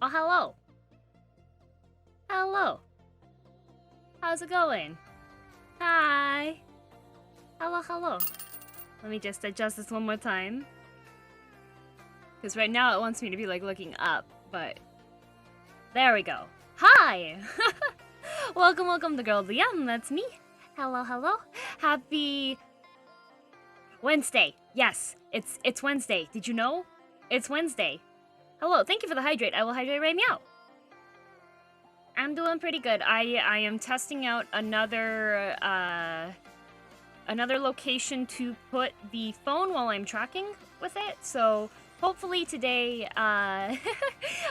Oh, hello. Hello. How's it going? Hi. Hello, hello. Let me just adjust this one more time. Because right now it wants me to be like looking up, but there we go. Hi! welcome to girldm, that's me. Hello, hello. Happy Wednesday. Yes, it's Wednesday. Did you know? It's Wednesday. Hello, thank you for the hydrate. I will hydrate right meow. I'm doing pretty good. I am testing out another location to put the phone while I'm tracking with it. So hopefully today,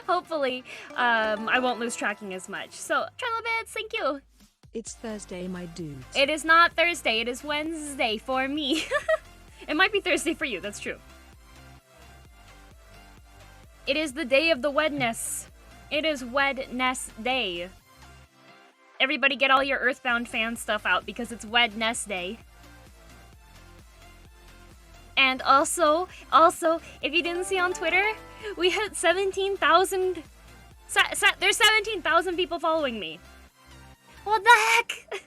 hopefully, I won't lose tracking as much. So Trilobits, thank you. It's Thursday, my dudes. It is not Thursday. It is Wednesday for me. It might be Thursday for you. That's true. It is the day of the Wedness. It is Wednesday. Everybody get all your Earthbound fan stuff out because it's Wednesday. And also, if you didn't see on Twitter, we hit 17,000. There's 17,000 people following me. What the heck?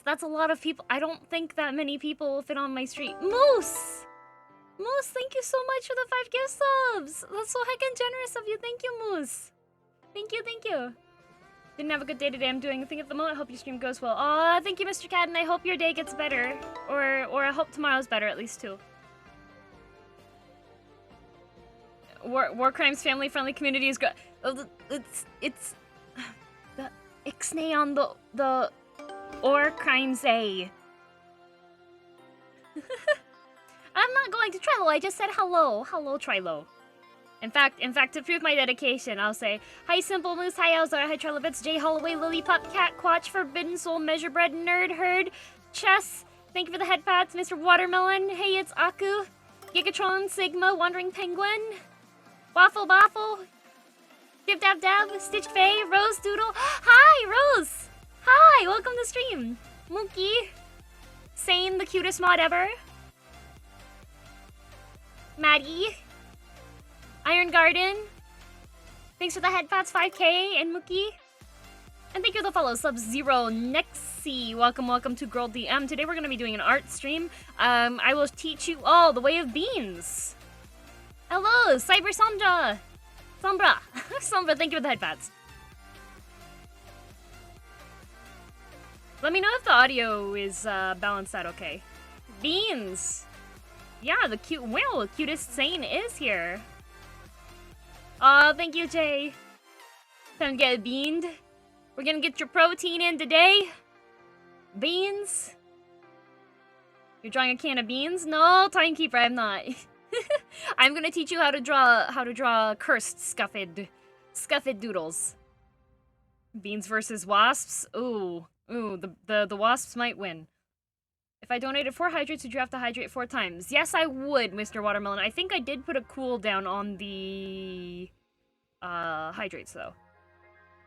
That's a lot of people. I don't think that many people will fit on my street. Moose, thank you so much for the 5 gift subs. That's so heckin' generous of you. Thank you, Moose. Thank you. Didn't have a good day today. I'm doing a thing at the moment. I hope your stream goes well. Aw, thank you, Mr. Cat, and I hope your day gets better. Or I hope tomorrow's better, at least, too. War Crimes family-friendly community is good. It's... The Ixnay on the... War Crimes A. I'm not going to Trello, I just said hello. Hello, Trello. In fact, to prove my dedication, I'll say, hi, Simple Moose, hi, Elzar, hi, Trilobits, J, Holloway, Lillipup, Cat, Quatch, Forbidden Soul, Measurebread, Nerd, Herd, Chess, thank you for the head pats, Mr. Watermelon, hey, it's Aku, Gigatron, Sigma, Wandering Penguin, Waffle Baffle, Dib Dab Dab, Stitch Faye, Rose Doodle, hi, Rose, hi, welcome to stream, Mookie, Sane, the cutest mod ever, Maddie, Iron Garden, thanks for the head pats, 5K, and Mookie. And thank you for the follow, Sub-Zero Nexy. Welcome to girldm. Today we're going to be doing an art stream. I will teach you all the way of beans. Hello, Cyber Sombra. Sombra, thank you for the head pats. Let me know if the audio is balanced out okay. Beans. Yeah, the cutest Sane is here. Aw, thank you, Jay. Time to get beaned. We're gonna get your protein in today. Beans. You're drawing a can of beans? No, Timekeeper, I'm not. I'm gonna teach you how to draw cursed scuffed doodles. Beans versus wasps. Ooh, the wasps might win. If I donated 4 hydrates, would you have to hydrate 4 times? Yes, I would, Mr. Watermelon. I think I did put a cooldown on the hydrates, though.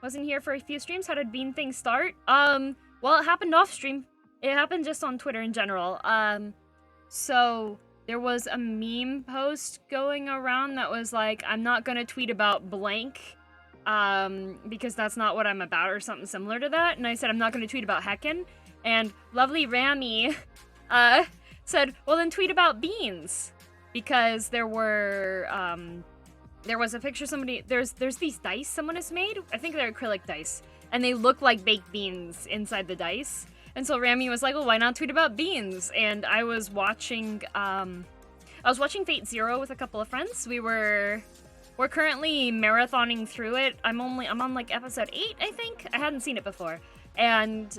Wasn't here for a few streams. How did bean thing start? Well, it happened off stream. It happened just on Twitter in general. So there was a meme post going around that was like, I'm not gonna tweet about blank, because that's not what I'm about, or something similar to that. And I said, I'm not gonna tweet about heckin'. And lovely Rami said, well then tweet about beans. Because there were, there was a picture there's these dice someone has made. I think they're acrylic dice. And they look like baked beans inside the dice. And so Rami was like, well, why not tweet about beans? And I was watching, Fate Zero with a couple of friends. We're currently marathoning through it. I'm on like episode 8, I think. I hadn't seen it before. And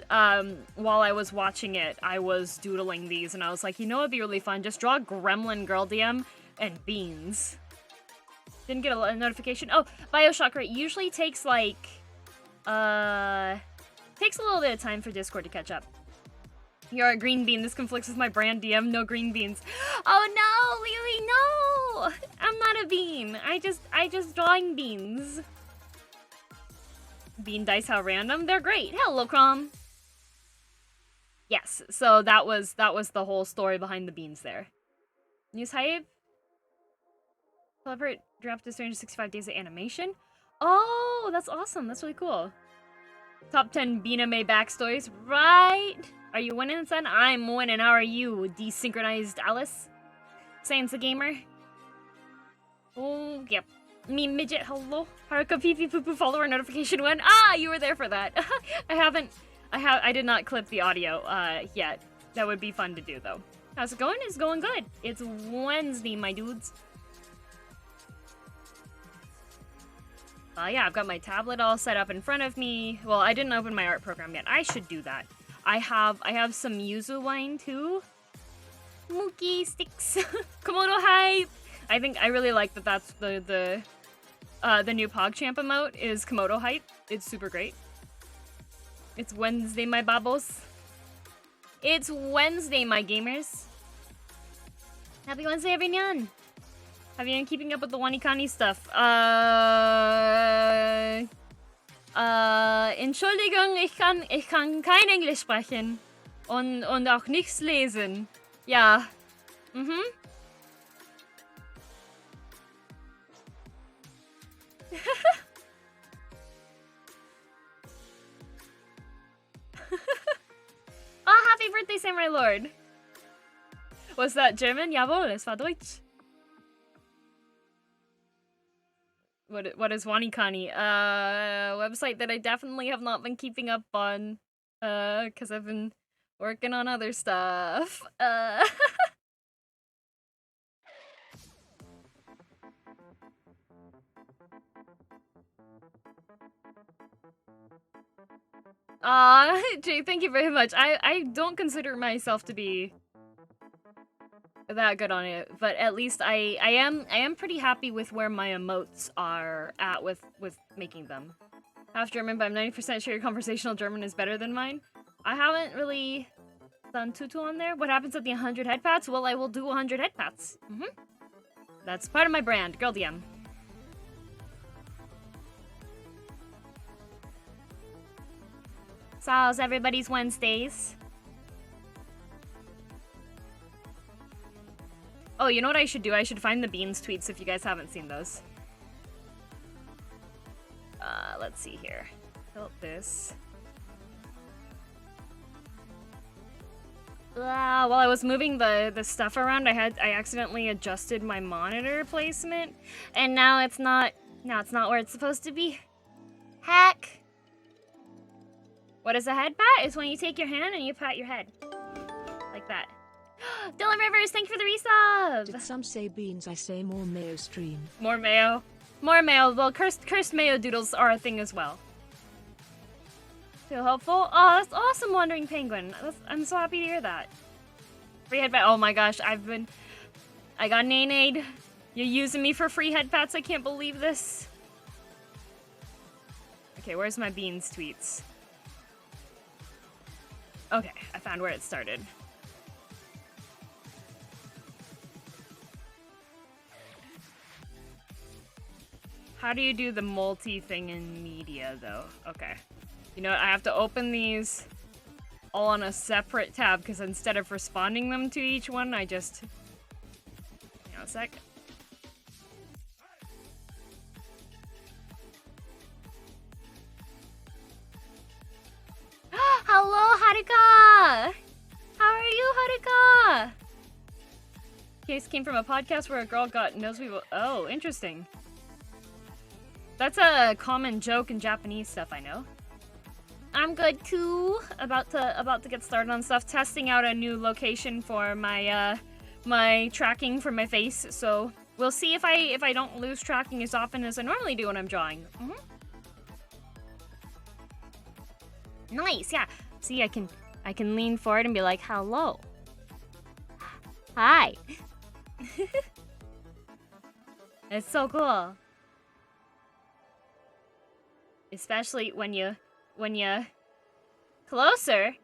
while I was watching it, I was doodling these, and I was like, you know what'd be really fun? Just draw Gremlin girldm and beans. Didn't get a notification. Oh, Bioshock, right? Usually takes like, takes a little bit of time for Discord to catch up. You're a green bean. This conflicts with my brand DM. No green beans. Oh no, Lily, no! I'm not a bean. I just drawing beans. Bean dice, how random. They're great. Hello, Crom. Yes, so that was the whole story behind the beans there. News hype? Celebrate draft to 365 days of animation. Oh, that's awesome. That's really cool. Top 10 Bina May backstories. Right. Are you winning, son? I'm winning. How are you, desynchronized Alice? Sans the gamer. Oh, yep. Me midget, hello. Haruka Fifi Poo Poo follower notification one. Ah, you were there for that. I did not clip the audio yet. That would be fun to do though. How's it going? It's going good. It's Wednesday, my dudes. Yeah, I've got my tablet all set up in front of me. Well, I didn't open my art program yet. I should do that. I have some yuzu wine too. Mookie sticks. Komodo hype. I really like that. That's the new PogChamp emote is Komodo hype. It's super great. It's Wednesday, my babos. It's Wednesday, my gamers. Happy Wednesday, everyone. Have you been keeping up with the Wanikani stuff? Entschuldigung, ich kann kein Englisch sprechen. Und auch nichts lesen. Ja. Mhm. Oh, happy birthday, Samurai Lord. Was that German? Jawohl, es war Deutsch. What is Wanikani? Website that I definitely have not been keeping up on. Cause I've been working on other stuff. Jay, thank you very much. I don't consider myself to be that good on it, but at least I am pretty happy with where my emotes are at with making them. Half German, but I'm 90% sure your conversational German is better than mine. I haven't really done tutu on there. What happens at the 100 head pats? Well, I will do 100 head pats. That's part of my brand, girldm. So how's everybody's Wednesdays? Oh, you know what I should do? I should find the Beans tweets if you guys haven't seen those. Let's see here. Built this. While I was moving the stuff around, I accidentally adjusted my monitor placement, and now it's not where it's supposed to be. Hack. What is a head pat? It's when you take your hand and you pat your head. Like that. Dylan Rivers, thank you for the resub! Did some say beans? I say more mayo stream. More mayo. More mayo. Well, cursed mayo doodles are a thing as well. Feel hopeful? Oh, that's awesome, Wandering Penguin. I'm so happy to hear that. Free head pat. Oh my gosh, I got nay-nayed. You're using me for free head pats? I can't believe this. Okay, where's my Beans tweets? Okay, I found where it started. How do you do the multi thing in media, though? Okay. You know what? I have to open these all on a separate tab, because instead of responding them to each one, I just... Hang on a sec. Hello, Haruka! How are you, Haruka? Case came from a podcast where a girl got nosebleed. Oh, interesting. That's a common joke in Japanese stuff, I know. I'm good too. About to get started on stuff. Testing out a new location for my my tracking for my face. So we'll see if I don't lose tracking as often as I normally do when I'm drawing. Nice, yeah. See, I can lean forward and be like, hello. Hi. It's so cool. Especially when you closer.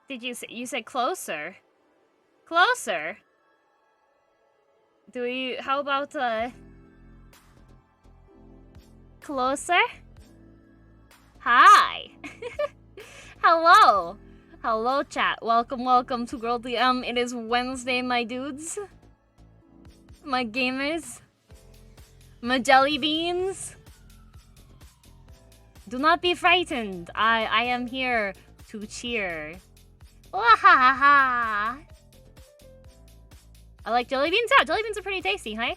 Did you said closer? Closer? How about closer? Hi. Hello. Hello, chat. Welcome to girldm. It is Wednesday, my dudes. my gamers, my jelly beans. Do not be frightened. I am here to cheer. Wahaha! I like jelly beans. Yeah, jelly beans are pretty tasty, huh?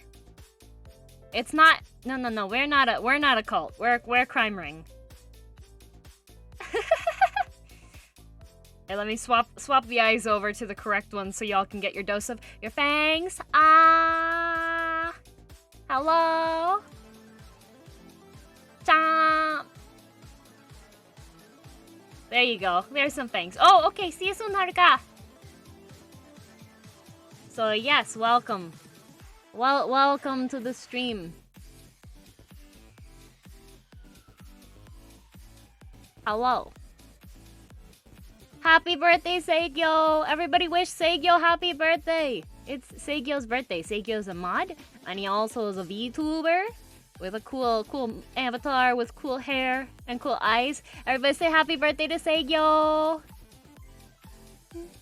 It's not. No. We're not a cult. We're crime ring. Hey, let me swap the eyes over to the correct one so y'all can get your dose of your fangs. Ah, hello. Chomp. There you go. There's some fangs. Oh, okay. See you soon, Haruka. So yes, welcome. Welcome to the stream. Hello. Happy birthday, Seigyo! Everybody wish Seigyo happy birthday! It's Seigyo's birthday. Seigyo's a mod, and he also is a VTuber with a cool avatar with cool hair and cool eyes. Everybody say happy birthday to Seigyo!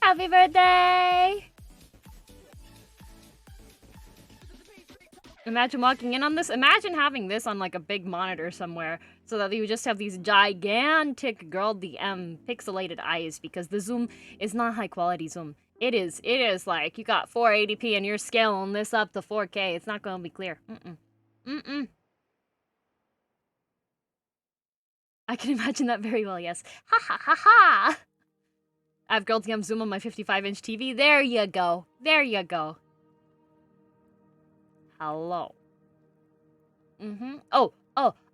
Happy birthday! Imagine walking in on this. Imagine having this on like a big monitor somewhere so that you just have these gigantic girldm pixelated eyes because the zoom is not high quality zoom. It is like you got 480p and you're scaling this up to 4K. It's not going to be clear. I can imagine that very well, yes. Ha ha ha ha! I have girldm zoom on my 55-inch TV. There you go. There you go. Hello.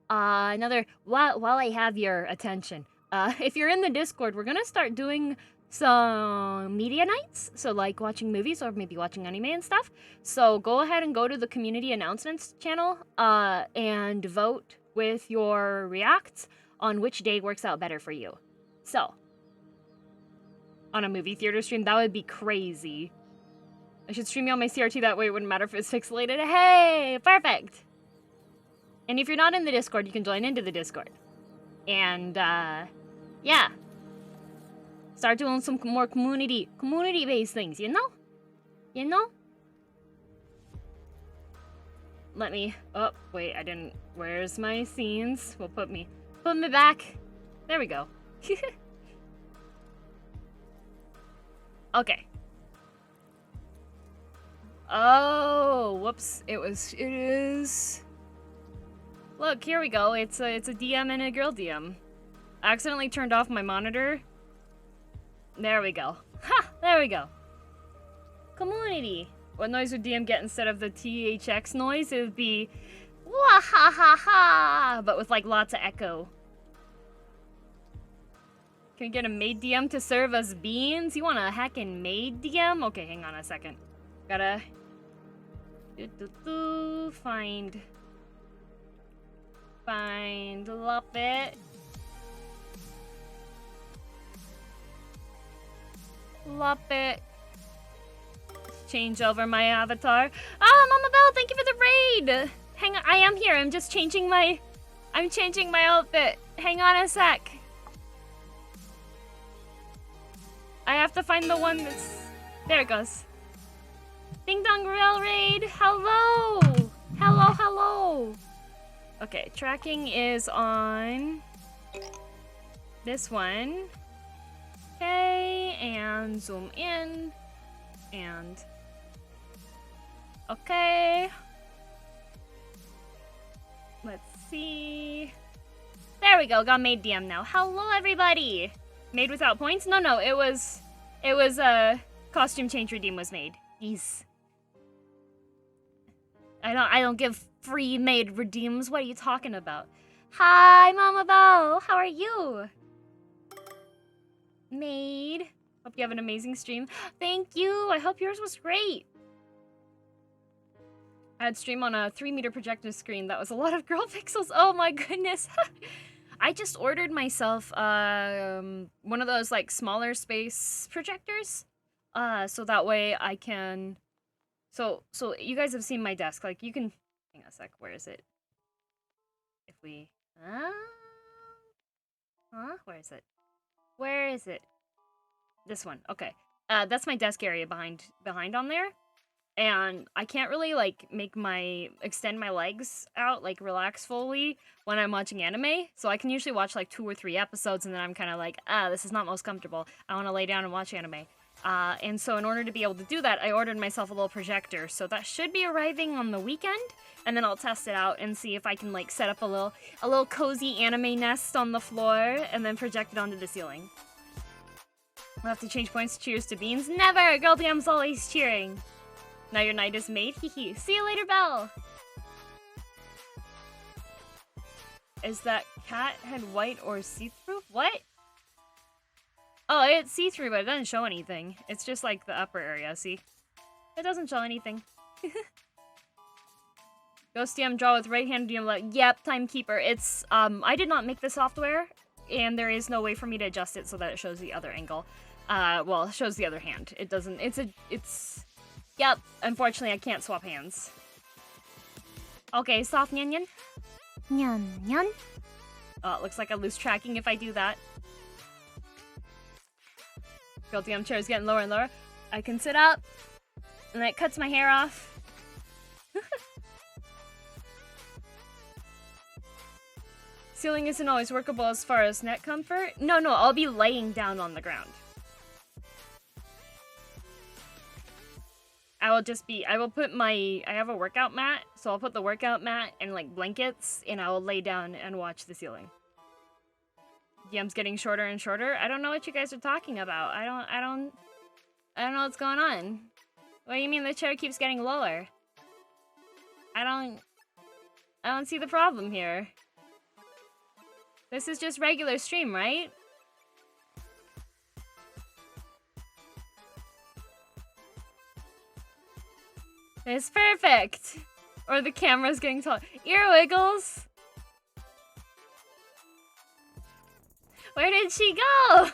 Another while I have your attention. If you're in the Discord, we're gonna start doing some media nights. So like watching movies or maybe watching anime and stuff. So go ahead and go to the community announcements channel and vote with your reacts on which day works out better for you. So on a movie theater stream, that would be crazy. I should stream you on my CRT, that way it wouldn't matter if it's pixelated. Hey, perfect! And if you're not in the Discord, you can join into the Discord. And, yeah. Start doing some more community-based things, you know? You know? Let me, oh, wait, I didn't, where's my scenes? Well, put me back. There we go. Okay. Oh, whoops. It is. Look, here we go. It's a DM and a girldm. I accidentally turned off my monitor. There we go. Ha! There we go. Community. What noise would DM get instead of the THX noise? It would be wah ha ha ha, but with like lots of echo. Can we get a maid DM to serve us beans? You want a heckin' maid DM? Okay, hang on a second. Gotta find Luppet. Luppet. Change over my avatar. Ah, Mama Belle, thank you for the raid. Hang on, I am here. I'm changing my outfit. Hang on a sec. I have to find the one that's there. It goes. Ding Dong Rail Raid. Hello. Hello. Okay, tracking is on this one. Okay, and zoom in. And okay. Let's see. There we go. Got made DM now. Hello, everybody. Made without points? No. It was a costume change redeem was made. Yes. I don't give free made redeems. What are you talking about? Hi, Mama Belle. How are you? Maid. Hope you have an amazing stream. Thank you. I hope yours was great. I had stream on a 3-meter projector screen. That was a lot of girl pixels. Oh my goodness. I just ordered myself one of those like smaller space projectors. So that way I can. So you guys have seen my desk. Like you can. Hang on a sec. Where is it? If we. Where is it? Where is it? This one. Okay. That's my desk area behind on there. and I can't really like extend my legs out, like relax fully when I'm watching anime. So I can usually watch like 2 or 3 episodes and then I'm kind of like, this is not most comfortable. I want to lay down and watch anime. And so in order to be able to do that, I ordered myself a little projector. So that should be arriving on the weekend, and then I'll test it out and see if I can like set up a little cozy anime nest on the floor and then project it onto the ceiling. We'll have to change points. Cheers to beans. Never! girldm's always cheering. Now your night is made. Hee. See you later, Belle. Is that cat head white or see-through? What? Oh, it's see-through, but it doesn't show anything. It's just like the upper area, see? It doesn't show anything. Ghost DM draw with right hand DM left. Yep, timekeeper. It's, I did not make the software, and there is no way for me to adjust it so that it shows the other angle. Well, it shows the other hand. It doesn't, yep, unfortunately I can't swap hands. Okay, soft nyan nyan. Nyan nyan. Oh, it looks like I lose tracking if I do that. girldm chair is getting lower and lower. I can sit up, and it cuts my hair off. Ceiling isn't always workable as far as neck comfort. No, I'll be laying down on the ground. I will put I have a workout mat, so I'll put the workout mat and like blankets, and I will lay down and watch the ceiling. DM's getting shorter and shorter. I don't know what you guys are talking about. I don't know what's going on. What do you mean the chair keeps getting lower? I don't see the problem here. This is just regular stream, right? It's perfect! Or the camera's getting tall. Ear wiggles! Where did she go?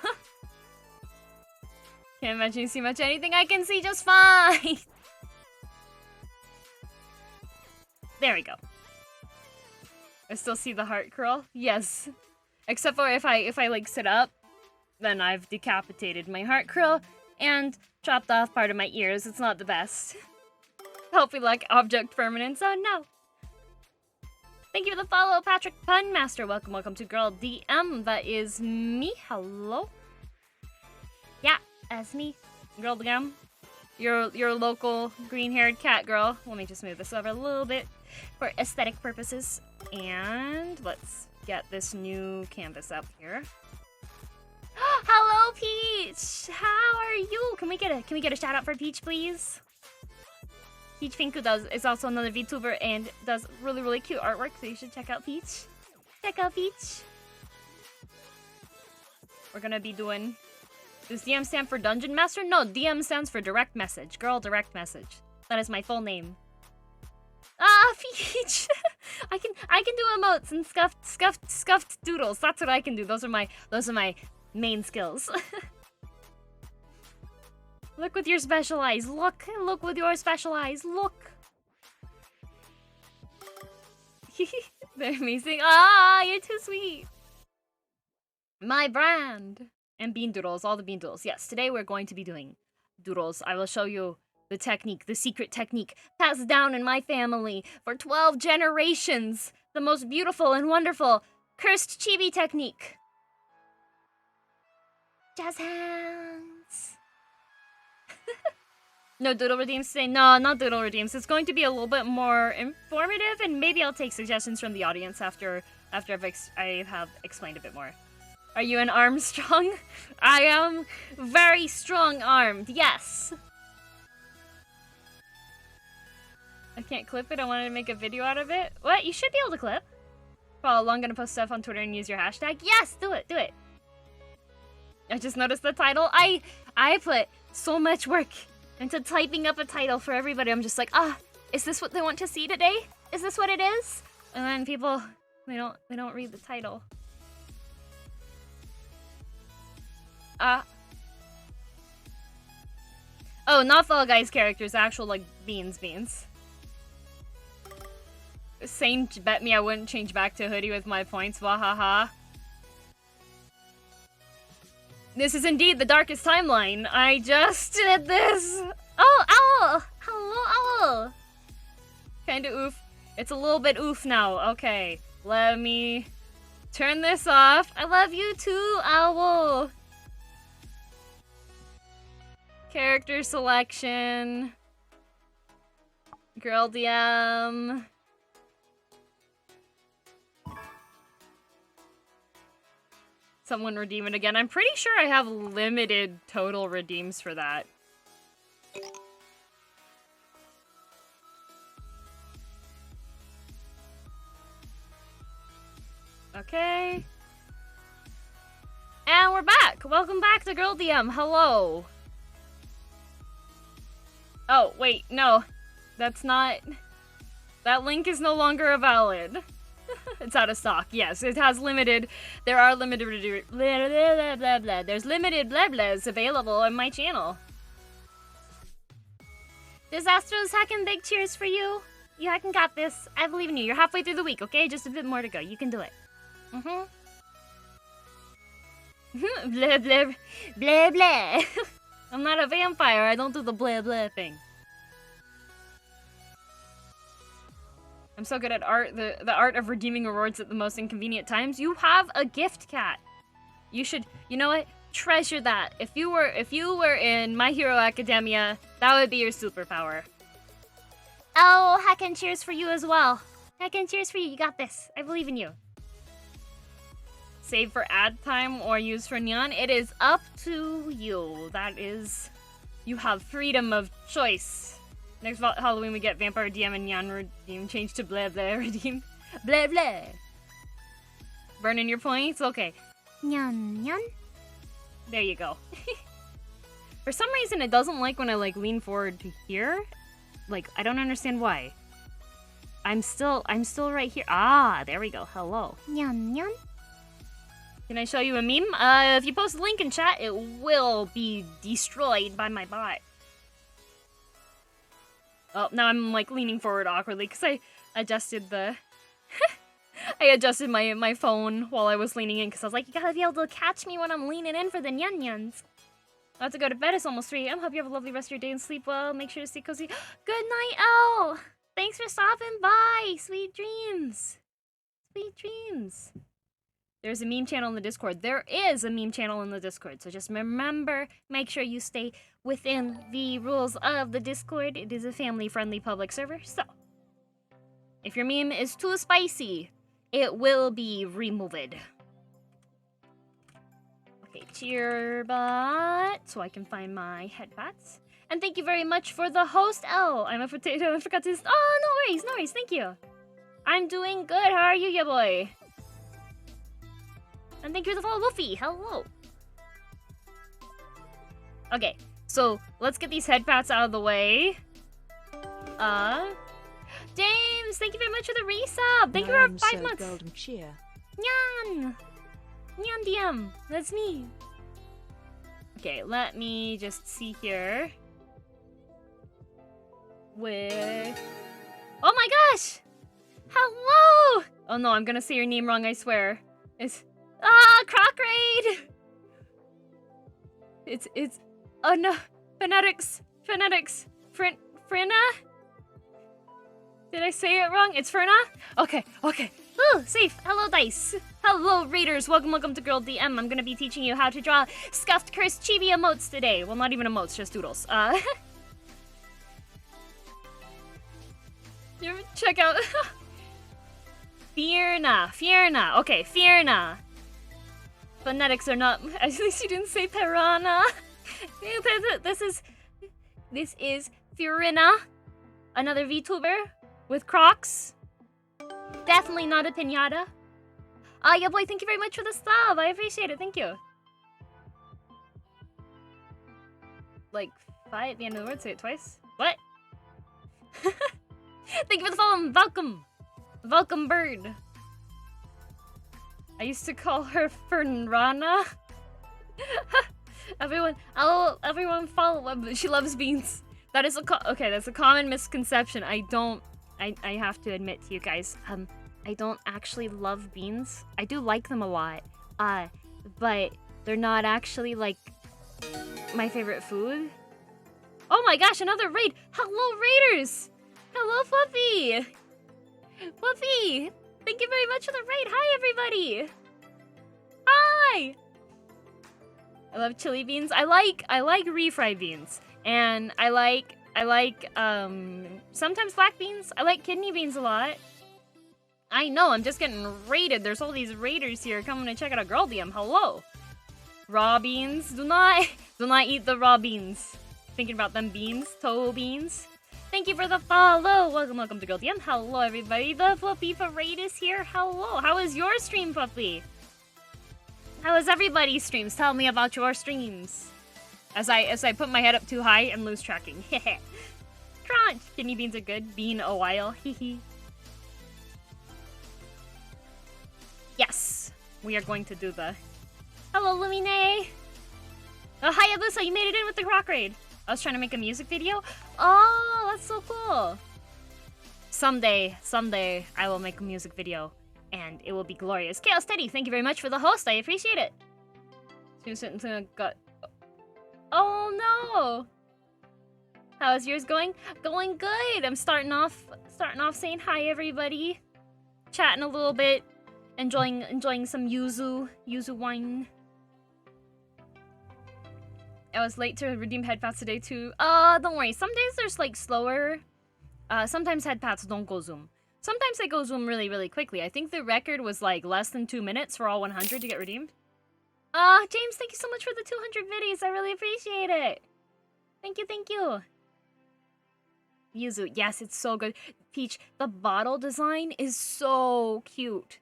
Can't imagine you see much anything. I can see just fine! There we go. I still see the heart curl. Yes. Except for if I like sit up, then I've decapitated my heart curl and chopped off part of my ears. It's not the best. Hope we like object permanence. Oh no. Thank you for the follow, Patrick Punmaster. Welcome to Girl DM. That is me. Hello. Yeah, that's me. Girl DM. Your local green-haired cat girl. Let me just move this over a little bit for aesthetic purposes. And let's get this new canvas up here. Hello, Peach. How are you? Can we get a shout out for Peach, please? Peach Finku is also another VTuber and does really cute artwork, so you should check out Peach. Check out Peach. We're gonna be doing... Does DM stand for Dungeon Master? No, DM stands for Direct Message. Girl Direct Message. That is my full name. Ah, Peach! I can do emotes and scuffed doodles. That's what I can do. Those are my main skills. Look with your special eyes. Look with your special eyes. Look. They're amazing. Ah, you're too sweet. My brand. And bean doodles, all the bean doodles. Yes, today we're going to be doing doodles. I will show you the technique, the secret technique, passed down in my family for 12 generations. The most beautiful and wonderful cursed chibi technique. Jazz hands. No doodle redeems today? No, not doodle redeems. It's going to be a little bit more informative, and maybe I'll take suggestions from the audience after I have explained a bit more. Are you an Armstrong? I am very strong-armed, yes. I can't clip it. I wanted to make a video out of it. What? You should be able to clip. Follow along, gonna post stuff on Twitter and use your hashtag. Yes, do it. I just noticed the title. I put so much work into typing up a title for everybody. I'm just like, is this what they want to see today? Is this what it is? And then people, they don't read the title. Oh, not Fall Guys characters, actual like beans. Saint bet me I wouldn't change back to hoodie with my points. Wahaha. This is indeed the darkest timeline. I just did this. Oh, Owl! Hello, Kinda oof. It's a little bit oof now. Okay, let me turn this off. I love you too, Owl. Character selection. Girldm. Someone redeem it again. I'm pretty sure I have limited total redeems for that. Okay. And we're back! Welcome back to girldm. Hello. Oh, wait, no. That's not... That link is no longer valid. It's out of stock. Yes, it has limited... There are limited... There's limited blah blahs available on my channel. Disastros heckin' big cheers for you. You heckin' got this. I believe in you. You're halfway through the week, okay? Just a bit more to go. You can do it. Blah, blah, blah, blah. I'm not a vampire. I don't do the blah, blah thing. I'm so good at art. The art of redeeming rewards at the most inconvenient times. You have a gift cat. You should, you know what? Treasure that. If you were in My Hero Academia, that would be your superpower. Oh, heckin' cheers for you as well. Heckin' cheers for you. You got this. I believe in you. Save for ad time or use for neon. It is up to you. That is... You have freedom of choice. Next Halloween we get Vampire DM and Neon Redeem. Change to blah blah redeem. Blah blah. Burning your points? Okay. Neon neon. There you go. For some reason it doesn't like when I like lean forward to here. Like, I don't understand why. I'm still right here. Ah, there we go. Hello. Neon neon. Can I show you a meme? If you post a link in chat, it will be destroyed by my bot. Oh, now I'm like leaning forward awkwardly because I adjusted the... I adjusted my phone while I was leaning in because I was like, you gotta be able to catch me when I'm leaning in for the nyun-nyuns. I have to go to bed. It's almost 3 a.m. Hope you have a lovely rest of your day and sleep well. Make sure to stay cozy. Good night, Elle! Thanks for stopping by! Sweet dreams! Sweet dreams! There's a meme channel in the Discord. There is a meme channel in the Discord. So just remember, make sure you stay within the rules of the Discord. It is a family-friendly public server. So, if your meme is too spicy, it will be removed. Okay, cheer bot, so I can find my headbats. And thank you very much for the host, Elle. I'm a potato. I forgot to... Oh, no worries. Thank you. I'm doing good. How are you, ya boy? And thank you for the follow, Wolfie. Hello. Okay, so let's get these headpats out of the way. James, thank you very much for the resub. Thank you for 5 months. Golden cheer. Nyan. Nyan DM. That's me. Okay, let me just see here. With... Oh my gosh! Hello! Oh no, I'm gonna say your name wrong, I swear. It's... Ah, Croc Raid! It's... Oh no. Phonetics. Frina? Did I say it wrong? It's Ferna? Okay. Ooh, safe. Hello, Dice. Hello, Raiders. Welcome to girldm. I'm gonna be teaching you how to draw scuffed cursed chibi emotes today. Well, not even emotes, just doodles. You check out... Fierna. Okay, Fierna. Phonetics are not... At least you didn't say piranha. This is Furina. Another VTuber with Crocs. Definitely not a pinata. Yeah, boy, thank you very much for the sub. I appreciate it. Thank you. Like, 5 at the end of the word. Say it twice. What? Thank you for the follow. Welcome, bird. I used to call her Fernrana. Everyone follow. She loves beans. That is okay. That's a common misconception. I have to admit to you guys. I don't actually love beans. I do like them a lot. But they're not actually like my favorite food. Oh my gosh, another raid. Hello, Raiders. Hello, Fluffy! Fluffy! Thank you very much for the raid. Hi, everybody! Hi! I love chili beans. I like refried beans. And I like sometimes black beans. I like kidney beans a lot. I know, I'm just getting raided. There's all these raiders here coming to check out a girldm. Hello. Raw beans. Do not eat the raw beans. Thinking about them beans, toe beans. Thank you for the follow. Welcome to girldm. Hello, everybody. The Fluffy Parade is here. Hello. How is your stream, Fluffy? How is everybody's streams? Tell me about your streams. As I put my head up too high and lose tracking. Crunch. Kidney beans are good. Been a while. Hehe. Yes. We are going to do the... Hello, Lumine. Oh, hi, Abusa. You made it in with the rock raid. I was trying to make a music video. Oh, that's so cool. Someday, I will make a music video. And it will be glorious. Chaos Teddy, thank you very much for the host. I appreciate it. Oh no! How is yours going? Going good. I'm starting off saying hi, everybody. Chatting a little bit, enjoying some yuzu wine. I was late to redeem head pats today too. Don't worry. Some days there's like slower. Sometimes head pats don't go zoom. Sometimes they go zoom really, really quickly. I think the record was like less than 2 minutes for all 100 to get redeemed. James, thank you so much for the 200 biddies. I really appreciate it. Thank you. Yuzu, yes, it's so good. Peach, the bottle design is so cute.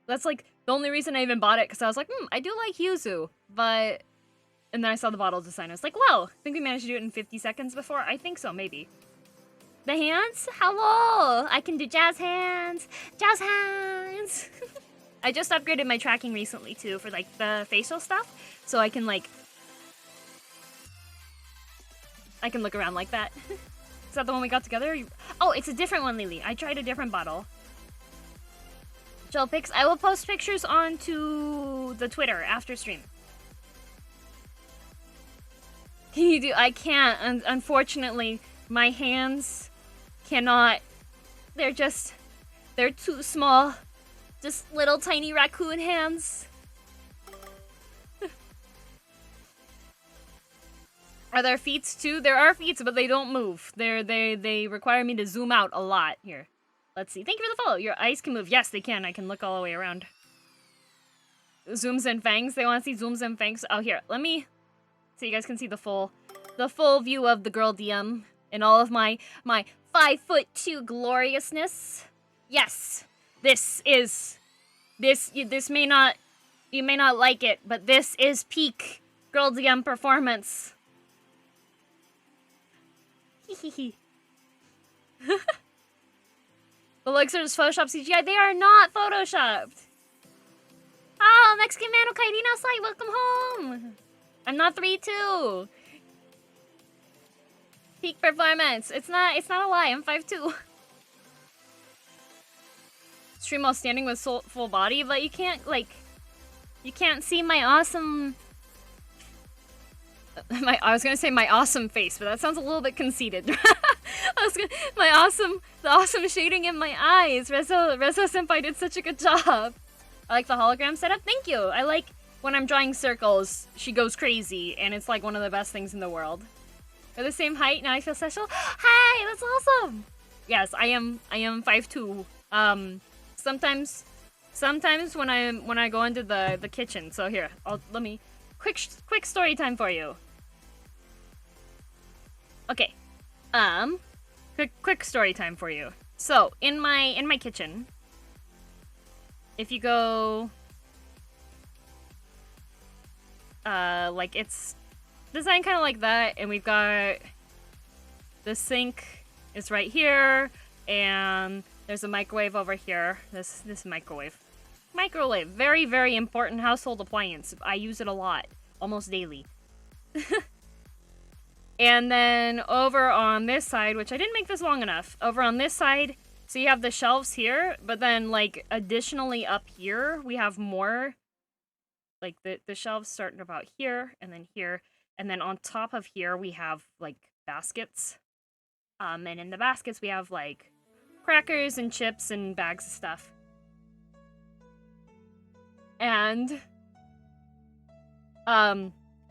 That's like the only reason I even bought it, because I was like, I do like Yuzu, but... And then I saw the bottle design. I was like, wow, I think we managed to do it in 50 seconds before. I think so, maybe. The hands? Hello! I can do jazz hands! Jazz hands! I just upgraded my tracking recently, too, for, like, the facial stuff. So I can, like... I can look around like that. Is that the one we got together? Oh, it's a different one, Lily. I tried a different bottle. Gel pics. I will post pictures onto the Twitter after stream. Can you do... I can't. Unfortunately, my hands cannot... They're too small. Just little tiny raccoon hands. Are there feats too? There are feats, but they don't move. They require me to zoom out a lot. Here. Let's see. Thank you for the follow. Your eyes can move. Yes, they can. I can look all the way around. Zooms and fangs. They want to see zooms and fangs. Oh, here. Let me... So you guys can see the full view of the girldm and all of my 5'2" gloriousness. Yes, this may not, you may not like it, but this is peak girldm performance. The looks are just Photoshop CGI. They are not photoshopped. Oh, Mexican man Kairino Sai, welcome home. I'm not 3'2". Peak performance. It's not a lie. I'm 5'2". Stream while standing with full body, but you can't see my awesome... I was gonna say my awesome face, but that sounds a little bit conceited. The awesome shading in my eyes. Rezo Senpai did such a good job. I like the hologram setup. Thank you. I like when I'm drawing circles, she goes crazy, and it's like one of the best things in the world. We're the same height, now I feel special. Hey, that's awesome! Yes, I am 5'2". Sometimes when I go into the kitchen. So here, let me quick story time for you. Okay, quick story time for you. So in my kitchen, if you go, like it's designed kind of like that, and we've got the sink is right here, and there's a microwave over here. This microwave, very, very important household appliance. I use it a lot, almost daily. And then over on this side, which I didn't make this long enough, over on this side, so you have the shelves here, but then like additionally up here, we have more, like the shelves starting about here, and then on top of here, we have like baskets And in the baskets we have like crackers and chips and bags of stuff. And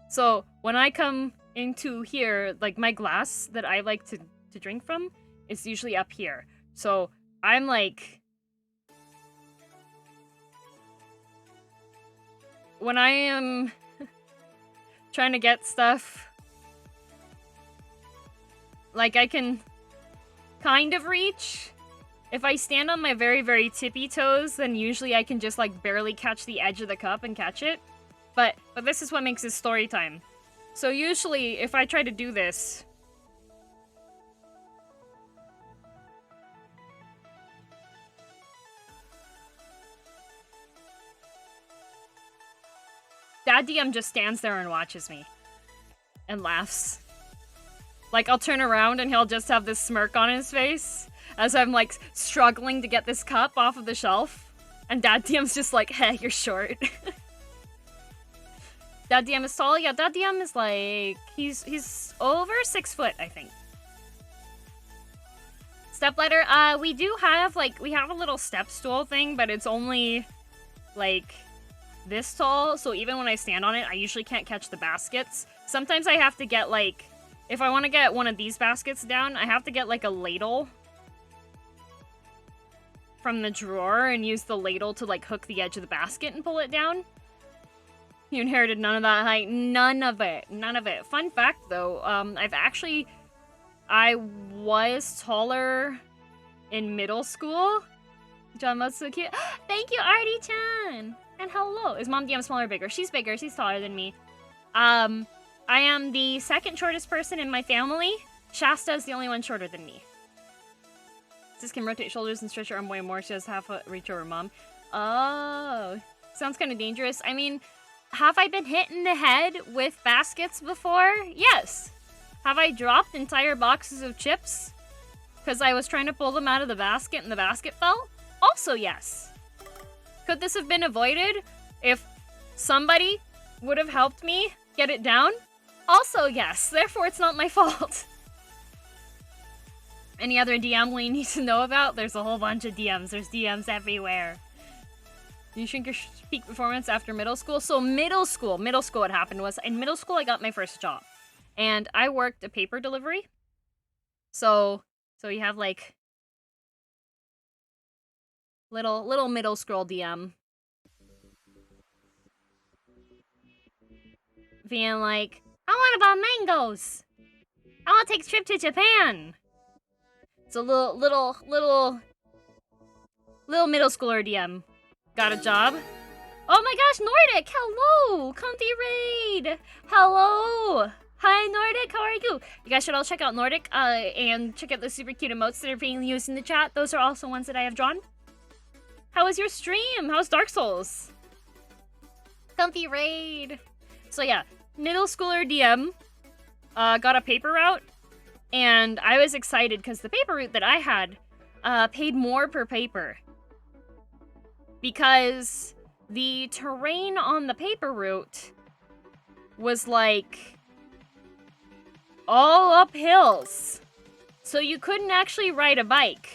so when I come into here, like my glass that I like to drink from is usually up here. So I'm like, when I am trying to get stuff, like I can kind of reach. If I stand on my very, very tippy toes, then usually I can just like barely catch the edge of the cup and catch it. But this is what makes this story time. So usually if I try to do this, Dad DM just stands there and watches me. And laughs. Like, I'll turn around and he'll just have this smirk on his face as I'm, like, struggling to get this cup off of the shelf. And Dad DM's just like, hey, you're short. Dad DM is tall? Yeah, Dad DM is, like, he's over 6 foot, I think. Stepladder, we do have, like, we have a little step stool thing, but it's only, like, this tall, so even when I stand on it, I usually can't catch the baskets. Sometimes I have to get, like, if I want to get one of these baskets down, I have to get, like, a ladle from the drawer and use the ladle to, like, hook the edge of the basket and pull it down. You inherited none of that height. None of it. None of it. Fun fact, though, I was taller in middle school. John, that's so cute. Thank you, Artie-chan! And hello. Is Mom DM smaller or bigger? She's bigger. She's taller than me. I am the second shortest person in my family. Shasta is the only one shorter than me. Sis can rotate shoulders and stretch her arm way more. She has half a reach over Mom. Oh. Sounds kind of dangerous. I mean, have I been hit in the head with baskets before? Yes. Have I dropped entire boxes of chips because I was trying to pull them out of the basket and the basket fell? Also yes. Could this have been avoided if somebody would have helped me get it down? Also yes. Therefore, it's not my fault. Any other DM we need to know about? There's a whole bunch of DMs. There's DMs everywhere. You shrink your peak performance after middle school? So middle school what happened was, in middle school I got my first job. And I worked a paper delivery. So you have like little middle scroll DM. Being like, I want to buy mangoes. I want to take a trip to Japan. It's a little middle schooler DM. Got a job. Oh my gosh, Nordic! Hello! Conti Raid! Hello! Hi, Nordic, how are you? You guys should all check out Nordic, and check out the super cute emotes that are being used in the chat. Those are also ones that I have drawn. How was your stream? How's Dark Souls? Comfy Raid! So yeah, middle schooler DM, got a paper route, and I was excited because the paper route that I had, paid more per paper. Because the terrain on the paper route was like all up hills. So you couldn't actually ride a bike.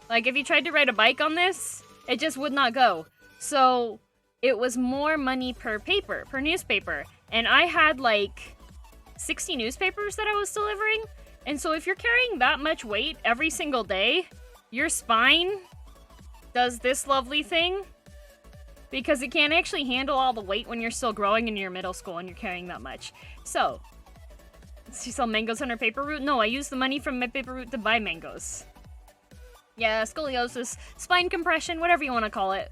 Like if you tried to ride a bike on this, it just would not go. So it was more money per paper, per newspaper. And I had like 60 newspapers that I was delivering. And so if you're carrying that much weight every single day, your spine does this lovely thing because it can't actually handle all the weight when you're still growing in your middle school and you're carrying that much. So, you sell mangoes on her paper route? No, I use the money from my paper route to buy mangoes. Yeah, scoliosis, spine compression, whatever you want to call it.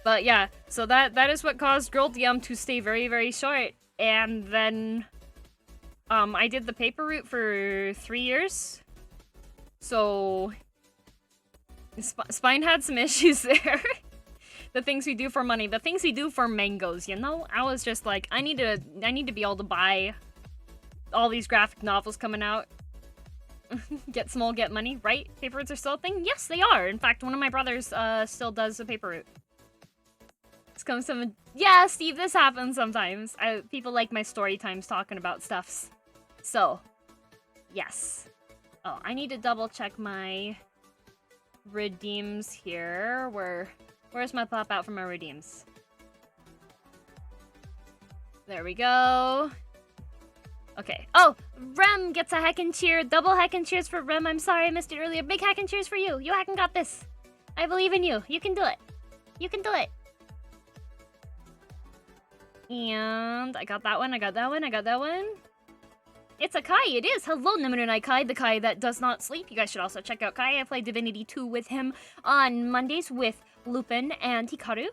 But yeah, so that is what caused girldm to stay very, very short. And then I did the paper route for 3 years. So spine had some issues there. The things we do for money, the things we do for mangoes, you know? I was just like, I need to be able to buy all these graphic novels coming out. Get small, get money, right? Paper routes are still a thing? Yes, they are. In fact, one of my brothers still does a paper route. This comes some... Yeah, Steve, this happens sometimes. People like my story times talking about stuffs. So, yes. Oh, I need to double check my redeems here. Where's my pop out for my redeems? There we go. Okay. Oh, Rem gets a heckin' cheer. Double heckin' cheers for Rem. I'm sorry I missed it earlier. Big heckin' cheers for you. You heckin' got this. I believe in you. You can do it. You can do it. And I got that one. I got that one. I got that one. It's a Kai. It is. Hello, Night Kai, the Kai that does not sleep. You guys should also check out Kai. I played Divinity 2 with him on Mondays with Lupin and Hikaru.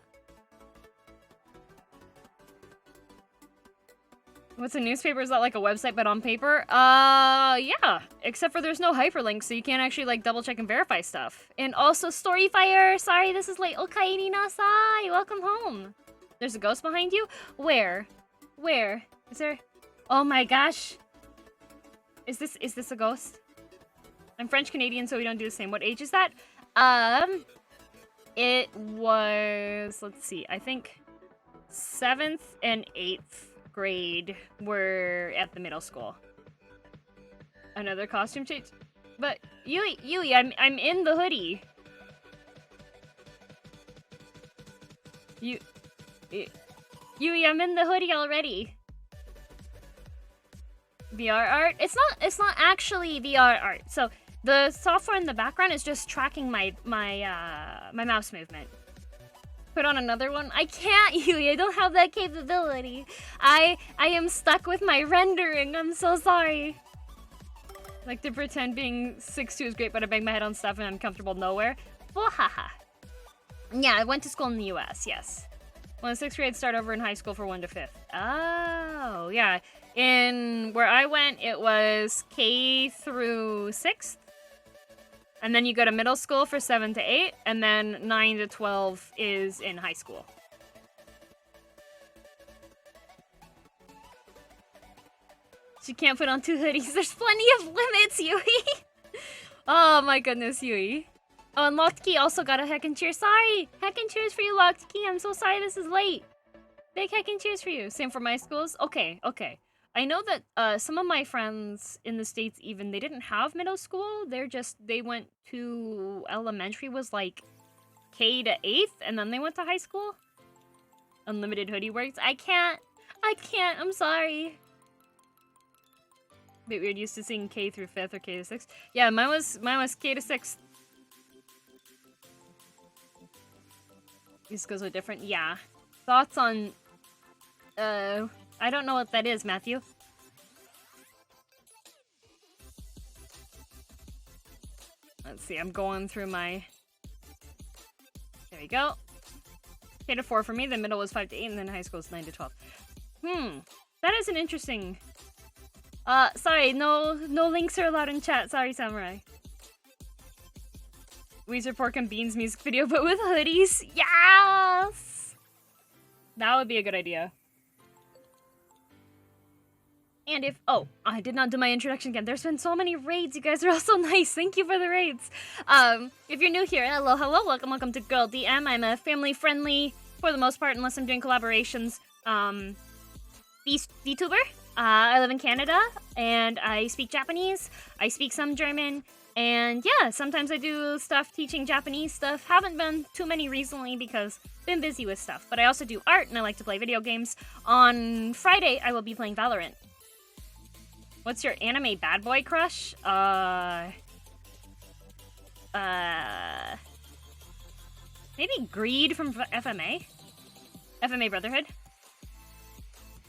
What's a newspaper? Is that like a website but on paper? Yeah. Except for there's no hyperlink, so you can't actually like double check and verify stuff. And also Storyfire. Sorry, this is late. Okaeri nasai. Welcome home. There's a ghost behind you? Where? Where? Is there? Oh my gosh. Is this a ghost? I'm French Canadian, so we don't do the same. What age is that? It was, let's see, I think 7th and 8th grade were at the middle school. Another costume change? But Yui, I'm in the hoodie. Yui, I'm in the hoodie already. VR art? It's not actually VR art. So the software in the background is just tracking my mouse movement. Put on another one. I can't, Yui. I don't have that capability. I am stuck with my rendering. I'm so sorry. Like to pretend being 6'2" is great, but I bang my head on stuff and I'm comfortable nowhere. Wahaha. Yeah, I went to school in the US, yes. When 6th grade, start over in high school for 1 to 5th. Oh, yeah. In where I went, it was K through 6th. And then you go to middle school for 7 to 8. And then 9 to 12 is in high school. She can't put on 2 hoodies. There's plenty of limits, Yui. Oh my goodness, Yui. Oh, and Locked Key also got a heckin' cheer. Sorry! Heckin' cheers for you, Locked Key. I'm so sorry this is late. Big heckin' cheers for you. Same for my schools. Okay, okay. I know that some of my friends in the States even, they didn't have middle school. They went to elementary was like K to 8th, and then they went to high school. Unlimited hoodie works. I can't. I'm sorry. Bit weird, used to seeing K through 5th or K to 6th. Yeah, mine was K to 6th. These schools are different. Yeah. Thoughts on... I don't know what that is, Matthew. Let's see, I'm going through my... There we go. K to 4 for me, the middle was 5 to 8, and then high school is 9 to 12. That is an interesting... sorry, no links are allowed in chat. Sorry, Samurai. Weezer Pork and Beans music video, but with hoodies. Yes! That would be a good idea. And if... Oh, I did not do my introduction again. There's been so many raids. You guys are all so nice. Thank you for the raids. If you're new here, hello. Welcome to girldm. I'm a family-friendly, for the most part, unless I'm doing collaborations, VTuber. I live in Canada, and I speak Japanese. I speak some German. And yeah, sometimes I do stuff teaching Japanese stuff. Haven't been too many recently because been busy with stuff. But I also do art and I like to play video games. On Friday, I will be playing Valorant. What's your anime bad boy crush? Maybe Greed from FMA? FMA Brotherhood?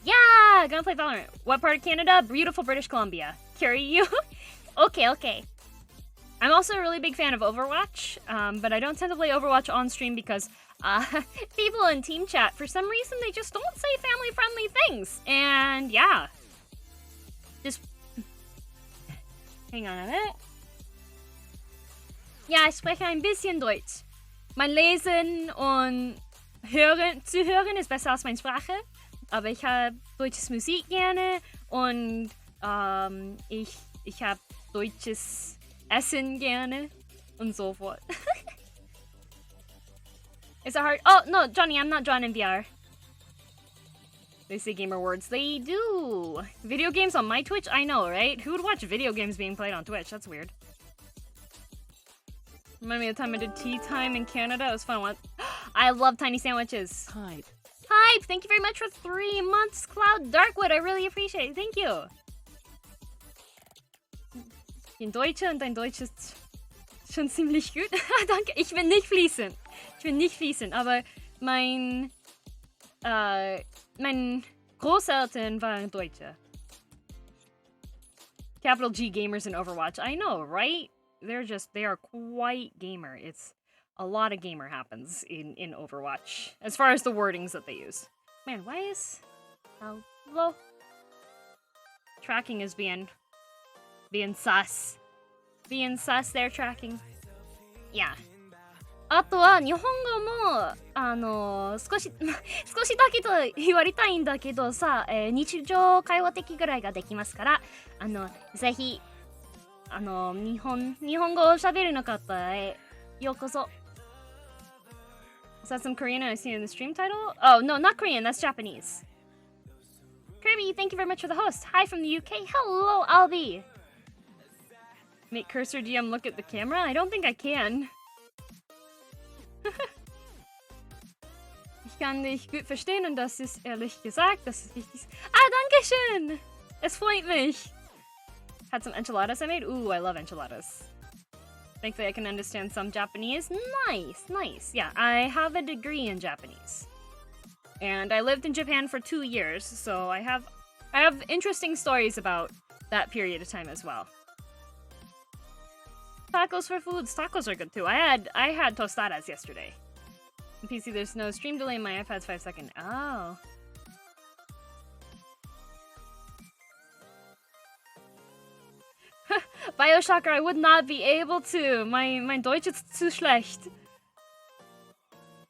Yeah, gonna play Valorant. What part of Canada? Beautiful British Columbia. Carry you? Okay. I'm also a really big fan of Overwatch, but I don't tend to play Overwatch on stream because people in team chat, for some reason, they just don't say family-friendly things. And yeah. Just... Hang on a minute. Ja, ich spreche ein bisschen Deutsch. Mein Lesen und zu hören ist besser als meine Sprache. Aber ich habe deutsches Musik gerne und ich habe deutsches Essen gerne und so fort. Is it hard? Oh, no, Johnny, I'm not drawn in VR. They say gamer words. They do. Video games on my Twitch? I know, right? Who would watch video games being played on Twitch? That's weird. Remind me of the time I did tea time in Canada. It was fun. What? I love tiny sandwiches. Hype. Hype! Thank you very much for 3 months, Cloud Darkwood. I really appreciate it. Thank you. In Deutsche und dein Deutsch ist schon ziemlich gut. Danke. Ich bin nicht fließend. Ich bin nicht fließend, aber mein Großeltern waren Deutsche. Capital G gamers in Overwatch. I know, right? They are quite gamer. It's a lot of gamer happens in Overwatch. As far as the wordings that they use. Man, why is... Hello? Tracking is being sus. Being sus, they're tracking. Yeah. あとは日本語も少しだけと言われたいんだけどさ、日常会話的ぐらいができますから、ぜひ日本語を喋るの方へようこそ。Is that some Korean I see in the stream title? Oh, no, not Korean. That's Japanese. Kirby, thank you very much for the host. Hi from the UK. Hello, Albi. Make cursor DM look at the camera? I don't think I can. Ich kann dich gut verstehen und das ist ehrlich gesagt, das ist wichtig. Danke schön! Es freut mich. Had some enchiladas I made? Ooh, I love enchiladas. Thankfully I can understand some Japanese. Nice, nice. Yeah, I have a degree in Japanese. And I lived in Japan for 2 years, so I have interesting stories about that period of time as well. Tacos for foods. Tacos are good too. I had tostadas yesterday. In PC, there's no stream delay. My iPad's 5 seconds. Oh. Bioshocker, I would not be able to. Mein Deutsch ist zu schlecht.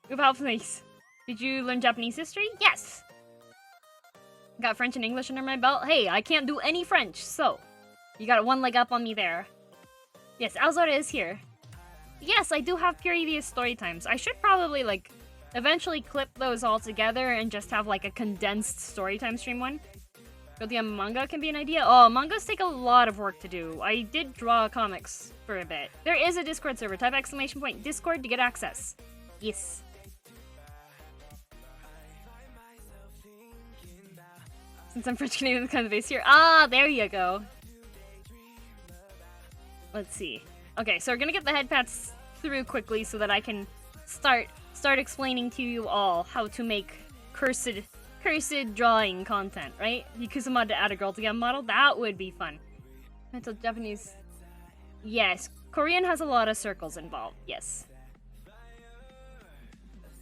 Überhaupt nichts. Did you learn Japanese history? Yes. Got French and English under my belt. Hey, I can't do any French, so you got one leg up on me there. Yes, Alzora is here. Yes, I do have previous story times. I should probably, like, eventually clip those all together and just have, like, a condensed story time stream one. girldm manga can be an idea. Oh, mangas take a lot of work to do. I did draw comics for a bit. There is a Discord server. Type ! Discord to get access. Yes. Since I'm French Canadian, kind of base here. Ah, there you go. Let's see. Okay, so we're gonna get the head pats through quickly so that I can start explaining to you all how to make cursed drawing content, right? Yakuza mod to add a girldm model, that would be fun. Mental Japanese. Yes, Korean has a lot of circles involved. Yes.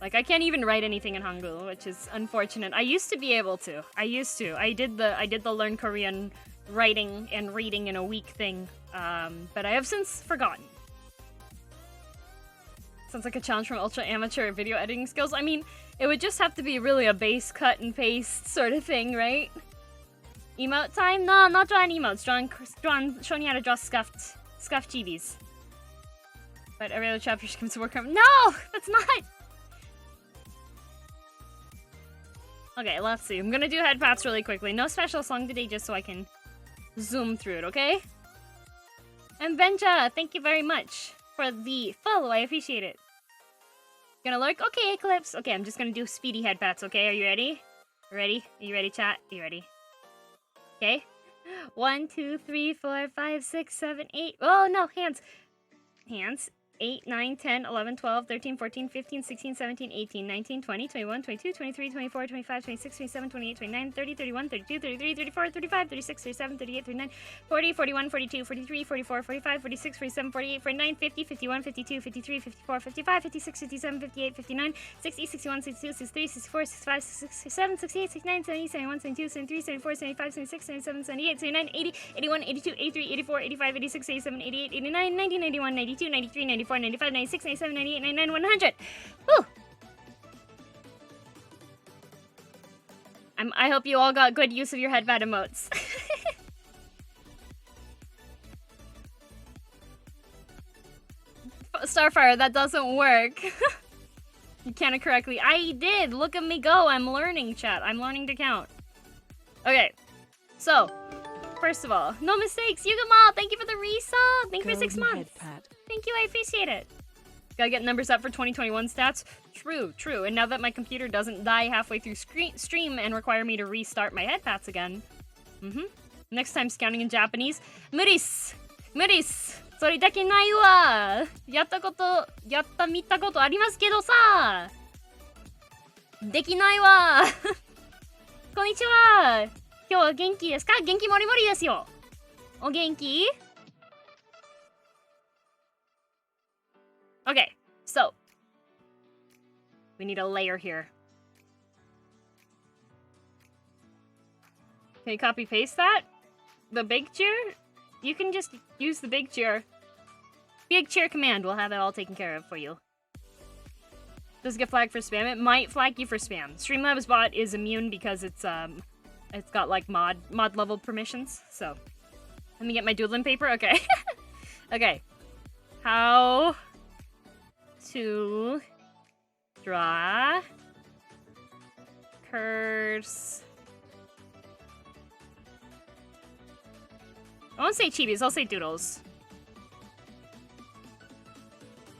Like, I can't even write anything in Hangul, which is unfortunate. I used to be able to. I did the learn Korean writing and reading in a week thing, but I have since forgotten. Sounds like a challenge from ultra amateur video editing skills. I mean, it would just have to be really a base cut and paste sort of thing, right? Emote time? No, not drawing emotes. Showing you how to draw scuffed chibis. But every other chapter just comes to work. No, that's not. Okay, let's see. I'm gonna do head pats really quickly. No special song today, just so I can zoom through it, okay? And Benja, thank you very much for the follow. I appreciate it. Gonna lurk? Okay, Eclipse. Okay, I'm just gonna do speedy head pats, okay? Are you ready? Ready? Are you ready, chat? Are you ready? Okay. 1, 2, 3, 4, 5, 6, 7, 8. Oh, no, hands. Hands. 8, 9, 10, 11, 12, 13, 14, 15, 16, 17, 18, 19, 20, 21, 22, 23, 24, 25, 26, 27, 28, 29, 30, 31, 32, 33, 34, 35, 36, 37, 38, 39, 40, 41, 42, 43, 44, 45, 46, 47, 48, 49, 50, 51, 52, 53, 54, 55, 56, 57, 58, 59, 60, 61, 62, 63, 64, 65, 67, 68, 69, 70, 71, 72, 73, 74, 75, 76, 77, 78, 79, 80, 81, 82, 83, 84, 85, 86, 87, 88, 89, 90, 91, 92, 93, 94, 95, 96, 97, 98, 99, 100. Woo! I hope you all got good use of your headband emotes. Starfire, that doesn't work. You counted correctly. I did! Look at me go! I'm learning, chat. I'm learning to count. Okay. So, first of all, no mistakes. Yugama, thank you for the resub. Thank you for 6 months. Thank you, I appreciate it. Gotta get numbers up for 2021 stats. True, true. And now that my computer doesn't die halfway through stream and require me to restart my headpats again. Next time scouting in Japanese. Muris! Muris! それだけないわ。やった見たことありますけどさ。できないわ。こんにちは。今日は元気ですか？元気もりもりですよ。お元気？ Okay, so we need a layer here. Can you copy paste that? The big chair? You can just use the big chair. Big chair command will have it all taken care of for you. Does it get flagged for spam? It might flag you for spam. Streamlabs bot is immune because it's got like mod level permissions. So let me get my doodling paper. Okay. Okay. How to draw curse. I won't say chibis, I'll say doodles.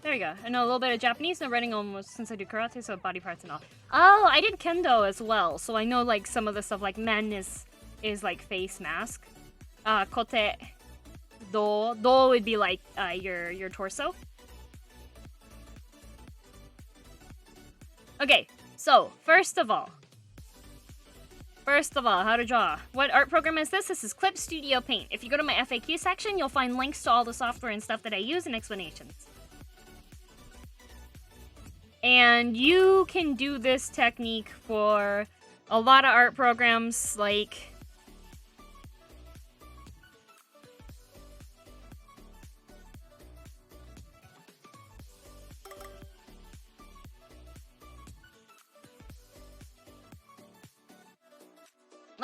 There we go. I know a little bit of Japanese, no writing almost since I do karate, so body parts and all. Oh, I did kendo as well, so I know like some of the stuff like men is like face mask. Kote. Do would be like your torso. Okay, so first of all, how to draw. What art program is this? This is Clip Studio Paint. If you go to my FAQ section, you'll find links to all the software and stuff that I use and explanations. And you can do this technique for a lot of art programs, like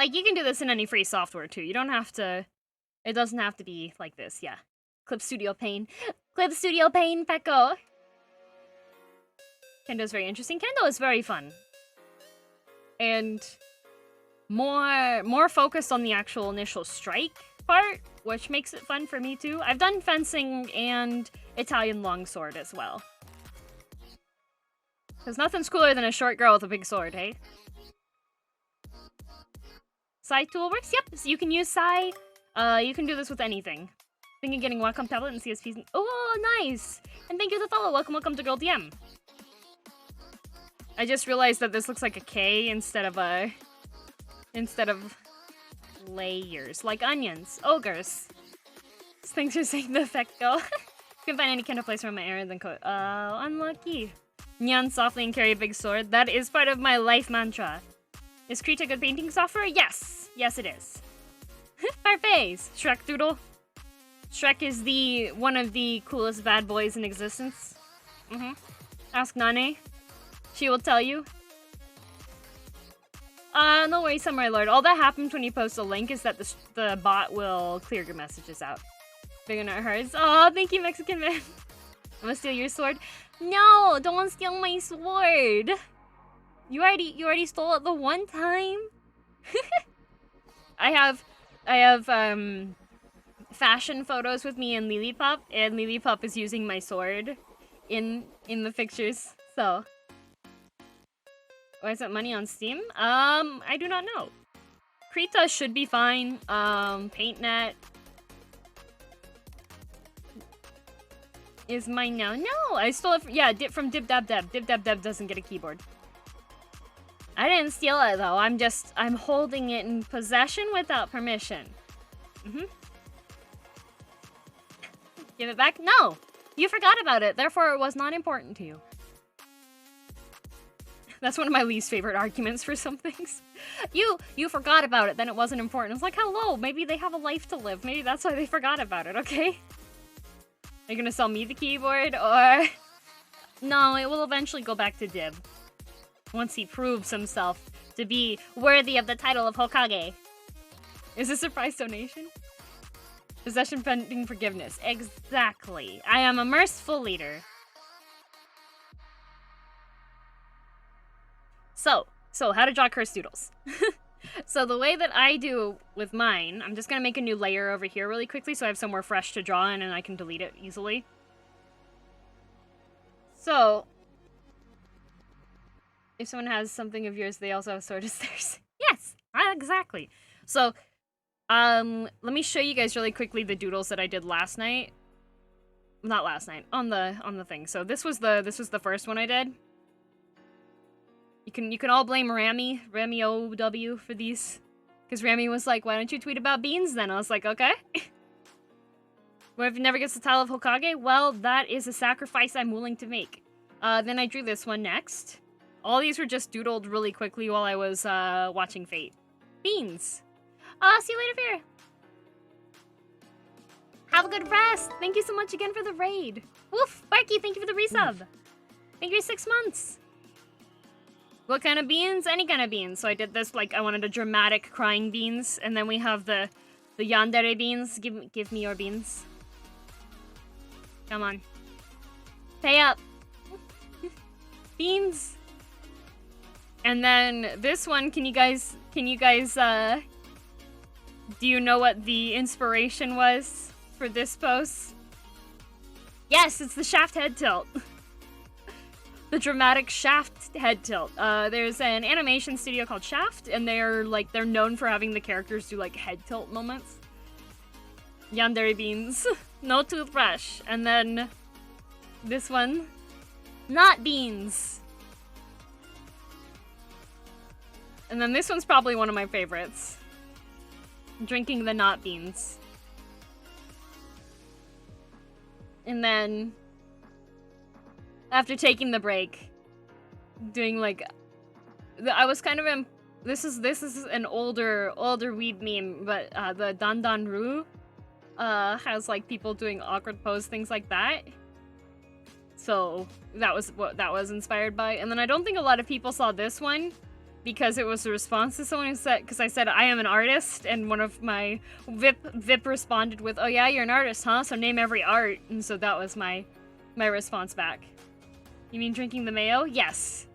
you can do this in any free software too. You don't have to, it doesn't have to be like this, yeah. Clip Studio Paint. Clip Studio Paint, Peko. Kendo is very interesting. Kendo is very fun. And more focused on the actual initial strike part, which makes it fun for me too. I've done fencing and Italian longsword as well. Because nothing's cooler than a short girl with a big sword, hey? Sai tool works? Yep, so you can use Sai. You can do this with anything. Thinking getting Wacom tablet and CSPs. Oh, nice! And thank you for the follow. Welcome to girldm. I just realized that this looks like a K instead of layers, like onions, ogres. Thanks for saying the effect go. Couldn't find any kind of place around my area than code. Unlucky. Nyan softly and carry a big sword. That is part of my life mantra. Is Krita good painting software? Yes. Yes, it is. Farface. Shrek Doodle. Shrek is one of the coolest bad boys in existence. Ask Nane. She will tell you. No worries, Samurai Lord. All that happens when you post a link is that the bot will clear your messages out. Big on our hearts. Oh, thank you, Mexican man. I'm gonna steal your sword. No, don't steal my sword. You already stole it the one time. I have fashion photos with me and Lilipop, and Lilipop is using my sword in the pictures. So, why is that money on Steam? I do not know. Krita should be fine. PaintNet is mine now. No, I stole it. Yeah, from Dib Dab Deb. Dib Dab Deb doesn't get a keyboard. I didn't steal it though. I'm holding it in possession without permission. Give it back? No! You forgot about it, therefore it was not important to you. That's one of my least favorite arguments for some things. You forgot about it, then it wasn't important. It's like, hello, maybe they have a life to live. Maybe that's why they forgot about it, okay? Are you gonna sell me the keyboard, or... No, it will eventually go back to Dib. Once he proves himself to be worthy of the title of Hokage. Is this a surprise donation? Possession pending forgiveness. Exactly. I am a merciful leader. So how to draw cursed doodles. So the way that I do with mine, I'm just gonna make a new layer over here really quickly so I have somewhere fresh to draw in and I can delete it easily. So, if someone has something of yours, they also have sort of theirs. Yes, exactly. So, let me show you guys really quickly the doodles that I did last night. Not last night, on the thing. So this was the first one I did. You can all blame Rami OW for these. Because Rami was like, why don't you tweet about beans then? I was like, okay. What if he never gets the title of Hokage? Well, that is a sacrifice I'm willing to make. Then I drew this one next. All these were just doodled really quickly while I was watching Fate. Beans. See you later, Vera. Have a good rest. Thank you so much again for the raid. Woof. Barky, thank you for the resub. Thank you for 6 months. What kind of beans? Any kind of beans. So I did this, like, I wanted a dramatic crying beans. And then we have the yandere beans. Give me your beans. Come on. Pay up. Beans. And then this one, can you guys, do you know what the inspiration was for this pose? Yes, it's the shaft head tilt. The dramatic shaft head tilt. There's an animation studio called Shaft, and they're known for having the characters do like head tilt moments. Yandere beans. No toothbrush. And then this one. Not beans. And then this one's probably one of my favorites. Drinking the not beans. And then after taking the break, doing like, I was kind of this is an older weeb meme, but the Dandanru has like people doing awkward pose things like that. So that was what that was inspired by. And then I don't think a lot of people saw this one because it was a response to someone who said, because I said I am an artist, and one of my VIP responded with, oh yeah, you're an artist, huh? So name every art. And so that was my response back. You mean drinking the mayo? Yes.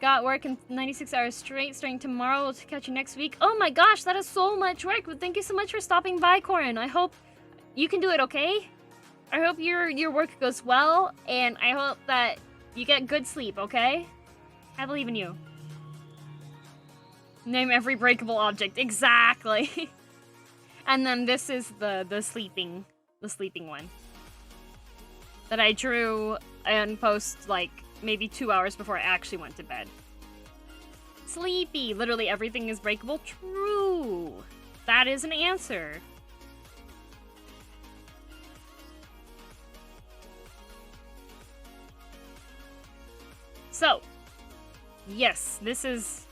Got work in 96 hours straight, starting tomorrow. We'll catch you next week. Oh my gosh, that is so much work. But thank you so much for stopping by, Corin. I hope you can do it, okay? I hope your work goes well, and I hope that you get good sleep, okay? I believe in you. Name every breakable object. Exactly. And then this is the sleeping one that I drew and post like maybe 2 hours before I actually went to bed. Sleepy. Literally everything is breakable. True. That is an answer. So, yes, this is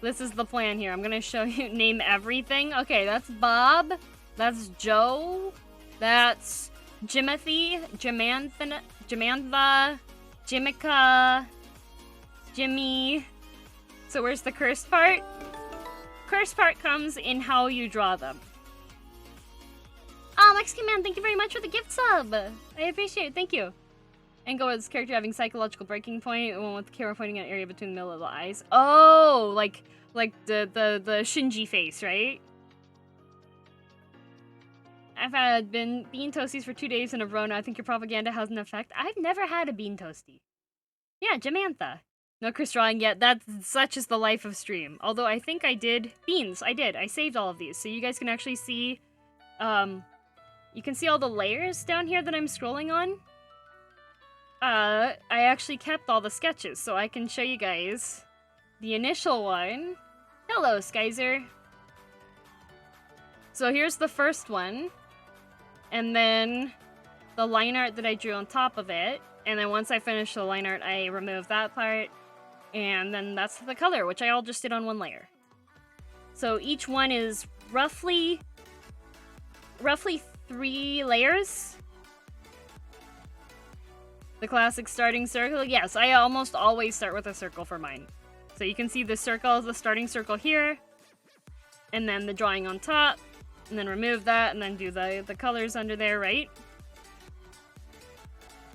the plan here. I'm gonna show you, name everything. Okay, that's Bob. That's Joe. That's Jimothy. Jamantha. Jimica. Jimmy. So where's the cursed part? Cursed part comes in how you draw them. Oh, Mexican Man, thank you very much for the gift sub. I appreciate it. Thank you. Angle with this character having psychological breaking point, one with the camera pointing at an area between the middle of the eyes. Oh, like the Shinji face, right? I've had bean toasties for 2 days in a row now. I think your propaganda has an effect. I've never had a bean toasty. Yeah, Jamantha. No Chris drawing yet. That's such is the life of stream. Although I think I did beans. I did. I saved all of these, so you guys can actually see. You can see all the layers down here that I'm scrolling on. I actually kept all the sketches, so I can show you guys the initial one. Hello, Skyzer. So here's the first one, and then the line art that I drew on top of it, and then once I finish the line art, I remove that part, and then that's the color, which I all just did on one layer. So each one is roughly 3 layers. The classic starting circle? Yes, I almost always start with a circle for mine. So you can see the circle, the starting circle here, and then the drawing on top, and then remove that, and then do the colors under there, right?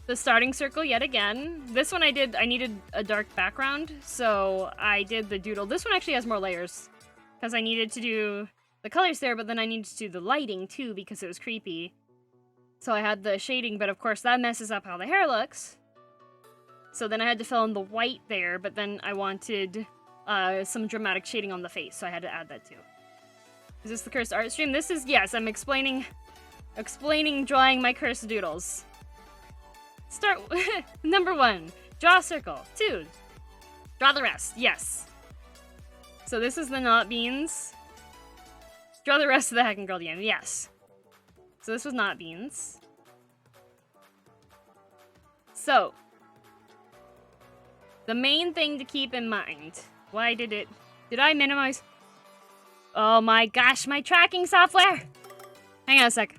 the starting circle yet again. This one I needed a dark background, so I did the doodle. This one actually has more layers, because I needed to do the colors there, but then I needed to do the lighting too, because it was creepy. So I had the shading, but of course that messes up how the hair looks. So then I had to fill in the white there, but then I wanted some dramatic shading on the face, so I had to add that too. Is this the cursed art stream? This is, yes, I'm explaining drawing my cursed doodles. Start, number 1, draw a circle. 2, draw the rest, yes. So this is the not beans. Draw the rest of the heckin' girldm, yes. So this was not beans. So, the main thing to keep in mind, did I minimize? Oh my gosh, my tracking software! Hang on a sec.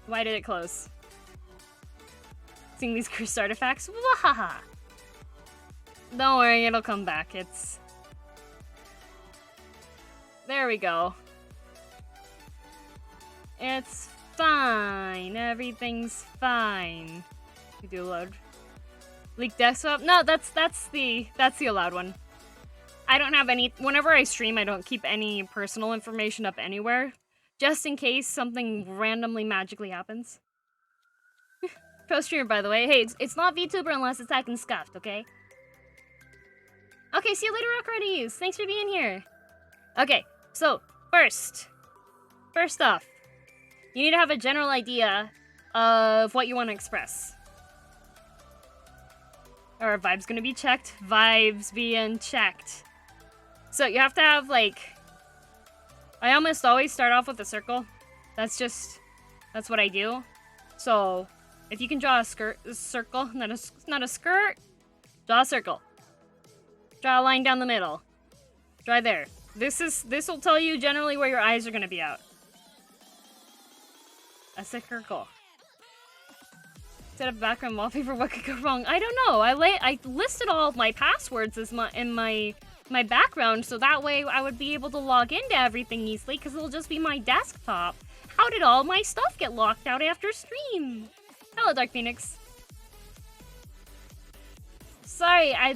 Why did it close? Seeing these cursed artifacts? Wahaha! Don't worry, it'll come back. There we go. It's fine. Everything's fine. We do load. Leak desktop? No, that's the allowed one. I don't have any. Whenever I stream, I don't keep any personal information up anywhere, just in case something randomly magically happens. Pro streamer, by the way. Hey, it's not VTuber unless it's acting scuffed, okay? Okay, see you later, Rockreadies. Thanks for being here. Okay, so first off, you need to have a general idea of what you want to express. Are vibes gonna be checked? Vibes being checked. So you have to have, like, I almost always start off with a circle. That's what I do. So if you can draw a circle, not a skirt, draw a circle. Draw a line down the middle. Draw there. This will tell you generally where your eyes are gonna be out. A circle. Set up background wallpaper. What could go wrong? I don't know. I listed all of my passwords in my background, so that way I would be able to log into everything easily, because it'll just be my desktop. How did all my stuff get locked out after stream? Hello, Dark Phoenix. Sorry, I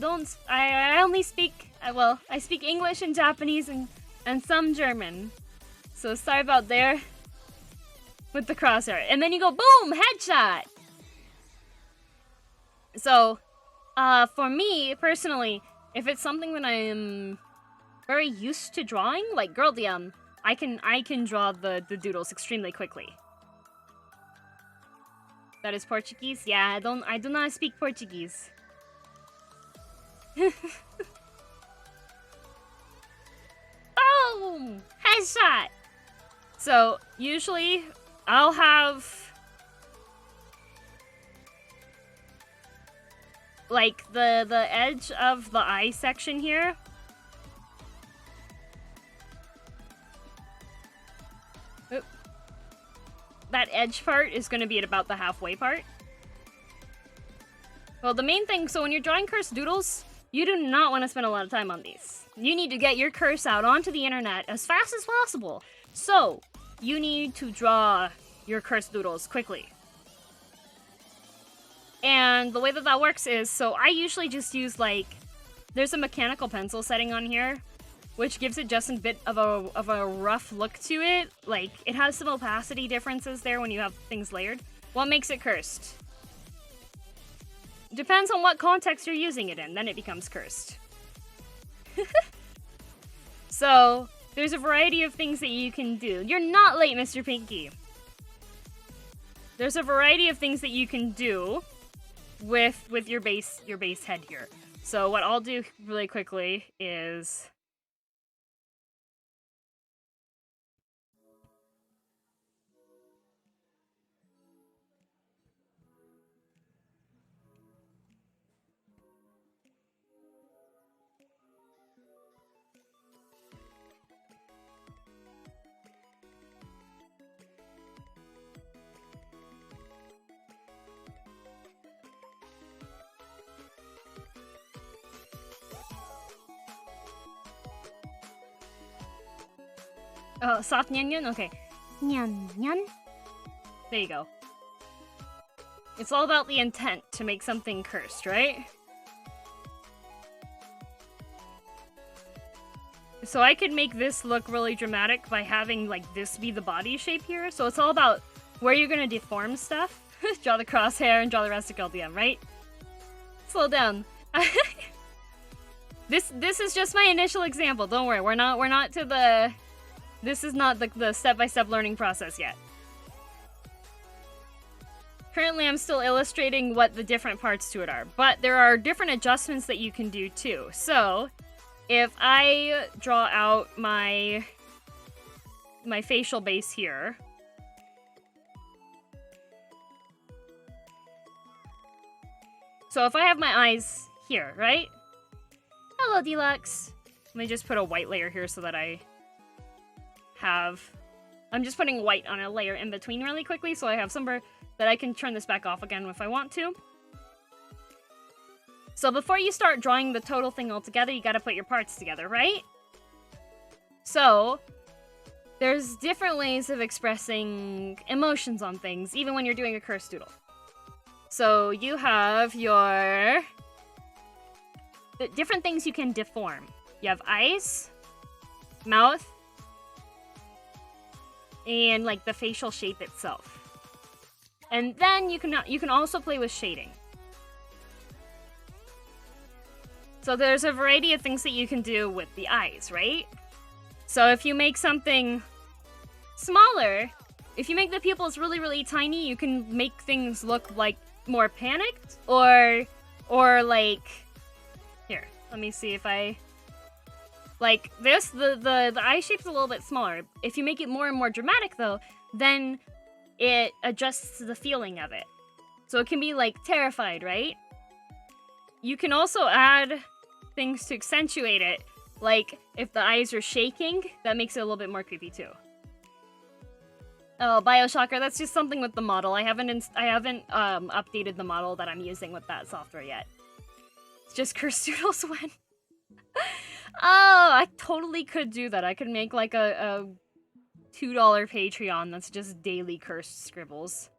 only speak, well, I speak English and Japanese and some German. So sorry about there with the crosshair. And then you go, boom, headshot! So, for me, personally, if it's something that I am very used to drawing, like girldm, I can draw the doodles extremely quickly. That is Portuguese? Yeah, I do not speak Portuguese. Boom! Headshot! So, usually, I'll have, like, the edge of the eye section here. Oop. That edge part is going to be at about the halfway part. Well, the main thing, so when you're drawing cursed doodles, you do not want to spend a lot of time on these. You need to get your curse out onto the internet as fast as possible. So, you need to draw your cursed doodles quickly. And the way that works is, so I usually just use, like, there's a mechanical pencil setting on here, which gives it just a bit of a rough look to it. Like, it has some opacity differences there when you have things layered. What makes it cursed? Depends on what context you're using it in, then it becomes cursed. So, there's a variety of things that you can do. You're not late, Mr. Pinky. There's a variety of things that you can do with your base head here. So what I'll do really quickly is oh, soft nyan nyan? Okay. Nyan nyan. There you go. It's all about the intent to make something cursed, right? So I could make this look really dramatic by having, like, this be the body shape here. So it's all about where you're gonna deform stuff. Draw the crosshair and draw the rest of girldm, right? Slow down. This is just my initial example. Don't worry, we're not to the... This is not the step-by-step learning process yet. Currently, I'm still illustrating what the different parts to it are, but there are different adjustments that you can do too. So, if I draw out my facial base here, so if I have my eyes here, right? Hello, Deluxe. Let me just put a white layer here so that I have... I'm just putting white on a layer in between really quickly so I have somewhere that I can turn this back off again if I want to. So before you start drawing the total thing all together, you gotta put your parts together, right? So, there's different ways of expressing emotions on things, even when you're doing a cursed doodle. So you have your... the different things you can deform. You have eyes, mouth, and like the facial shape itself. And then you can also play with shading. So there's a variety of things that you can do with the eyes, right? So if you make something smaller, if you make the pupils really, really tiny, you can make things look like more panicked or like... Here, let me see if I... Like this, the eye shape's a little bit smaller. If you make it more and more dramatic though, then it adjusts to the feeling of it. So it can be like terrified, right? You can also add things to accentuate it. Like if the eyes are shaking, that makes it a little bit more creepy too. Oh, Bioshocker, that's just something with the model. I haven't updated the model that I'm using with that software yet. It's just Cursed Doodles when. Oh, I totally could do that. I could make like a $2 Patreon that's just daily cursed scribbles.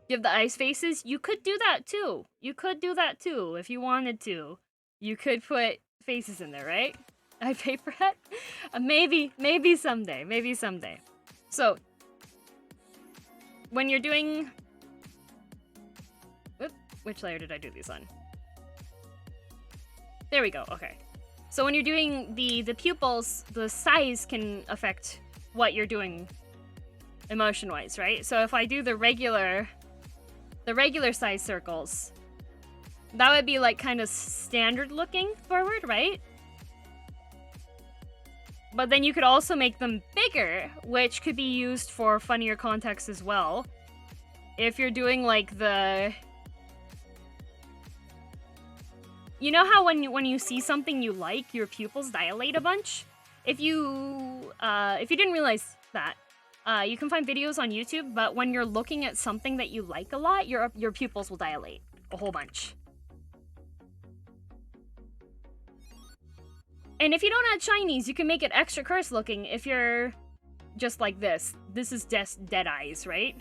You have the ice faces? You could do that too. You could do that too if you wanted to. You could put faces in there, right? I'd pay for it. Maybe someday. Maybe someday. So, when you're doing... Oop, which layer did I do these on? There we go, okay. So when you're doing the pupils, the size can affect what you're doing emotion-wise, right? So if I do the regular size circles, that would be like kind of standard looking forward, right? But then you could also make them bigger, which could be used for funnier context as well. If you're doing like the... You know how when you see something you like, your pupils dilate a bunch? If you didn't realize that, you can find videos on YouTube, but when you're looking at something that you like a lot, your pupils will dilate a whole bunch. And if you don't add shinies, you can make it extra cursed looking if you're just like this. This is dead eyes, right?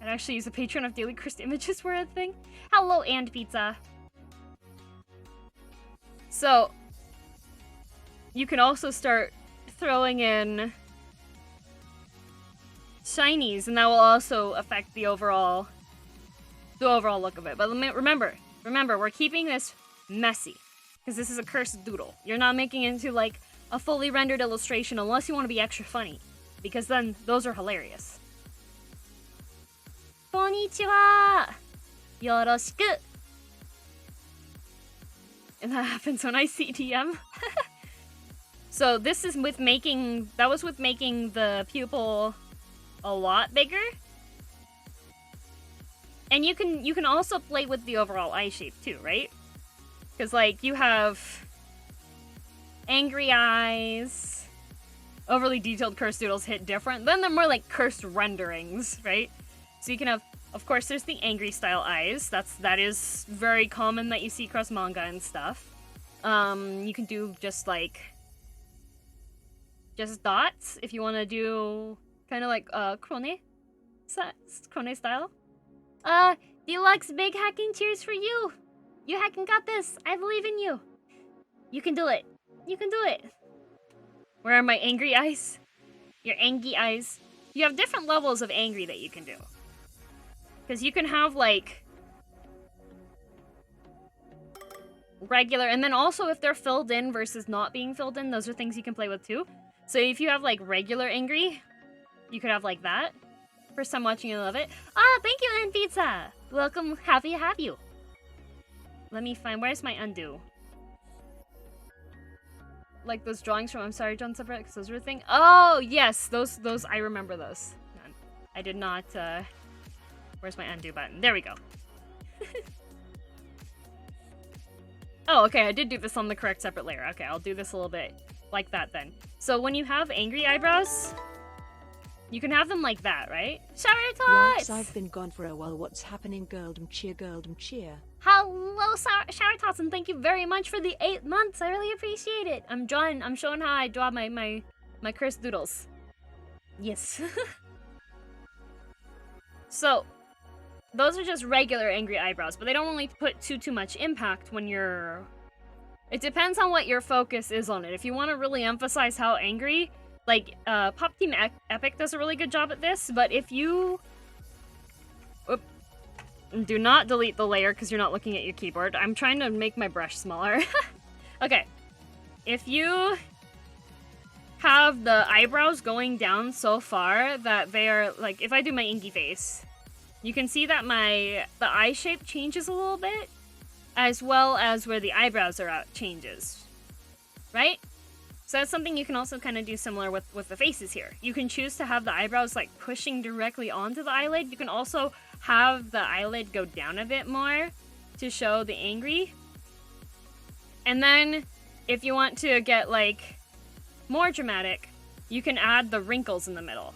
I'd actually use a Patreon if daily cursed images were a thing. Hello, and pizza. So, you can also start throwing in shinies, and that will also affect the overall look of it. But remember, we're keeping this messy, because this is a cursed doodle. You're not making it into like a fully rendered illustration unless you want to be extra funny, because then those are hilarious. Konnichiwa! Yoroshiku! And that happens when I CDM. So this is with making... That was with making the pupil a lot bigger. And you can also play with the overall eye shape too, right? Because like you have angry eyes. Overly detailed cursed doodles hit different. Then they're more like cursed renderings, right? So you can have... Of course, there's the angry style eyes. That is very common that you see across manga and stuff. You can do just dots if you want to do kind of like Krone style. Deluxe big hacking cheers for you. You hacking got this. I believe in you. You can do it. You can do it. Where are my angry eyes? Your angry eyes. You have different levels of angry that you can do. Because you can have, like, regular, and then also if they're filled in versus not being filled in, those are things you can play with too. So if you have, like, regular angry, you could have, like, that. First time watching, I love it. Ah, thank you, N Pizza! Welcome, happy to have you. Let me find, where's my undo? Like those drawings from I'm Sorry, John Separate, because those were a thing. Oh, yes, those, I remember those. I did not, where's my undo button? There we go. Oh, okay, I did do this on the correct separate layer. Okay, I'll do this a little bit like that then. So when you have angry eyebrows, you can have them like that, right? Shower Tots! Yes, I've been gone for a while. What's happening, girldom cheer, girldom cheer? Hello, Shower Tots, and thank you very much for the 8 months. I really appreciate it. I'm showing how I draw my cursed doodles. Yes. So, those are just regular angry eyebrows, but they don't really put too much impact when you're... It depends on what your focus is on it. If you want to really emphasize how angry, like, Pop Team Epic does a really good job at this, but if you... Oop. Do not delete the layer because you're not looking at your keyboard. I'm trying to make my brush smaller. Okay. If you have the eyebrows going down so far that they are, like, if I do my inky face, you can see that the eye shape changes a little bit, as well as where the eyebrows are out changes, right? So that's something you can also kind of do similar with the faces here. You can choose to have the eyebrows, like, pushing directly onto the eyelid. You can also have the eyelid go down a bit more to show the angry. And then, if you want to get, like, more dramatic, you can add the wrinkles in the middle.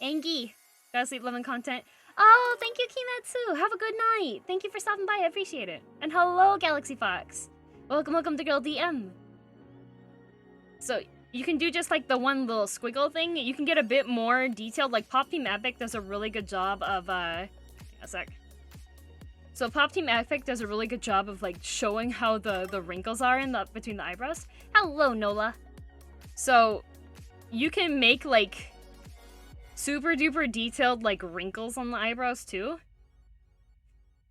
Angie, gotta sleep, loving content. Oh, thank you, Kimetsu. Have a good night. Thank you for stopping by. I appreciate it. And hello, Galaxy Fox. Welcome to girldm. So you can do just like the one little squiggle thing. You can get a bit more detailed. Like Pop Team Epic does a really good job of a sec. So Pop Team Epic does a really good job of like showing how the wrinkles are in between the eyebrows. Hello, Nola. So you can make like super duper detailed like wrinkles on the eyebrows too.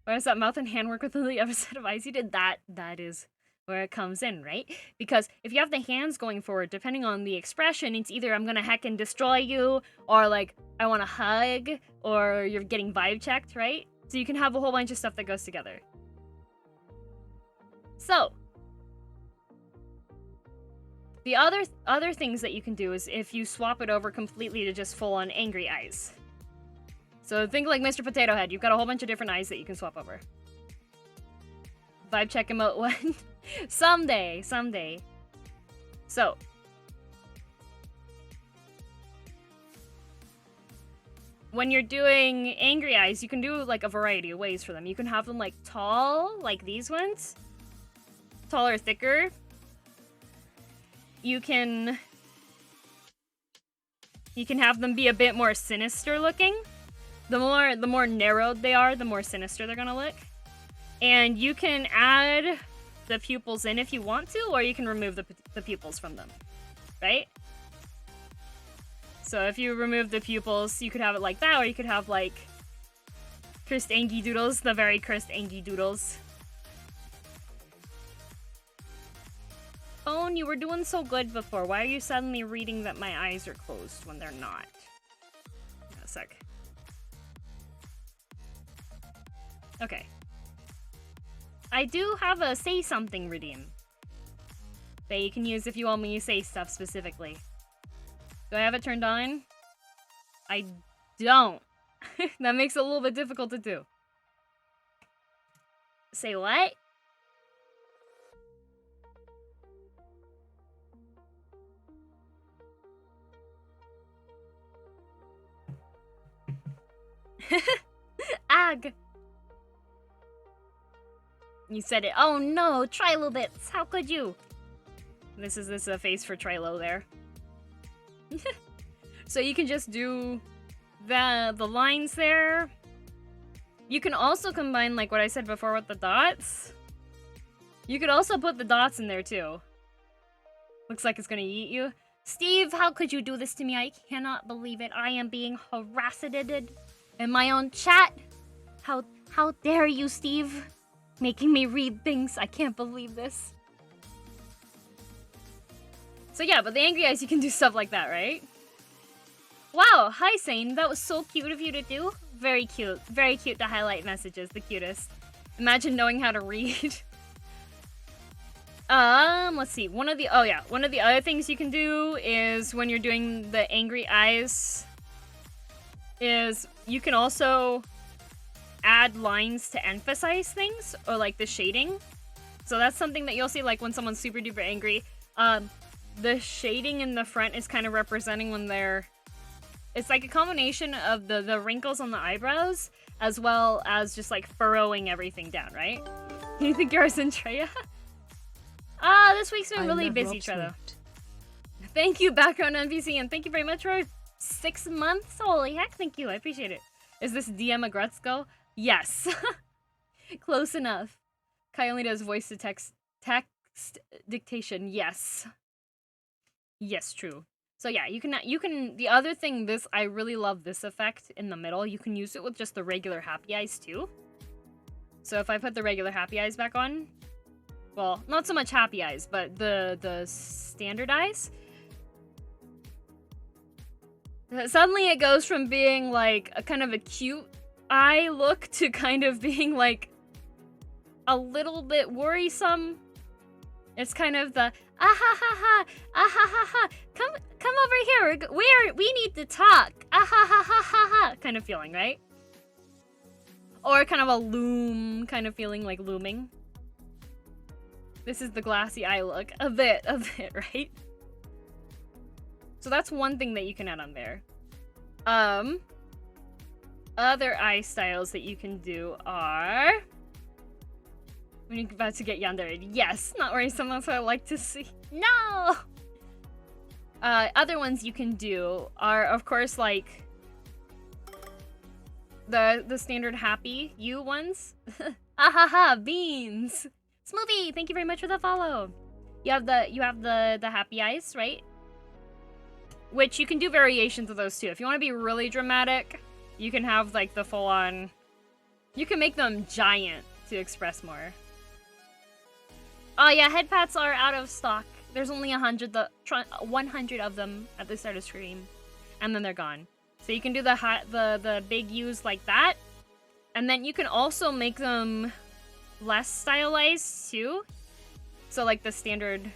Whereas that mouth and hand work with the other set of eyes you did, that is where it comes in, right? Because if you have the hands going forward, depending on the expression, it's either I'm gonna heck and destroy you, or like I want to hug, or you're getting vibe checked, right? So you can have a whole bunch of stuff that goes together. So the other things that you can do is if you swap it over completely to just full on angry eyes. So think like Mr. Potato Head. You've got a whole bunch of different eyes that you can swap over. Vibe check emote one. Someday. So when you're doing angry eyes, you can do like a variety of ways for them. You can have them like tall, like these ones. Taller, thicker. You can have them be a bit more sinister looking. The more narrowed they are, the more sinister they're gonna look. And you can add the pupils in if you want to, or you can remove the pupils from them, right? So if you remove the pupils, you could have it like that, or you could have like cursed Angie doodles, the very cursed Angie doodles. Phone, you were doing so good before. Why are you suddenly reading that my eyes are closed when they're not? A sec. Okay. I do have a say something redeem that you can use if you want me to say stuff specifically. Do I have it turned on? I don't. That makes it a little bit difficult to do. Say what? Ag! You said it. Oh no, Trilo bits! How could you? This is a face for Trilo there. So you can just do the lines there. You can also combine, like what I said before with the dots. You could also put the dots in there too. Looks like it's gonna eat you. Steve, how could you do this to me? I cannot believe it. I am being harassed in my own chat. How dare you, Steve? Making me read things. I can't believe this. So yeah, but the angry eyes, you can do stuff like that, right? Wow, hi Sane. That was so cute of you to do. Very cute. Very cute to highlight messages. The cutest. Imagine knowing how to read. Let's see. One of the other things you can do is when you're doing the angry eyes is you can also add lines to emphasize things or like the shading. So that's something that you'll see like when someone's super duper angry. The shading in the front is kind of representing when they're... It's like a combination of the wrinkles on the eyebrows as well as just like furrowing everything down, right? You think you're Centrea? This week's been really busy, Trello. Thank you, background NPC, and thank you very much for 6 months. Holy heck, thank you. I appreciate it. Is this DM Agretzko? Yes. Close enough. Kai only does voice to text dictation. Yes. Yes, true. So yeah, you can, the other thing, I really love this effect in the middle. You can use it with just the regular happy eyes too. So if I put the regular happy eyes back on, well, not so much happy eyes, but the standard eyes. Suddenly it goes from being like a kind of a cute eye look to kind of being like a little bit worrisome. It's kind of the ah ha ha ha, ah ha ha ha, come over here, we need to talk, ah ha ha ha ha ha kind of feeling, right? Or kind of a loom kind of feeling, like looming. This is the glassy eye look, a bit, right? So that's one thing that you can add on there. Other eye styles that you can do are... When you're about to get yandere. Yes, not worrisome, that's what I like to see. No! Other ones you can do are, of course, like... The standard happy you ones. Ahaha, beans! Smoothie, thank you very much for the follow. You have the happy eyes, right? Which you can do variations of those too. If you want to be really dramatic, you can have like the full-on... You can make them giant to express more. Oh yeah, head pats are out of stock. There's only 100 of them at the start of stream, and then they're gone. So you can do the big U's like that, and then you can also make them less stylized too. So like the standard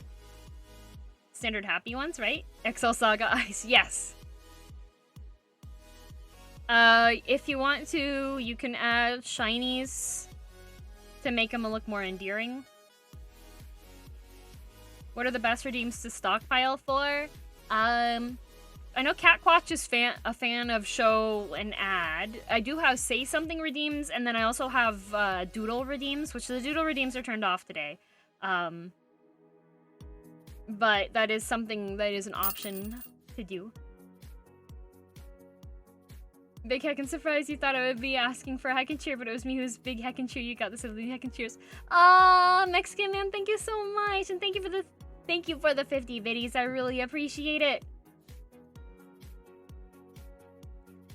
happy ones, right? XL Saga eyes, yes. If you want to, you can add shinies to make them look more endearing. What are the best redeems to stockpile for? I know Catquatch is a fan of show and add. I do have Say Something redeems, and then I also have Doodle redeems, which the Doodle redeems are turned off today. But that is something that is an option to do. Big Heck and Surprise, you thought I would be asking for Heck and Cheer, but it was me who's Big Heck and Cheer. You got this with Heck and Cheers. Mexican Man, thank you so much, and thank you for the 50 biddies. I really appreciate it.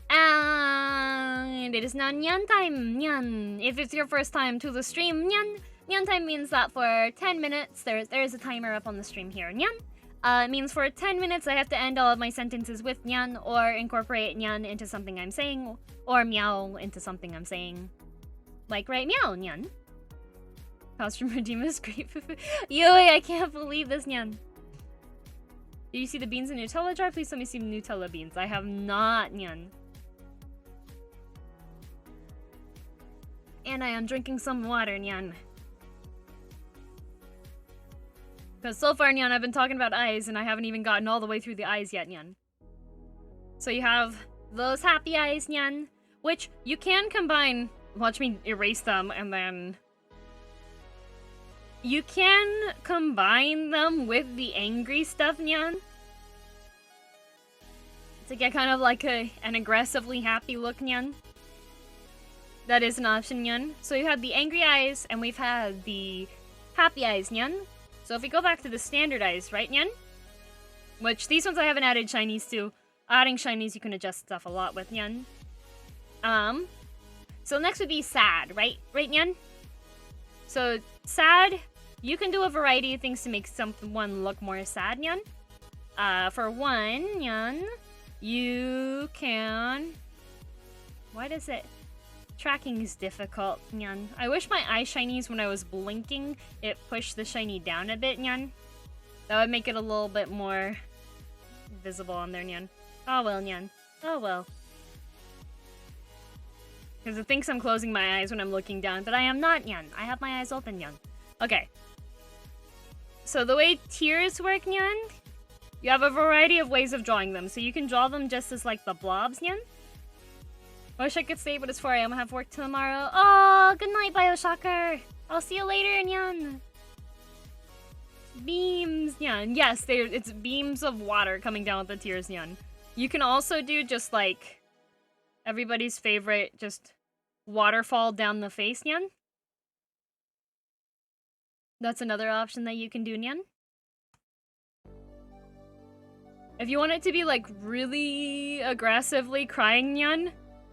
And it is now Nyan time. Nyan. If it's your first time to the stream, Nyan. Nyan time means that for 10 minutes, there is a timer up on the stream here. Nyan. It means for 10 minutes I have to end all of my sentences with Nyan or incorporate Nyan into something I'm saying or meow into something I'm saying. Like right meow, Nyan. Costume redeem is great. Yoi, I can't believe this, Nyan. Did you see the beans in Nutella jar? Please let me see Nutella beans. I have not, Nyan. And I am drinking some water, Nyan. Because so far, Nyan, I've been talking about eyes, and I haven't even gotten all the way through the eyes yet, Nyan. So you have those happy eyes, Nyan, which you can combine... Watch me erase them, and then... You can combine them with the angry stuff, Nyan. to get kind of like an aggressively happy look, nyan. That is an option, nyan. So you had the angry eyes, and we've had the happy eyes, nyan. So if we go back to the standard eyes, right, nyan? Which, these ones I haven't added shinies to. Adding shinies you can adjust stuff a lot with, nyan. So next would be sad, right? Right, nyan? So, sad, you can do a variety of things to make someone look more sad, nyan. For one, nyan, you can... Why does it... Tracking is difficult, nyan. I wish my eye shinies, when I was blinking, it pushed the shiny down a bit, nyan. That would make it a little bit more visible on there, nyan. Oh well, nyan. Oh well. Because it thinks I'm closing my eyes when I'm looking down, but I am not, nyan. I have my eyes open, nyan. Okay. So the way tears work, nyan, you have a variety of ways of drawing them. So you can draw them just as like the blobs, nyan. Wish I could stay, but it's 4 AM. I have work tomorrow. Oh, good night, Bioshocker. I'll see you later, nyan. Beams, nyan. Yes, it's beams of water coming down with the tears, nyan. You can also do just like everybody's favorite, just waterfall down the face, nyan. That's another option that you can do, nyan. If you want it to be like really aggressively crying, nyan,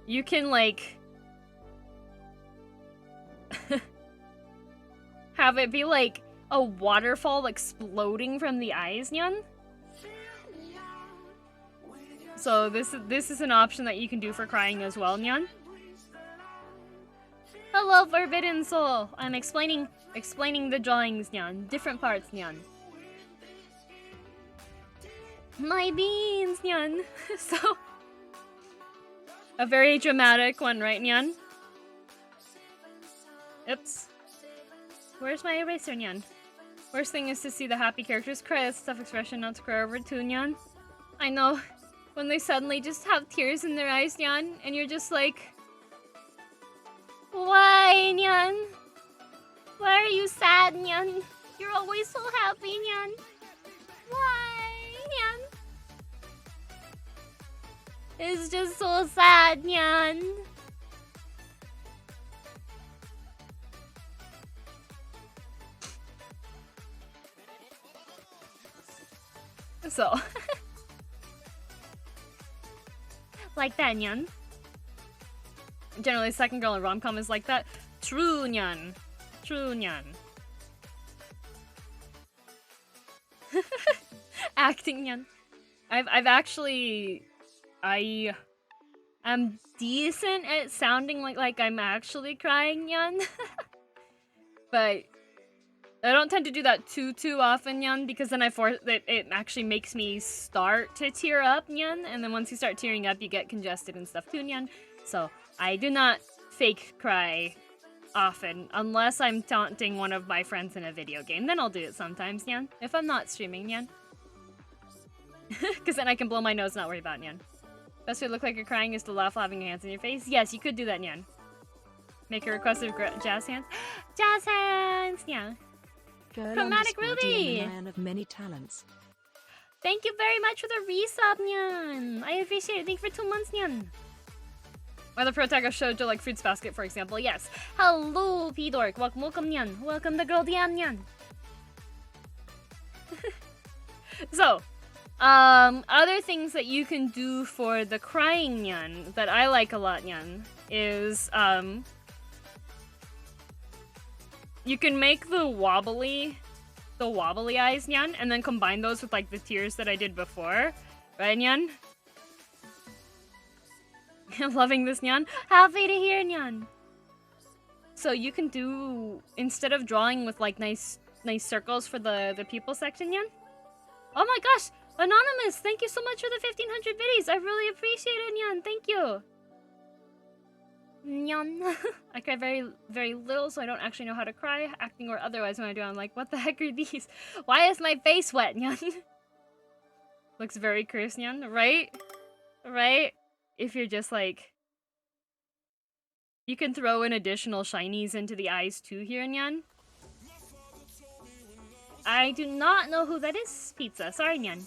you can like have it be like a waterfall exploding from the eyes, nyan. So this is an option that you can do for crying as well, nyan. Hello, Forbidden Soul. I'm explaining the drawings, nyan. Different parts, nyan. My beans, nyan. So a very dramatic one, right, nyan? Oops. Where's my eraser, nyan? Worst thing is to see the happy characters cry. That's a tough expression not to cry over too, nyan. I know. When they suddenly just have tears in their eyes, nyan, and you're just like... Why, nyan? Why are you sad, nyan? You're always so happy, nyan. Why, nyan? It's just so sad, nyan. So... like that, nyan. Generally, second girl in rom-com is like that. True, nyan. True, nyan. Acting, nyan. I've actually... I am decent at sounding like I'm actually crying, nyan. But I don't tend to do that too often, nyan, because then it actually makes me start to tear up, nyan, and then once you start tearing up, you get congested and stuff too, nyan. So I do not fake cry often, unless I'm taunting one of my friends in a video game. Then I'll do it sometimes, nyan, if I'm not streaming, nyan. Because then I can blow my nose and not worry about, nyan. Best way to look like you're crying is to laugh, having your hands in your face. Yes, you could do that, nyan. Make a request of jazz hands. Jazz hands, yeah. Chromatic Ruby! Man of many talents. Thank you very much for the resub, nyan. I appreciate it. Thank you for 2 months, nyan. Or the protagonist showed to like Fruits Basket, for example. Yes. Hello, P-Dork. Welcome, nyan. Welcome to girldm, nyan. So, other things that you can do for the crying, nyan, that I like a lot, nyan, is, you can make the wobbly eyes, nyan, and then combine those with, like, the tears that I did before. Right, nyan? I'm loving this, nyan. Happy to hear, nyan. So you can do, instead of drawing with, like, nice circles for the people section, nyan. Oh my gosh! Anonymous, thank you so much for the 1500 biddies. I really appreciate it, nyan. Thank you. Nyan. I cry very, very little, so I don't actually know how to cry, acting or otherwise. When I do, I'm like, what the heck are these? Why is my face wet, nyan? Looks very cursed, nyan. Right? Right? If you're just like... You can throw in additional shinies into the eyes too here, nyan. I do not know who that is, Pizza. Sorry, nyan.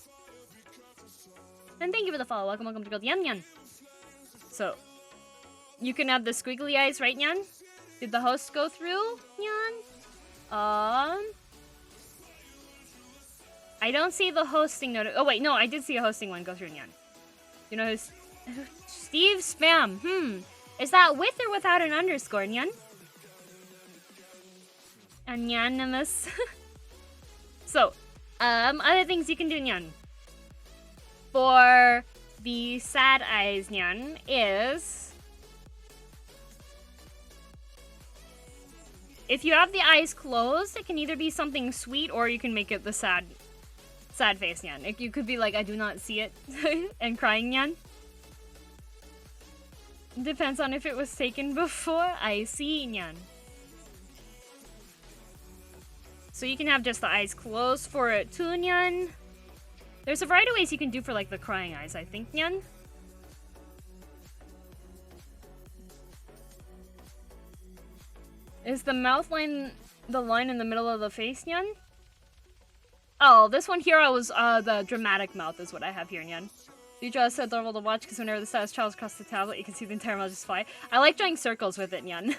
And thank you for the follow. Welcome to girldm, Nyan. So, you can have the squiggly eyes, right, Nyan? Did the host go through, Nyan? I don't see the hosting note. Oh wait, no, I did see a hosting one go through, Nyan. You know who's Steve Spam? Is that with or without an underscore, Nyan? Anonymous. So, other things you can do, Nyan. For the sad eyes, Nyan, is if you have the eyes closed, it can either be something sweet or you can make it the sad face, Nyan. You could be like, I do not see it, and crying, Nyan. Depends on if it was taken before. I see, Nyan. So you can have just the eyes closed for it too, Nyan. There's a variety of ways you can do for like the crying eyes, I think, Nyan. Is the mouth line the line in the middle of the face, Nyan? Oh, this one here I was the dramatic mouth is what I have here, Nyan. You draw so adorable to watch because whenever the saddest travels across the tablet, you can see the entire mouth just fly. I like drawing circles with it, Nyan.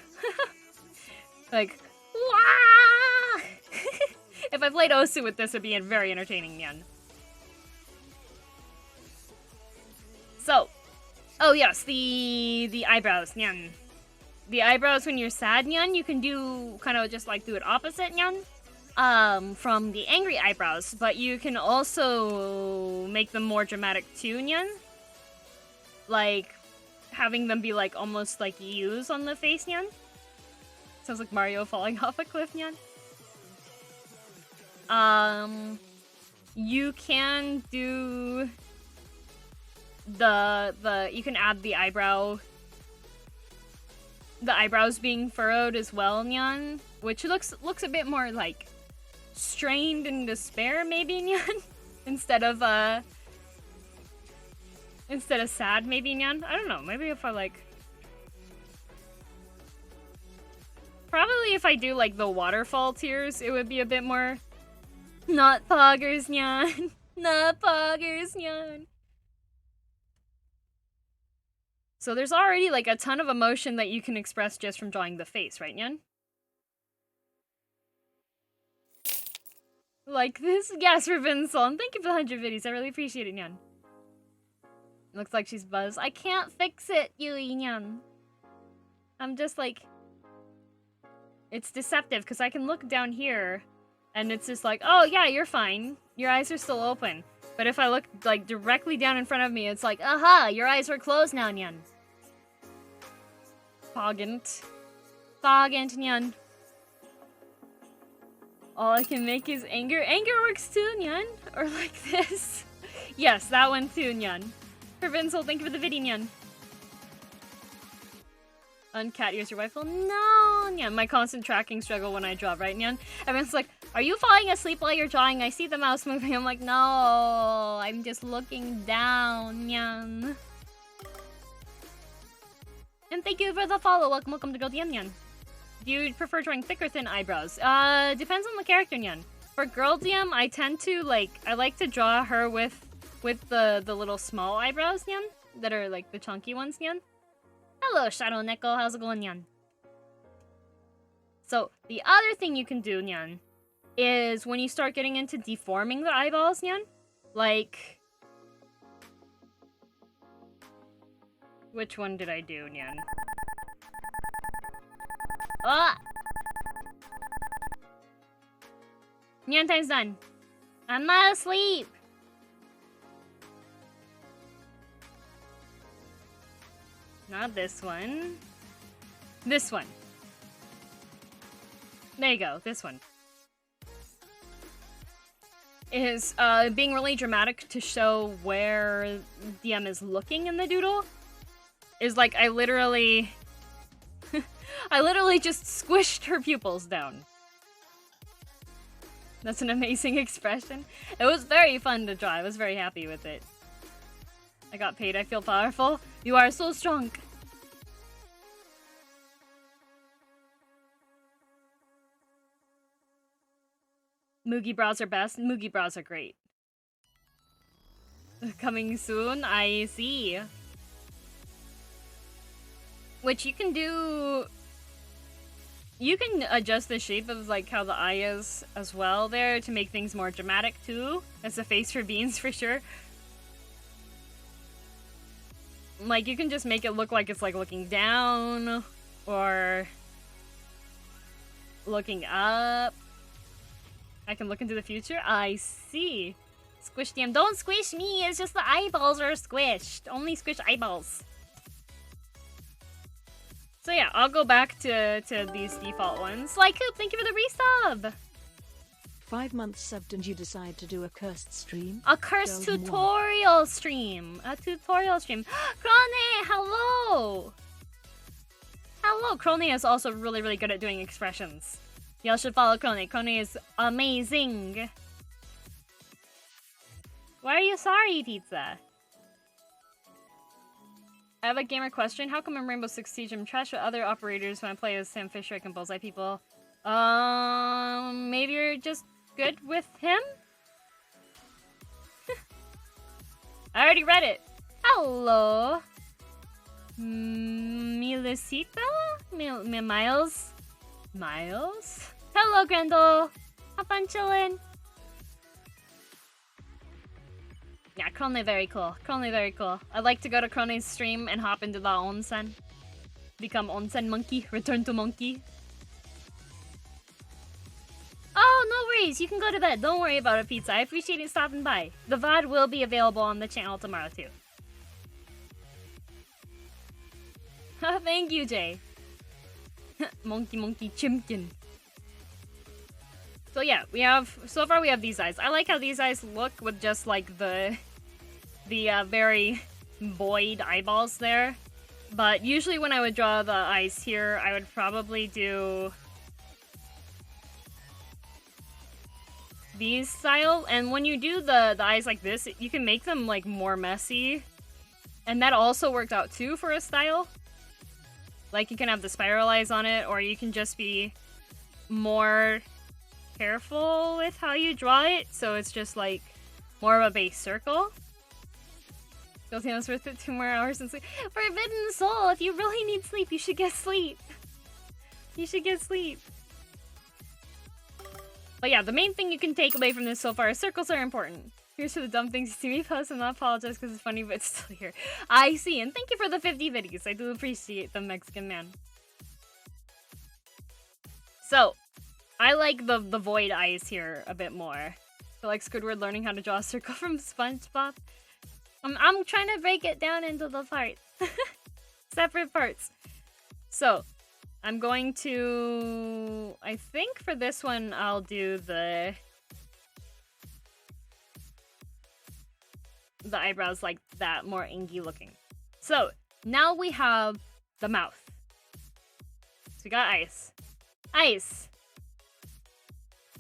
Like, wah! If I played Osu with this, it'd be very entertaining, Nyan. So, oh yes, the eyebrows, Nyan. The eyebrows when you're sad, Nyan, you can do kind of just like do it opposite, Nyan. From the angry eyebrows, but you can also make them more dramatic too, Nyan. Like, having them be like almost like U's on the face, Nyan. Sounds like Mario falling off a cliff, Nyan. You can do you can add the eyebrows being furrowed as well, Nyan, which looks a bit more like strained in despair, maybe, Nyan, instead of sad, maybe, Nyan. I don't know. Maybe if I like, probably if I do like the waterfall tears, it would be a bit more not poggers, Nyan. Not poggers, Nyan. So there's already like a ton of emotion that you can express just from drawing the face, right, Nyan? Like this? Yes, Ravinsol. Thank you for the 100 videos. I really appreciate it, Nyan. Looks like she's buzzed. I can't fix it, Yui, Nyan. I'm just like... It's deceptive, because I can look down here, and it's just like, oh yeah, you're fine. Your eyes are still open. But if I look like directly down in front of me, it's like, aha, your eyes are closed now, Nyan. Foggant. Foggant, Nyan. All I can make is anger. Anger works too, Nyan. Or like this. Yes, that one too, Nyan. Provincial, thank you for the video, Nyan. Uncat ears your rifle? No, Nyan. My constant tracking struggle when I draw, right, Nyan? Everyone's like, are you falling asleep while you're drawing? I see the mouse moving. I'm like, no, I'm just looking down, Nyan. And thank you for the follow. Welcome to girldm, Nyan. Do you prefer drawing thick or thin eyebrows? Depends on the character, Nyan. For girldm, I tend to I like to draw her with the little small eyebrows, Nyan, that are like the chunky ones, Nyan. Hello, Shadow Neko. How's it going, Nyan? So the other thing you can do, Nyan, is when you start getting into deforming the eyeballs, Nyan, like, which one did I do, Nyan? Ah! Nyan time's done. I'm not asleep. Not this one. This one. There you go, this one. Is being really dramatic to show where DM is looking in the doodle. Is like I literally just squished her pupils down. That's an amazing expression. It was very fun to draw. I was very happy with it. I got paid. I feel powerful. You are so strong. Moogie brows are best. Moogie brows are great. coming soon. I see. Which you can do... You can adjust the shape of like how the eye is as well there to make things more dramatic too. As a face for beans for sure. Like you can just make it look like it's like looking down or looking up. I can look into the future. I see. Squish them. Don't squish me. It's just the eyeballs are squished. Only squish eyeballs. So yeah, I'll go back to these default ones. Like Coop, thank you for the resub. 5 months subbed and you decide to do a cursed stream? A cursed tutorial stream. A tutorial stream. Krone, hello. Hello. Krone is also really, really good at doing expressions. Y'all should follow Krone. Krone is amazing. Why are you sorry, Pizza? I have a gamer question. How come in Rainbow Six Siege I'm trash with other operators when I play as Sam Fisher? I can bullseye people. Maybe you're just good with him? I already read it. Hello. Milicita? Miles? Miles? Hello, Grendel. Have fun chillin'. Yeah, Krone very cool. Krone very cool. I'd like to go to Krone's stream and hop into the onsen. Become onsen monkey. Return to monkey. Oh, no worries. You can go to bed. Don't worry about it, Pizza. I appreciate you stopping by. The VOD will be available on the channel tomorrow, too. Thank you, Jay. Monkey chimkin. So yeah, so far we have these eyes. I like how these eyes look with just like the very void eyeballs there. But usually when I would draw the eyes here, I would probably do these style. And when you do the eyes like this, you can make them like more messy. And that also worked out too for a style. Like you can have the spiral eyes on it, or you can just be more careful with how you draw it, so it's just like more of a base circle. Guilty was worth it 2 more hours and sleep. Forbidden Soul, if you really need sleep, you should get sleep. You should get sleep. But yeah, the main thing you can take away from this so far is circles are important. Here's for the dumb things you see me post and not apologize because it's funny, but it's still here. I see, and thank you for the 50 videos. I do appreciate the Mexican man. So, I like the void eyes here a bit more. I feel like Squidward learning how to draw a circle from SpongeBob. I'm trying to break it down into the parts. Separate parts. So, I'm going to... I think for this one, I'll do the eyebrows like that, more inky looking. So, now we have the mouth. So we got eyes. Eyes!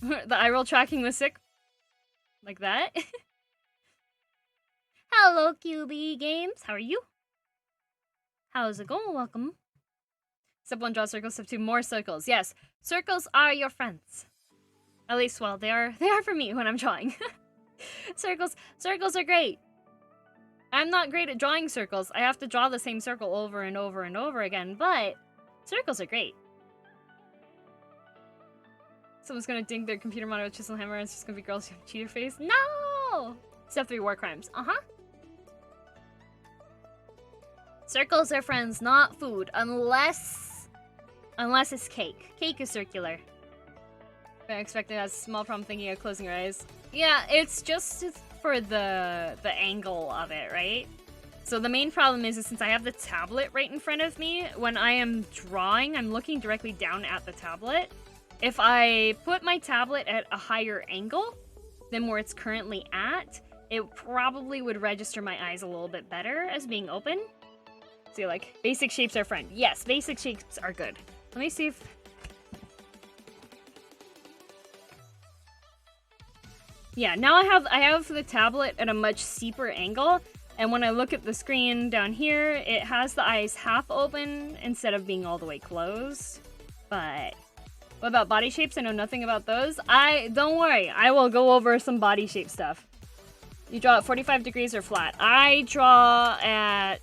The eye roll tracking was sick. Like that. Hello, QB Games. How are you? How's it going? Welcome. Step 1, draw circles. Step 2, more circles. Yes, circles are your friends. At least, well, they are for me when I'm drawing. Circles are great. I'm not great at drawing circles. I have to draw the same circle over and over and over again, but circles are great. Someone's gonna dink their computer monitor with chisel hammer and it's just gonna be girls who have cheater face. No! Step 3, war crimes. Circles are friends, not food. Unless it's cake. Cake is circular. I expect it has a small problem thinking of closing your eyes. Yeah, it's just for the angle of it, right? So the main problem is since I have the tablet right in front of me, when I am drawing, I'm looking directly down at the tablet. If I put my tablet at a higher angle than where it's currently at, it probably would register my eyes a little bit better as being open. So like, basic shapes are friend. Yes, basic shapes are good. Let me see if... Yeah, now I have the tablet at a much steeper angle, and when I look at the screen down here, it has the eyes half open instead of being all the way closed. But what about body shapes? I know nothing about those. Don't worry, I will go over some body shape stuff. You draw at 45 degrees or flat. I draw at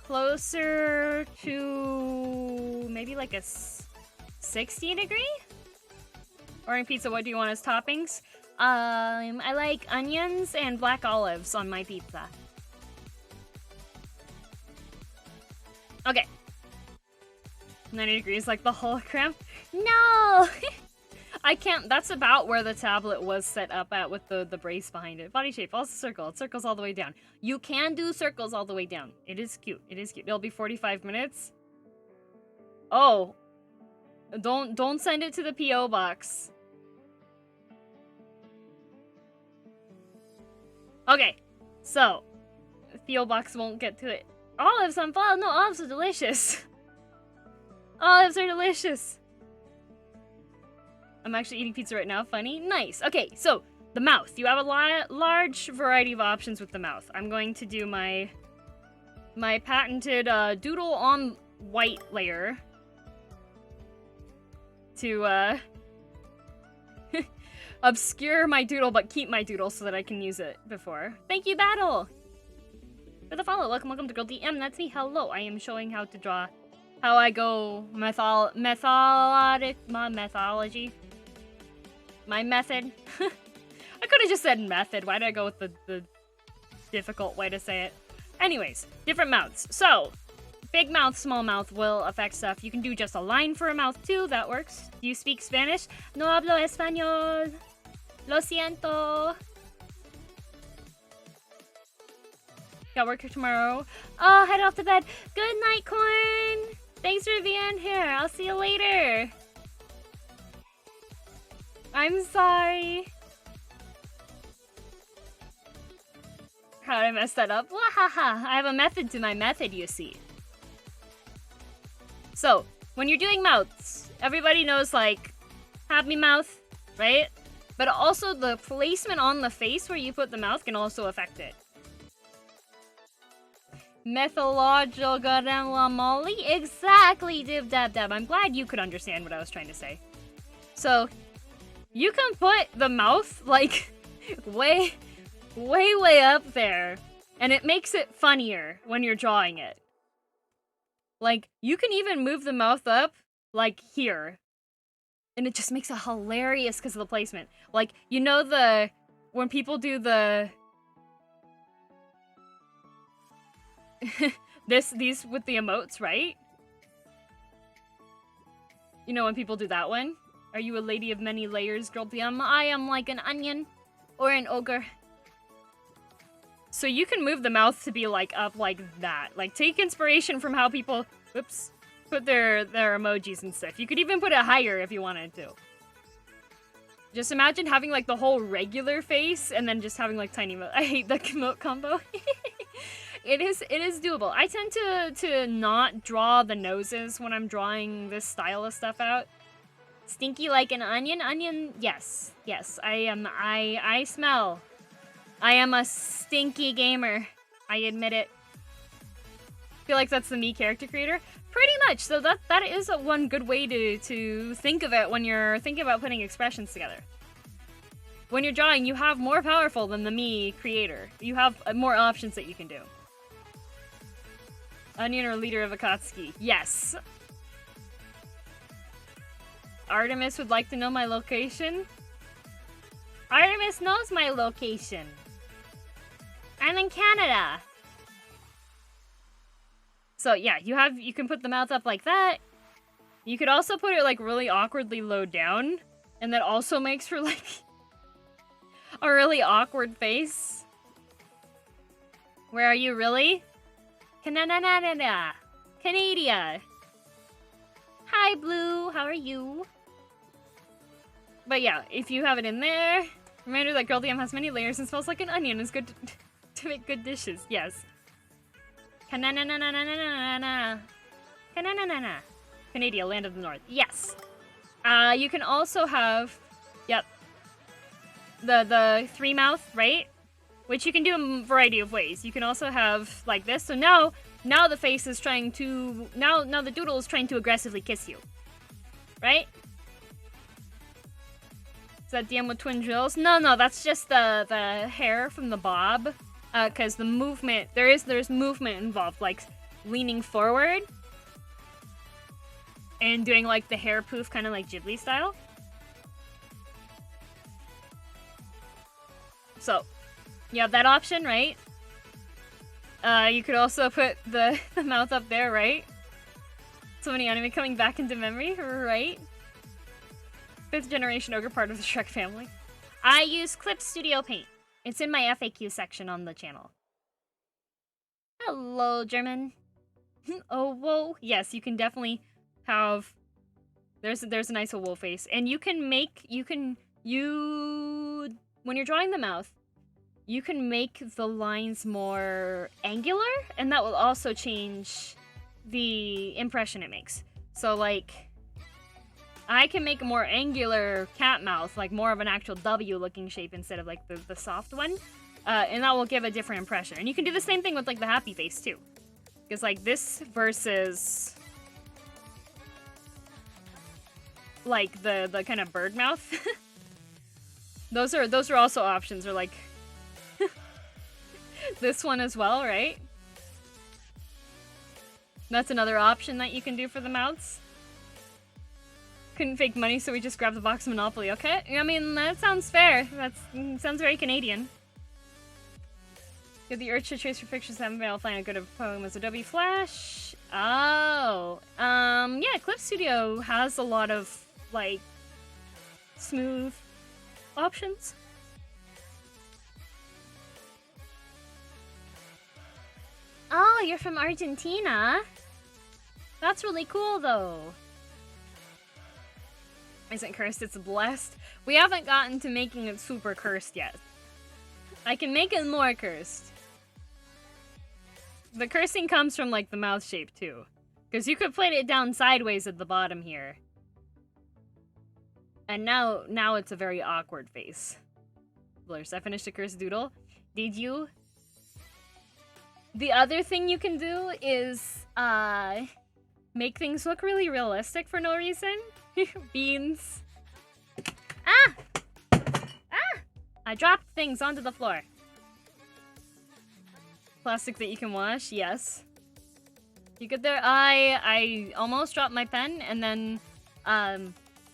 closer to maybe like a 60 degree? Orange pizza, what do you want as toppings? I like onions and black olives on my pizza. Okay. 90 degrees like the hologram? No! I can't. That's about where the tablet was set up at with the brace behind it. Body shape, also circle. It circles all the way down. You can do circles all the way down. It is cute. It is cute. It'll be 45 minutes. Oh. Don't send it to the P.O. box. Okay. So. The P.O. box won't get to it. Olives on file? No, olives are delicious. Olives are delicious. I'm actually eating pizza right now. Funny. Nice. Okay, so the mouth. You have a large variety of options with the mouth. I'm going to do my patented doodle on white layer to obscure my doodle but keep my doodle so that I can use it before. Thank you, Battle, for the follow. Welcome to girldm. That's me. Hello. I am showing how to draw. How I go methodology. My method. I could have just said method. Why did I go with the difficult way to say it? Anyways, different mouths. So, big mouth, small mouth will affect stuff. You can do just a line for a mouth too. That works. Do you speak Spanish? No hablo español. Lo siento. Got work tomorrow. Oh, head off to bed. Good night, Corn. Thanks for being here. I'll see you later. I'm sorry. How did I mess that up? Wahaha. I have a method to my method, you see. So, when you're doing mouths, everybody knows, like, happy mouth, right? But also the placement on the face where you put the mouth can also affect it. Methodological Molly? Exactly, Dib Dab Dab. I'm glad you could understand what I was trying to say. So, you can put the mouth, like, way up there. And it makes it funnier when you're drawing it. Like, you can even move the mouth up, like, here. And it just makes it hilarious because of the placement. Like, you know when people do the... these with the emotes, right? You know when people do that one? Are you a lady of many layers, girldm? I am like an onion or an ogre. So you can move the mouth to be like up like that. Like take inspiration from how people, whoops, put their emojis and stuff. You could even put it higher if you wanted to. Just imagine having like the whole regular face and then just having like tiny emote. I hate the emote combo. It is doable. I tend to not draw the noses when I'm drawing this style of stuff out. Stinky like an onion? Onion, yes. Yes, I smell. I am a stinky gamer. I admit it. Feel like that's the me character creator? Pretty much. So that is one good way to think of it when you're thinking about putting expressions together. When you're drawing, you have more powerful than the me creator. You have more options that you can do. Onion or leader of Akatsuki? Yes. Artemis would like to know my location. Artemis knows my location. I'm in Canada. So yeah, you can put the mouth up like that. You could also put it like really awkwardly low down, and that also makes for like a really awkward face. Where are you really? Canada. Canada. Hi, Blue. How are you? But yeah, if you have it in there, reminder that girldm has many layers and smells like an onion. Is good to make good dishes. Yes. Canada, land of the north. Yes. You can also have, yep, the three mouth, right? Which you can do in a variety of ways. You can also have like this. So now the face is trying to, now the doodle is trying to aggressively kiss you. Right? Is that DM with twin drills? No, that's just the hair from the bob. Because the movement, there's movement involved, like leaning forward and doing like the hair poof, kind of like Ghibli style. So, you have that option, right? You could also put the mouth up there, right? So many anime coming back into memory, right? 5th generation ogre, part of the Shrek family. I use Clip Studio Paint. It's in my FAQ section on the channel. Hello, German. Oh, whoa. Yes, you can definitely have... There's a nice oval face. And you can make... When you're drawing the mouth, you can make the lines more angular, and that will also change the impression it makes. So, like... I can make a more angular cat mouth, like more of an actual W-looking shape instead of like the soft one. And that will give a different impression. And you can do the same thing with like the happy face too. Because like this versus like the kind of bird mouth. those are also options, or like this one as well, right? That's another option that you can do for the mouths. Couldn't fake money, so we just grabbed the box of Monopoly. Okay, I mean, that sounds fair. That sounds very Canadian. Get the urge to trace for pictures that haven't been able to find a good poem as Adobe Flash. Oh. Yeah, Clip Studio has a lot of, like, smooth options. Oh, you're from Argentina? That's really cool, though. Isn't cursed, it's blessed. We haven't gotten to making it super cursed yet. I can make it more cursed. The cursing comes from, like, the mouth shape, too. Because you could plate it down sideways at the bottom here. And now it's a very awkward face. Blurs, I finished a cursed doodle. Did you? The other thing you can do is, make things look really realistic for no reason. Beans. Ah! Ah! I dropped things onto the floor. Plastic that you can wash, yes. You get there. I almost dropped my pen, and then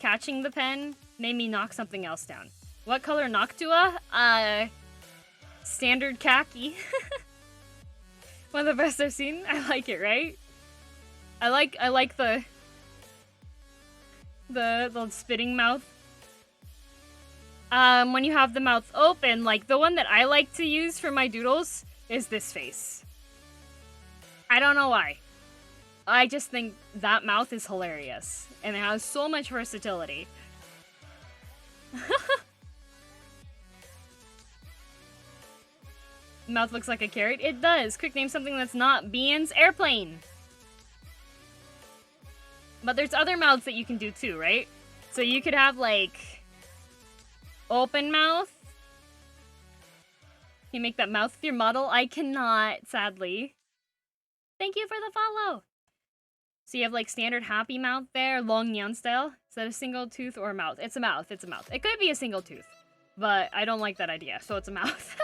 catching the pen made me knock something else down. What color Noctua? Standard khaki. One of the best I've seen. I like it, right? I like the spitting mouth. When you have the mouth open, like the one that I like to use for my doodles is this face. I don't know why. I just think that mouth is hilarious, and it has so much versatility. Mouth looks like a carrot. It does. Quick, name something that's not beans. Airplane. But there's other mouths that you can do too, right? So you could have, like, open mouth. Can you make that mouth with your model? I cannot, sadly. Thank you for the follow. So you have, like, standard happy mouth there, long neon style. Is that a single tooth or a mouth? It's a mouth. It's a mouth. It could be a single tooth, but I don't like that idea, so it's a mouth.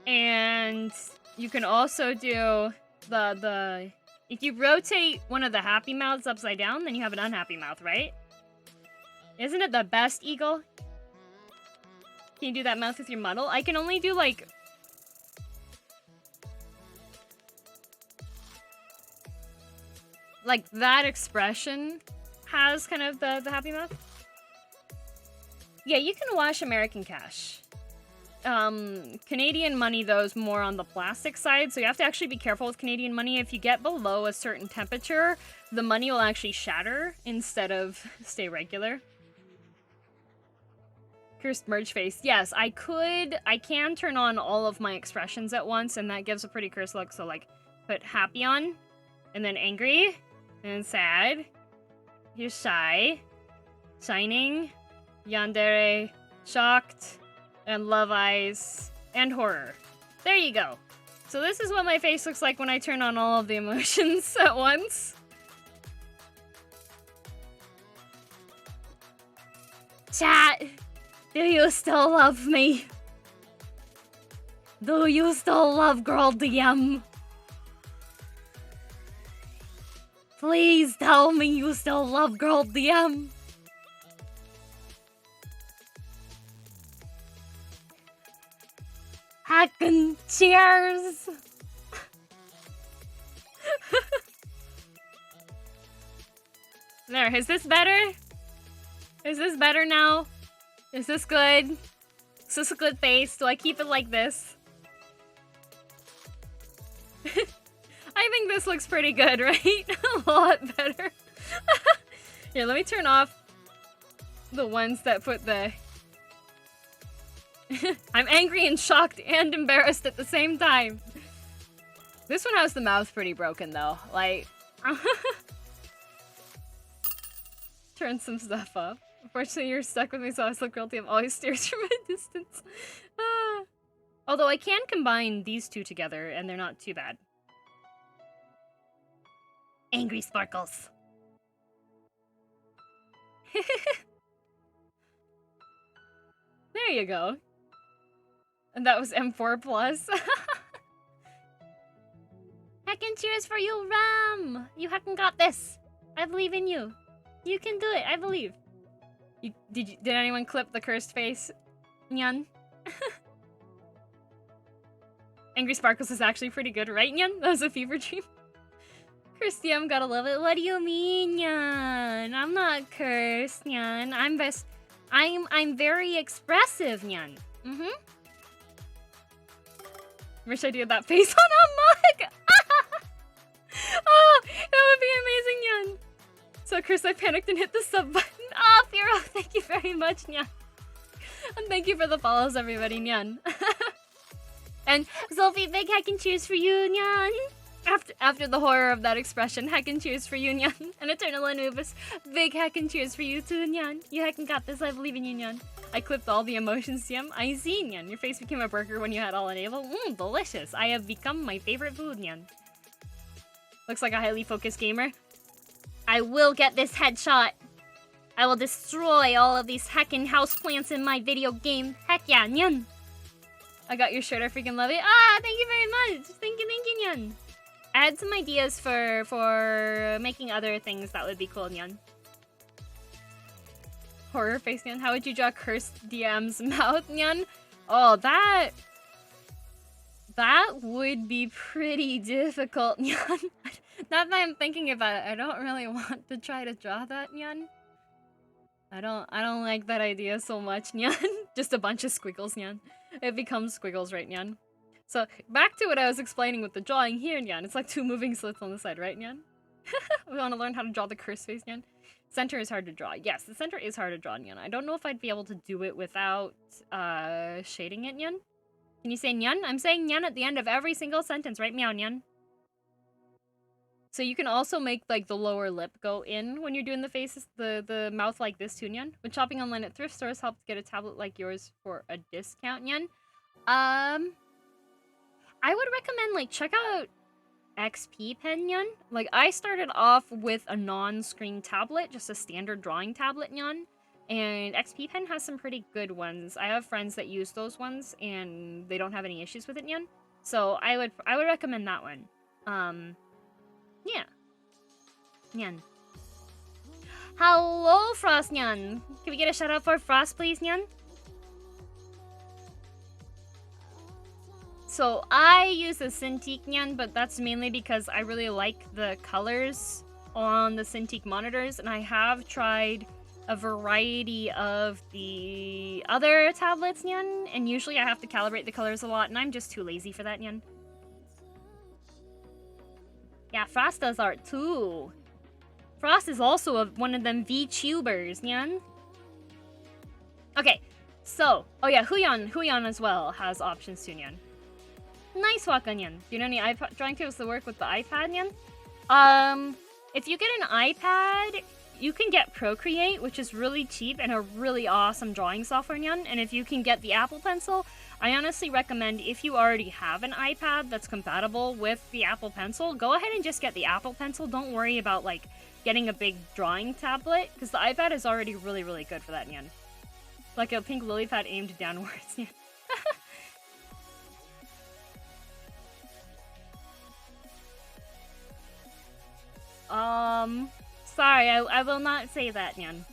And you can also do the if you rotate one of the happy mouths upside down, then you have an unhappy mouth, right? Isn't it the best, Eagle? Can you do that mouth with your model? I can only do, like, that expression has kind of the happy mouth. Yeah, you can wash American Cash. Canadian money, though, is more on the plastic side, so you have to actually be careful with Canadian money. If you get below a certain temperature, the money will actually shatter instead of stay regular. Cursed merge face. Yes, I can turn on all of my expressions at once, and that gives a pretty cursed look. So, like, put happy on, and then angry, and sad. Here's shy, shining, yandere, shocked, and love eyes, and horror. There you go. So this is what my face looks like when I turn on all of the emotions at once. Chat, do you still love me? Do you still love girldm? Please tell me you still love girldm. Hackin' cheers! There, is this better? Is this better now? Is this good? Is this a good face? Do I keep it like this? I think this looks pretty good, right? A lot better. Here, let me turn off the ones that put the... I'm angry and shocked and embarrassed at the same time. This one has the mouth pretty broken, though. Like... Turn some stuff up. Unfortunately, you're stuck with me, so I was so guilty of always stares from a distance. Although I can combine these two together, and they're not too bad. Angry sparkles. There you go. And that was M4 plus. Heckin' cheers for you, Ram! You heckin' got this. I believe in you. You can do it, I believe. Did anyone clip the cursed face? Nyan? Angry Sparkles is actually pretty good, right, Nyan? That was a fever dream. Cursed, gotta love it. What do you mean, Nyan? I'm not cursed, Nyan. I'm very expressive, Nyan. Wish I did that face on a mug! Oh, that would be amazing, Nyan. So, Chris, I panicked and hit the sub button. Oh, Firo, thank you very much, Nyan. And thank you for the follows, everybody, Nyan. And Sophie, big heck and cheers for you, Nyan. After the horror of that expression, heck and cheers for you, Nyan. And Eternal Anubis, big heck and cheers for you too, Nyan. You heckin' got this, I believe in you, Nyan. I clipped all the emotions, Nyan. I see, Nyan. Your face became a burger when you had all enabled. Delicious. I have become my favorite food, Nyan. Looks like a highly focused gamer. I will get this headshot. I will destroy all of these heckin' houseplants in my video game. Heck yeah, Nyan. I got your shirt, I freaking love it. Ah, thank you very much. Thank you, Nyan. I had some ideas for making other things that would be cool, Nyan. Horror face, Nyan. How would you draw cursed DM's mouth, Nyan? Oh, that would be pretty difficult, Nyan. Now that I'm thinking about it, I don't really want to try to draw that, Nyan. I don't like that idea so much, Nyan. Just a bunch of squiggles, Nyan. It becomes squiggles, right, Nyan? So, back to what I was explaining with the drawing here, Nyan. It's like two moving slits on the side, right, Nyan? We want to learn how to draw the curse face, Nyan. Center is hard to draw. Yes, the center is hard to draw, Nyan. I don't know if I'd be able to do it without shading it, Nyan. Can you say Nyan? I'm saying Nyan at the end of every single sentence, right, meow, Nyan? So you can also make, like, the lower lip go in when you're doing the faces, the mouth like this too, Nyan. When shopping online at thrift stores helps get a tablet like yours for a discount, Nyan. I would recommend, like, check out XP Pen, Nyan. Like, I started off with a non-screen tablet, just a standard drawing tablet, Nyan. And XP Pen has some pretty good ones. I have friends that use those ones, and they don't have any issues with it, Nyan. So I would recommend that one. Yeah. Nyan. Hello, Frost, Nyan. Can we get a shout out for Frost, please, Nyan? So I use a Cintiq, Nyan, but that's mainly because I really like the colors on the Cintiq monitors, and I have tried a variety of the other tablets, Nyan, and usually I have to calibrate the colors a lot, and I'm just too lazy for that, Nyan. Yeah, Frost does art too. Frost is also one of them VTubers, Nyan. Okay, so, oh yeah, Huyan as well has options too, Nyan. Nice waka, Nyan. Do you know any drawing tips that work with the iPad, Nyan? If you get an iPad, you can get Procreate, which is really cheap and a really awesome drawing software, Nyan. And if you can get the Apple Pencil, I honestly recommend, if you already have an iPad that's compatible with the Apple Pencil, go ahead and just get the Apple Pencil. Don't worry about, like, getting a big drawing tablet, because the iPad is already really, really good for that, Nyan. Like a pink lily pad aimed downwards. Yeah. Sorry, I will not say that, Nyan.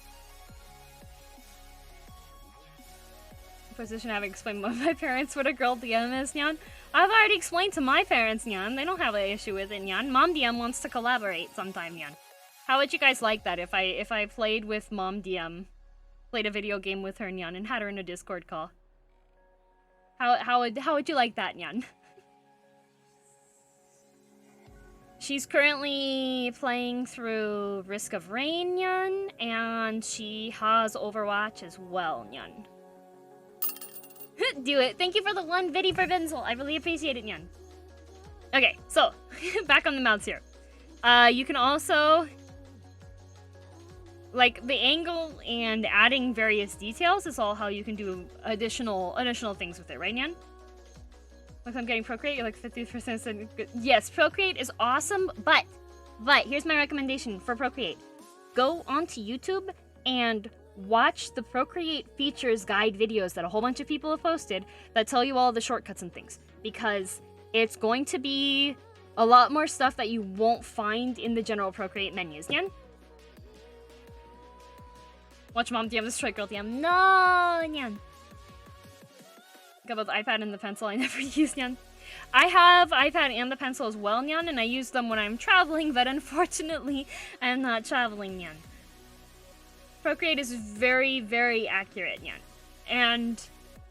Position having explained what my parents what a girl DM is, Nyan. I've already explained to my parents, Nyan. They don't have an issue with it, Nyan. Mom DM wants to collaborate sometime, Nyan. How would you guys like that if I played with Mom DM? Played a video game with her, Nyan, and had her in a Discord call? How would you like that, Nyan? She's currently playing through Risk of Rain, Nyan, and she has Overwatch as well, Nyan. Do it. Thank you for the 1 viddy for Vinsel. I really appreciate it, Nyan. Okay, so, back on the mounts here. You can also... Like, the angle and adding various details is all how you can do additional things with it, right, Nyan? If I'm getting Procreate, you're like 50% good. Yes, Procreate is awesome, but here's my recommendation for Procreate. Go onto YouTube and watch the Procreate features guide videos that a whole bunch of people have posted that tell you all the shortcuts and things. Because it's going to be a lot more stuff that you won't find in the general Procreate menus, Nyan? Watch Mom DM destroy Girl DM. No, Nyan. About the iPad and the pencil I never use, Nyan. I have iPad and the pencil as well, Nyan, and I use them when I'm traveling, but unfortunately, I'm not traveling, Nyan. Procreate is very, very accurate, Nyan. And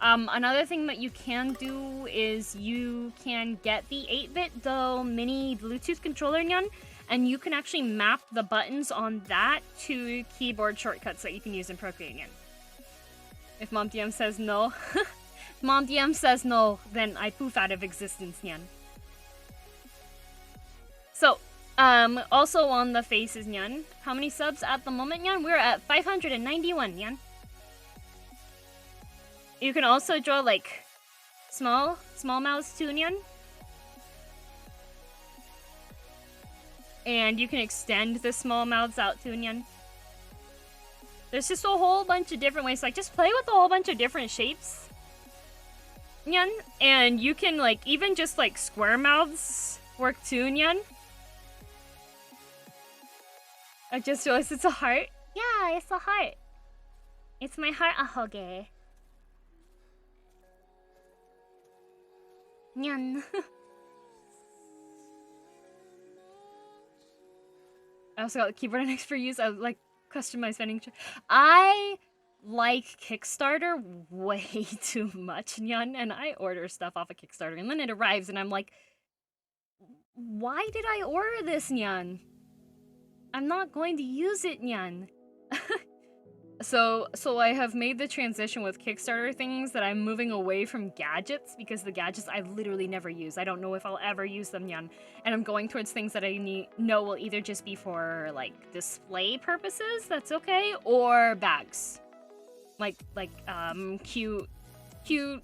another thing that you can do is you can get the 8-bit though mini Bluetooth controller, Nyan, and you can actually map the buttons on that to keyboard shortcuts that you can use in Procreate, Nyan. If Mom DM says no... Mom DM says no, then I poof out of existence, Nyan. So, also on the faces, Nyan. How many subs at the moment, Nyan? We're at 591, Nyan. You can also draw, like, small mouths too, Nyan. And you can extend the small mouths out too, Nyan. There's just a whole bunch of different ways. Like, just play with a whole bunch of different shapes. Nyan, and you can like even just like square mouths work too, Nyan. I just realized it's a heart. Yeah, it's a heart. It's my heart ahoge. Nyan. I also got the keyboard and X for use. I like customized vending. I like Kickstarter way too much, Nyan, and I order stuff off of Kickstarter, and then it arrives, and I'm like, why did I order this, Nyan? I'm not going to use it, Nyan. So I have made the transition with Kickstarter things that I'm moving away from gadgets, because the gadgets I literally never use. I don't know if I'll ever use them, Nyan. And I'm going towards things that I know will either just be for, like, display purposes, that's okay, or bags. Like cute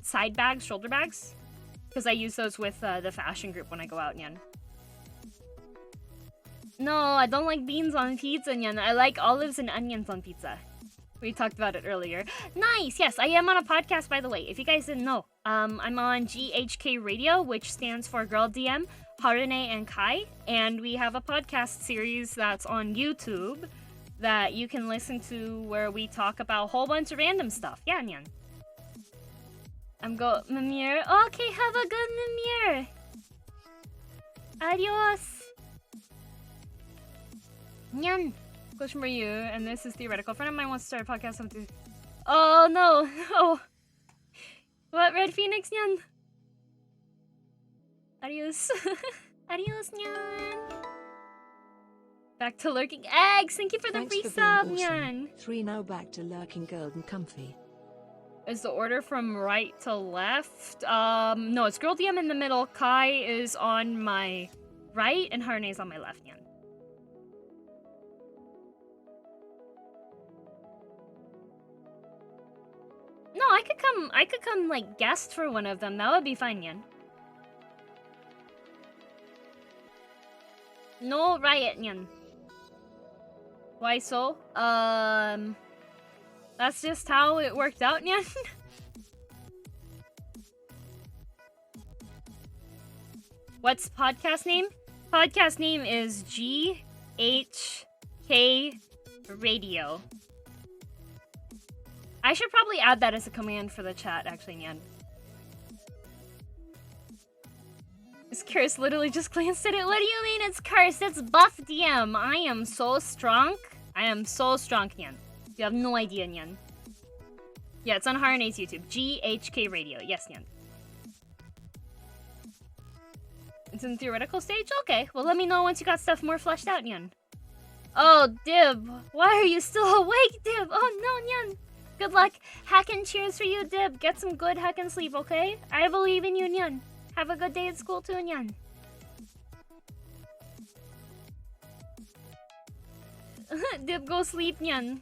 side bags, shoulder bags, because I use those with the fashion group when I go out, Nyan. No, I don't like beans on pizza, Nyan. I like olives and onions on pizza. We talked about it earlier. Nice, yes, I am on a podcast, by the way, if you guys didn't know. I'm on GHK Radio, which stands for Girl DM, Harune, and Kai, and we have a podcast series that's on YouTube that you can listen to where we talk about a whole bunch of random stuff. Yeah, Nyan. I'm go Mimir. Okay, have a good Mimir. Adios. Nyan. Question for you, and this is theoretical. A friend of mine wants to start a podcast on Oh no, no. What, Red Phoenix, Nyan? Adios. Adios, Nyan. Back to lurking eggs. Thank you for the free sub, Nyan. 3 now back to lurking girl and comfy. Is the order from right to left? No, it's Girl DM in the middle. Kai is on my right, and Harne is on my left, Nyan. No, I could come like guest for one of them. That would be fine, Nyan. No riot, Nyan. Why so? That's just how it worked out, Nyan. What's podcast name? Podcast name is GHK Radio. I should probably add that as a command for the chat, actually, Nyan. This curse literally just glanced at it. What do you mean it's cursed? It's buff DM. I am so strong. I am so strong, Nyan. You have no idea, Nyan. Yeah, it's on Harna's YouTube. GHK Radio. Yes, Nyan. It's in the theoretical stage? Okay. Well, let me know once you got stuff more fleshed out, Nyan. Oh, Dib. Why are you still awake, Dib? Oh, no, Nyan. Good luck. Hack and cheers for you, Dib. Get some good hack and sleep, okay? I believe in you, Nyan. Have a good day at school, too, Nyan. Dib, go sleep, Nyan.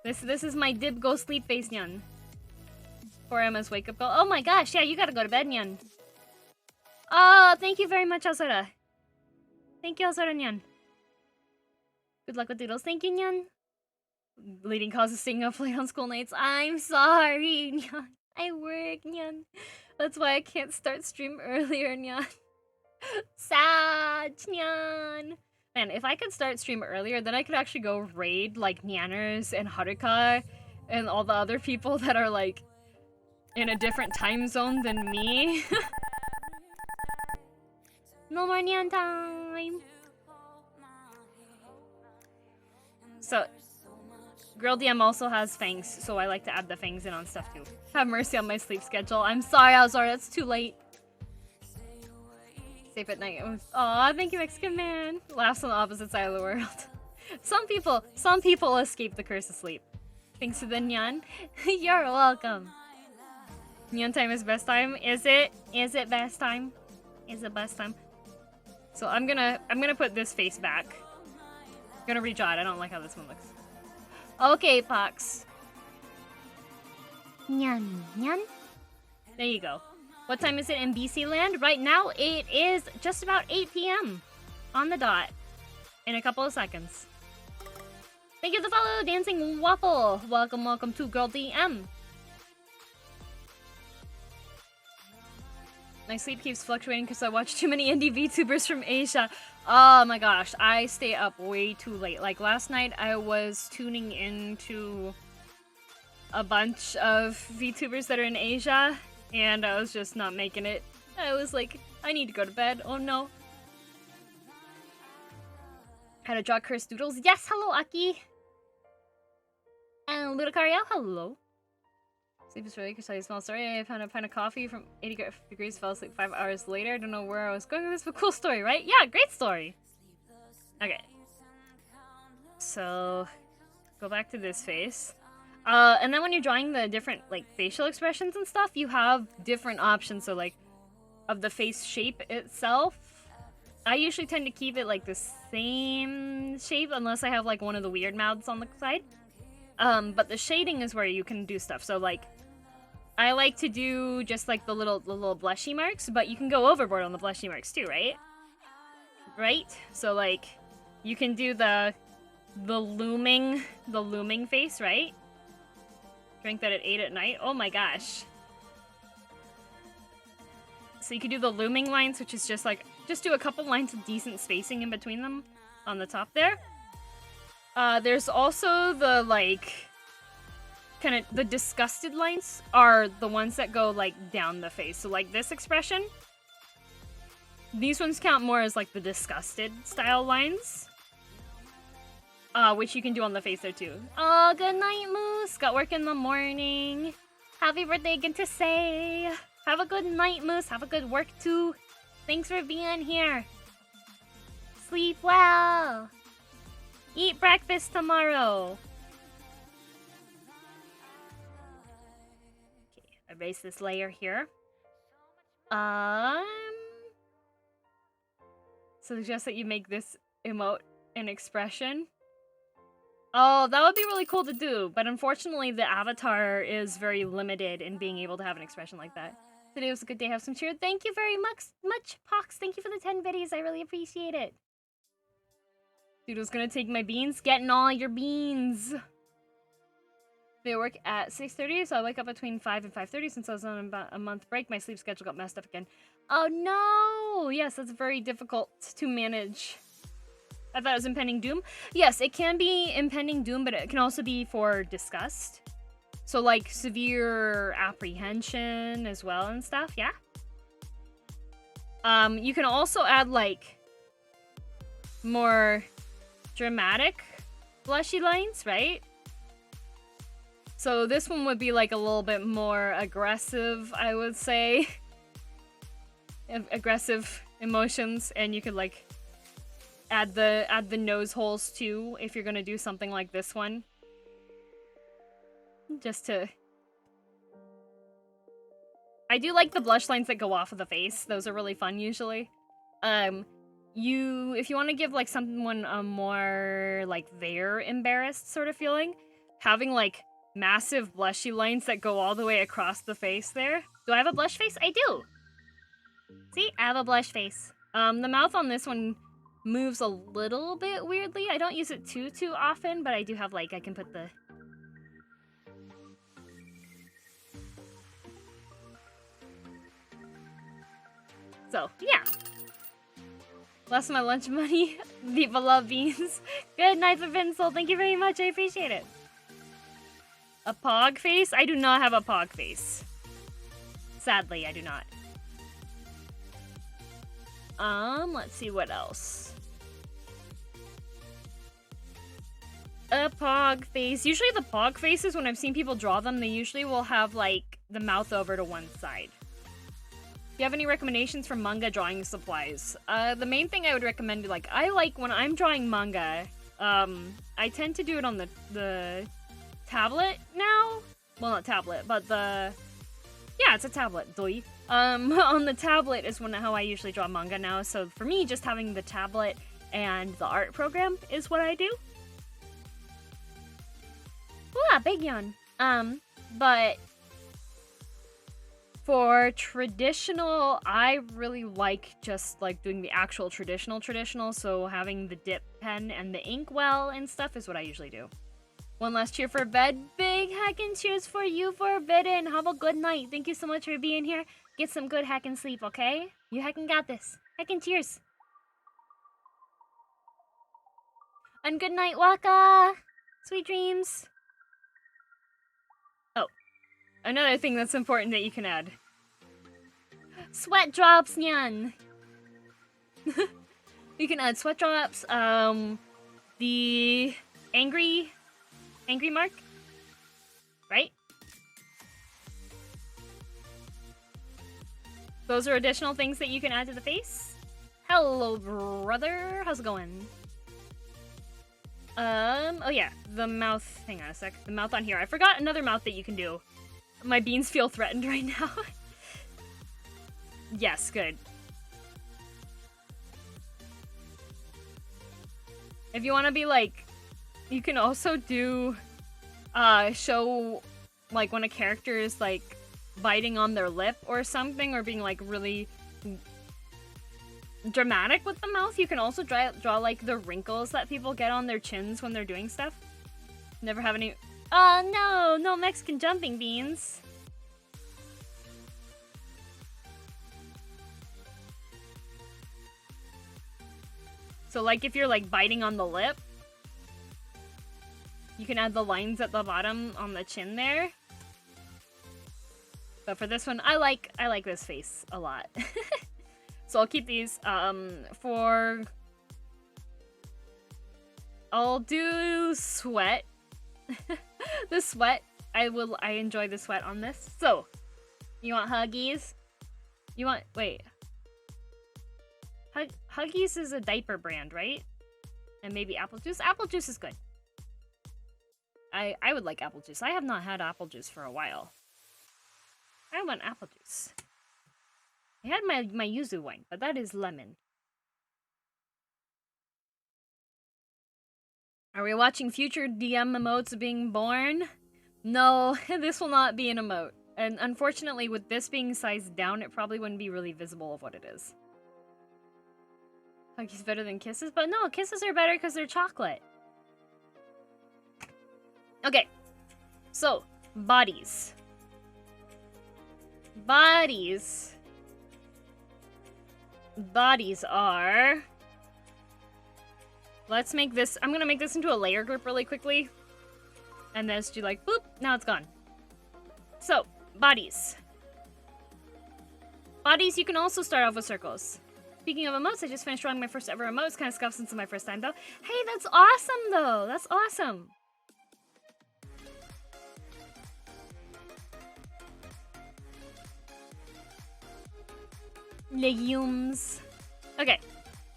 This is my Dib, go sleep face, Nyan. 4 Emma's wake up call. Oh my gosh, yeah, you gotta go to bed, Nyan. Oh, thank you very much, Alzara. Thank you, Alzara, Nyan. Good luck with doodles. Thank you, Nyan. Leading cause of staying up late on school nights. I'm sorry, Nyan. I work, Nyan. That's why I can't start stream earlier, Nyan. Sad, Nyan. Man, if I could start stream earlier, then I could actually go raid, like, Nyanners and Haruka and all the other people that are, like, in a different time zone than me. No more Nyan time! So, girldm also has fangs, so I like to add the fangs in on stuff too. Have mercy on my sleep schedule. I'm sorry, Alzara, it's too late. Safe at night. Aw, thank you, Mexican man. Laughs on the opposite side of the world. Some people escape the curse of sleep. Thanks to the Nyan. You're welcome. Nyan time is best time. Is it? Is it best time? Is it best time? So I'm gonna put this face back. I'm gonna redraw it. I don't like how this one looks. Okay, Pox. Nyan, Nyan. There you go. What time is it in BC land? Right now, it is just about 8 p.m. on the dot. In a couple of seconds. Thank you for the follow, Dancing Waffle. Welcome, welcome to girldm. My sleep keeps fluctuating because I watch too many indie VTubers from Asia. Oh my gosh, I stay up way too late. Like last night, I was tuning into a bunch of VTubers that are in Asia, and I was just not making it. I was like, I need to go to bed. Oh no. How to draw cursed doodles? Yes, hello, Aki. And Ludicario, hello. Sleep is really because I smell. Sorry, I found a pint of coffee from 80 degrees, fell asleep 5 hours later. I don't know where I was going with this, but cool story, right? Yeah, great story. Okay. So, go back to this face. And then when you're drawing the different, like, facial expressions and stuff, you have different options. So, like, of the face shape itself, I usually tend to keep it, like, the same shape unless I have, like, one of the weird mouths on the side. But the shading is where you can do stuff. So, like, I like to do just, like, the little blushy marks, but you can go overboard on the blushy marks, too, right? Right? So, like, you can do the looming face, right? Drink that at 8 at night. Oh my gosh. So you can do the looming lines, which is just like, just do a couple lines of decent spacing in between them on the top there. There's also the, like, kind of, the disgusted lines are the ones that go, like, down the face. So, like, this expression, these ones count more as, like, the disgusted style lines. Which you can do on the face there, too. Oh, good night, Moose. Got work in the morning. Happy birthday again to say. Have a good night, Moose. Have a good work, too. Thanks for being here. Sleep well. Eat breakfast tomorrow. Okay, erase this layer here. Suggest that you make this emote an expression. Oh, that would be really cool to do, but unfortunately the avatar is very limited in being able to have an expression like that. Today was a good day, have some cheer. Thank you very much, Pox. Thank you for the 10 biddies, I really appreciate it. Doodle's gonna take my beans. Getting all your beans. They work at 6:30, so I wake up between 5 and 5:30. Since I was on about a month break, my sleep schedule got messed up again. Oh no! Yes, that's very difficult to manage. I thought it was impending doom. Yes, it can be impending doom, but it can also be for disgust. So like severe apprehension as well and stuff, yeah? You can also add like more dramatic blushy lines, right? So this one would be like a little bit more aggressive, I would say. Aggressive emotions, and you could like add the nose holes too if you're gonna do something like this one. Just to... I do like the blush lines that go off of the face. Those are really fun usually. If you want to give like someone a more like they're embarrassed sort of feeling, having like massive blushy lines that go all the way across the face there. Do I have a blush face? I do! See? I have a blush face. The mouth on this one moves a little bit weirdly. I don't use it too often, but I do have like, I can put the... So, yeah. Bless my lunch money. Viva love beans. Good night, the pencil. Thank you very much. I appreciate it. A pog face? I do not have a pog face. Sadly, I do not. Let's see what else. A pog face. Usually the pog faces, when I've seen people draw them, they usually will have, like, the mouth over to one side. Do you have any recommendations for manga drawing supplies? The main thing I would recommend, like, I like when I'm drawing manga, I tend to do it on the tablet now. Well, not tablet, but the... Yeah, it's a tablet, doi. On the tablet is how I usually draw manga now, so for me, just having the tablet and the art program is what I do. Ooh, big yawn. But for traditional, I really like just like doing the actual traditional, so having the dip pen and the ink well and stuff is what I usually do. One last cheer for bed. Big heckin' cheers for you, Forbidden. Have a good night. Thank you so much for being here. Get some good heckin' sleep, okay? You heckin' got this. Heckin' cheers. And good night, Waka. Sweet dreams. Oh, another thing that's important that you can add. Sweat drops, nyan. You can add sweat drops. The angry mark, right? Those are additional things that you can add to the face. Hello, brother. How's it going? Oh yeah, the mouth. Hang on a sec. The mouth on here. I forgot another mouth that you can do. My beans feel threatened right now. Yes, good. If you want to be like, you can also do, show, like, when a character is, like, biting on their lip or something, or being, like, really dramatic with the mouth. You can also draw like, the wrinkles that people get on their chins when they're doing stuff. Never have any... Oh, no Mexican jumping beans. So, like, if you're, like, biting on the lip, you can add the lines at the bottom on the chin there. But for this one, I like this face a lot. So I'll keep these. I'll do sweat. The sweat. I enjoy the sweat on this. So, you want Huggies? Wait. Huggies is a diaper brand, right? And maybe apple juice? Apple juice is good. I would like apple juice. I have not had apple juice for a while. I want apple juice. I had my yuzu wine, but that is lemon. Are we watching future DM emotes being born? No, this will not be an emote. And unfortunately, with this being sized down, it probably wouldn't be really visible of what it is. Huggies better than kisses? But no, kisses are better because they're chocolate. Okay. So, bodies. Bodies. Bodies are... Let's make this... I'm gonna make this into a layer group really quickly. And then just do like, boop, now it's gone. So, bodies. Bodies, you can also start off with circles. Speaking of emotes, I just finished drawing my first ever emote. It's kind of scuffed since it's my first time, though. Hey, that's awesome, though. That's awesome. Legumes. Okay,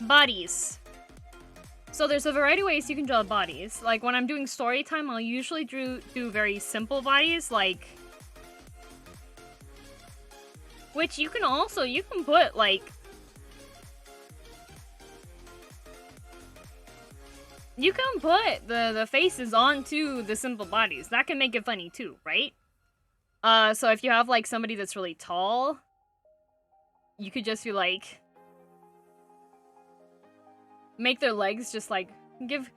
bodies. So there's a variety of ways you can draw bodies. Like when I'm doing story time, I'll usually do very simple bodies, like... Which you can put like... You can put the faces onto the simple bodies. That can make it funny too, right? So if you have like somebody that's really tall, you could just be like... Make their legs just like give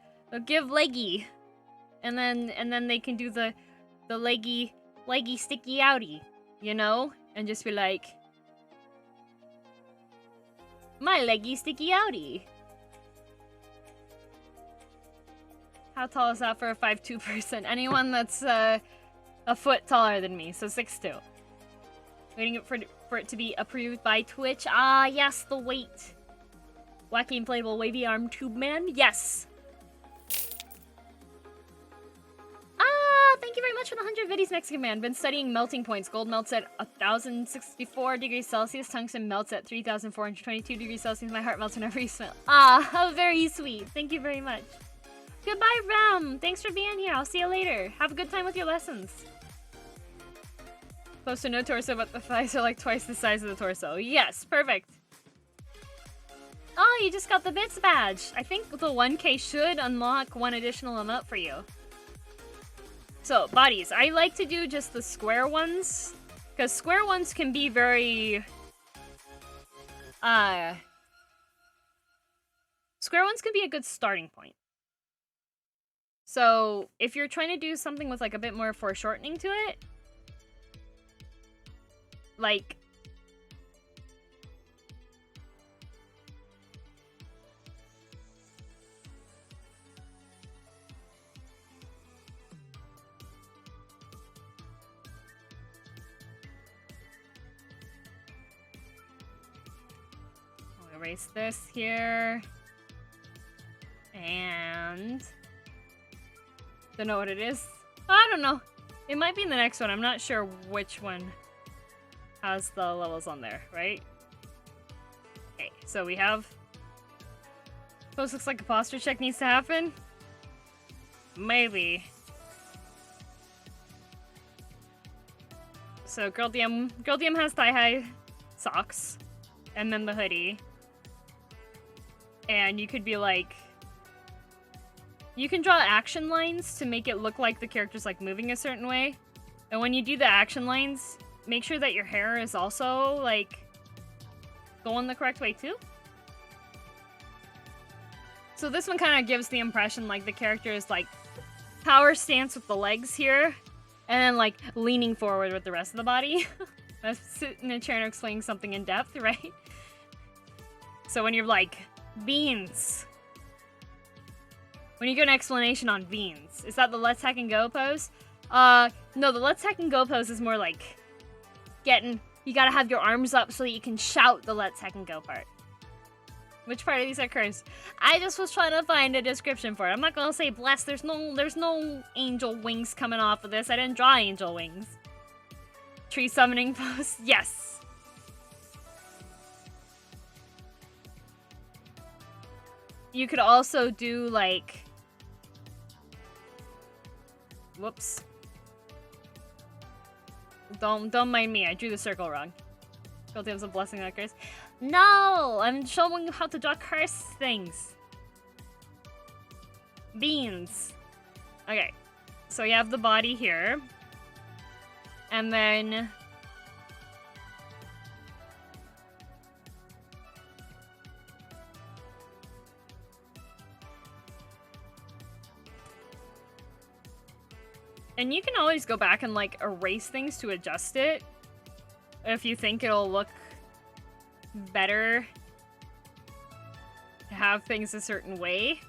leggy, and then they can do the leggy sticky outy, you know, and just be like, my leggy sticky outy. How tall is that for a 5'2" person? Anyone that's a foot taller than me, so 6'2". Waiting for it to be approved by Twitch. Ah, yes, the weight. Wacky inflatable wavy arm tube man? Yes! Ah, thank you very much for the 100 viddies, Mexican man. Been studying melting points. Gold melts at 1,064 degrees Celsius. Tungsten melts at 3,422 degrees Celsius. My heart melts whenever you smell. Ah, how very sweet. Thank you very much. Goodbye, Ram. Thanks for being here. I'll see you later. Have a good time with your lessons. Close to no torso, but the thighs are like twice the size of the torso. Yes, perfect. Oh, you just got the bits badge. I think the 1K should unlock one additional emote for you. So, bodies. I like to do just the square ones, because square ones can be very... Square ones can be a good starting point. So, if you're trying to do something with like a bit more foreshortening to it, like... Erase this here. And... Don't know what it is. I don't know. It might be in the next one. I'm not sure which one has the levels on there, right? Okay, so we have... This looks like a posture check needs to happen. Maybe. So girldm has thigh-high socks. And then the hoodie. And you could be like... You can draw action lines to make it look like the character's like moving a certain way. And when you do the action lines, make sure that your hair is also like going the correct way too. So this one kind of gives the impression like the character is like power stance with the legs here. And then like leaning forward with the rest of the body. Let's sit in a chair and explain something in depth, right? So when you're like, beans. When you get an explanation on beans. Is that the let's hack and go pose? No, the let's hack and go pose is more like you gotta have your arms up so that you can shout the let's hack and go part. Which part of these are cursed? I just was trying to find a description for it. I'm not gonna say blessed. There's no angel wings coming off of this. I didn't draw angel wings. Tree summoning pose? Yes. You could also do like... Whoops. Don't mind me. I drew the circle wrong. Girldm's a blessing that curse. No! I'm showing you how to draw curse things. Beans. Okay. So you have the body here. And then... And you can always go back and, like, erase things to adjust it. If you think it'll look better to have things a certain way.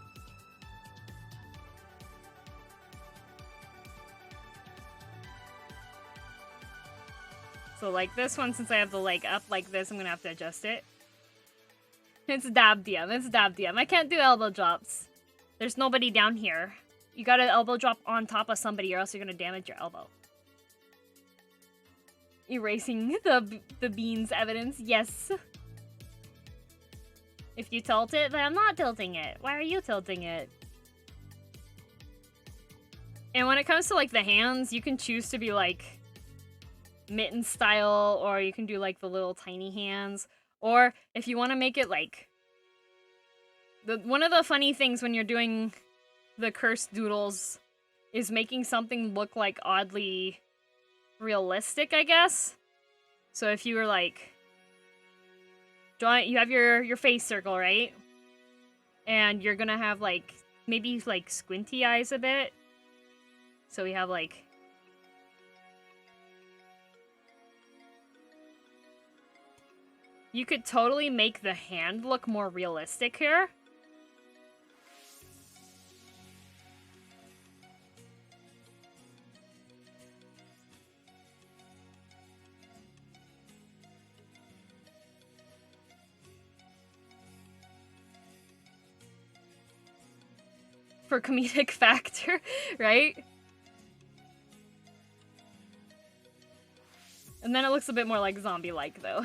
So, like, this one, since I have the leg up like this, I'm gonna have to adjust it. It's dab DM. It's dab DM. I can't do elbow drops. There's nobody down here. You gotta elbow drop on top of somebody or else you're gonna damage your elbow. Erasing the beans evidence. Yes. If you tilt it, then I'm not tilting it. Why are you tilting it? And when it comes to, like, the hands, you can choose to be, like, mitten style, or you can do, like, the little tiny hands. Or if you want to make it, like... One of the funny things when you're doing the cursed doodles is making something look, like, oddly realistic, I guess. So if you were, like... You have your face circle, right? And you're gonna have, like, maybe, like, squinty eyes a bit. So we have, like... You could totally make the hand look more realistic here. For comedic factor, right? And then it looks a bit more like zombie-like, though.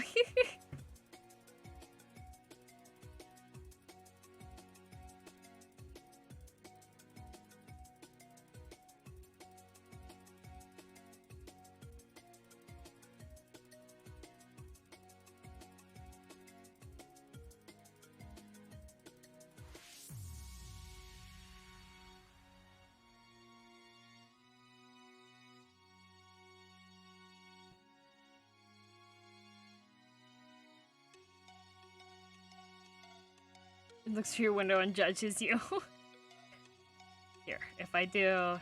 It looks through your window and judges you. Here, if I do...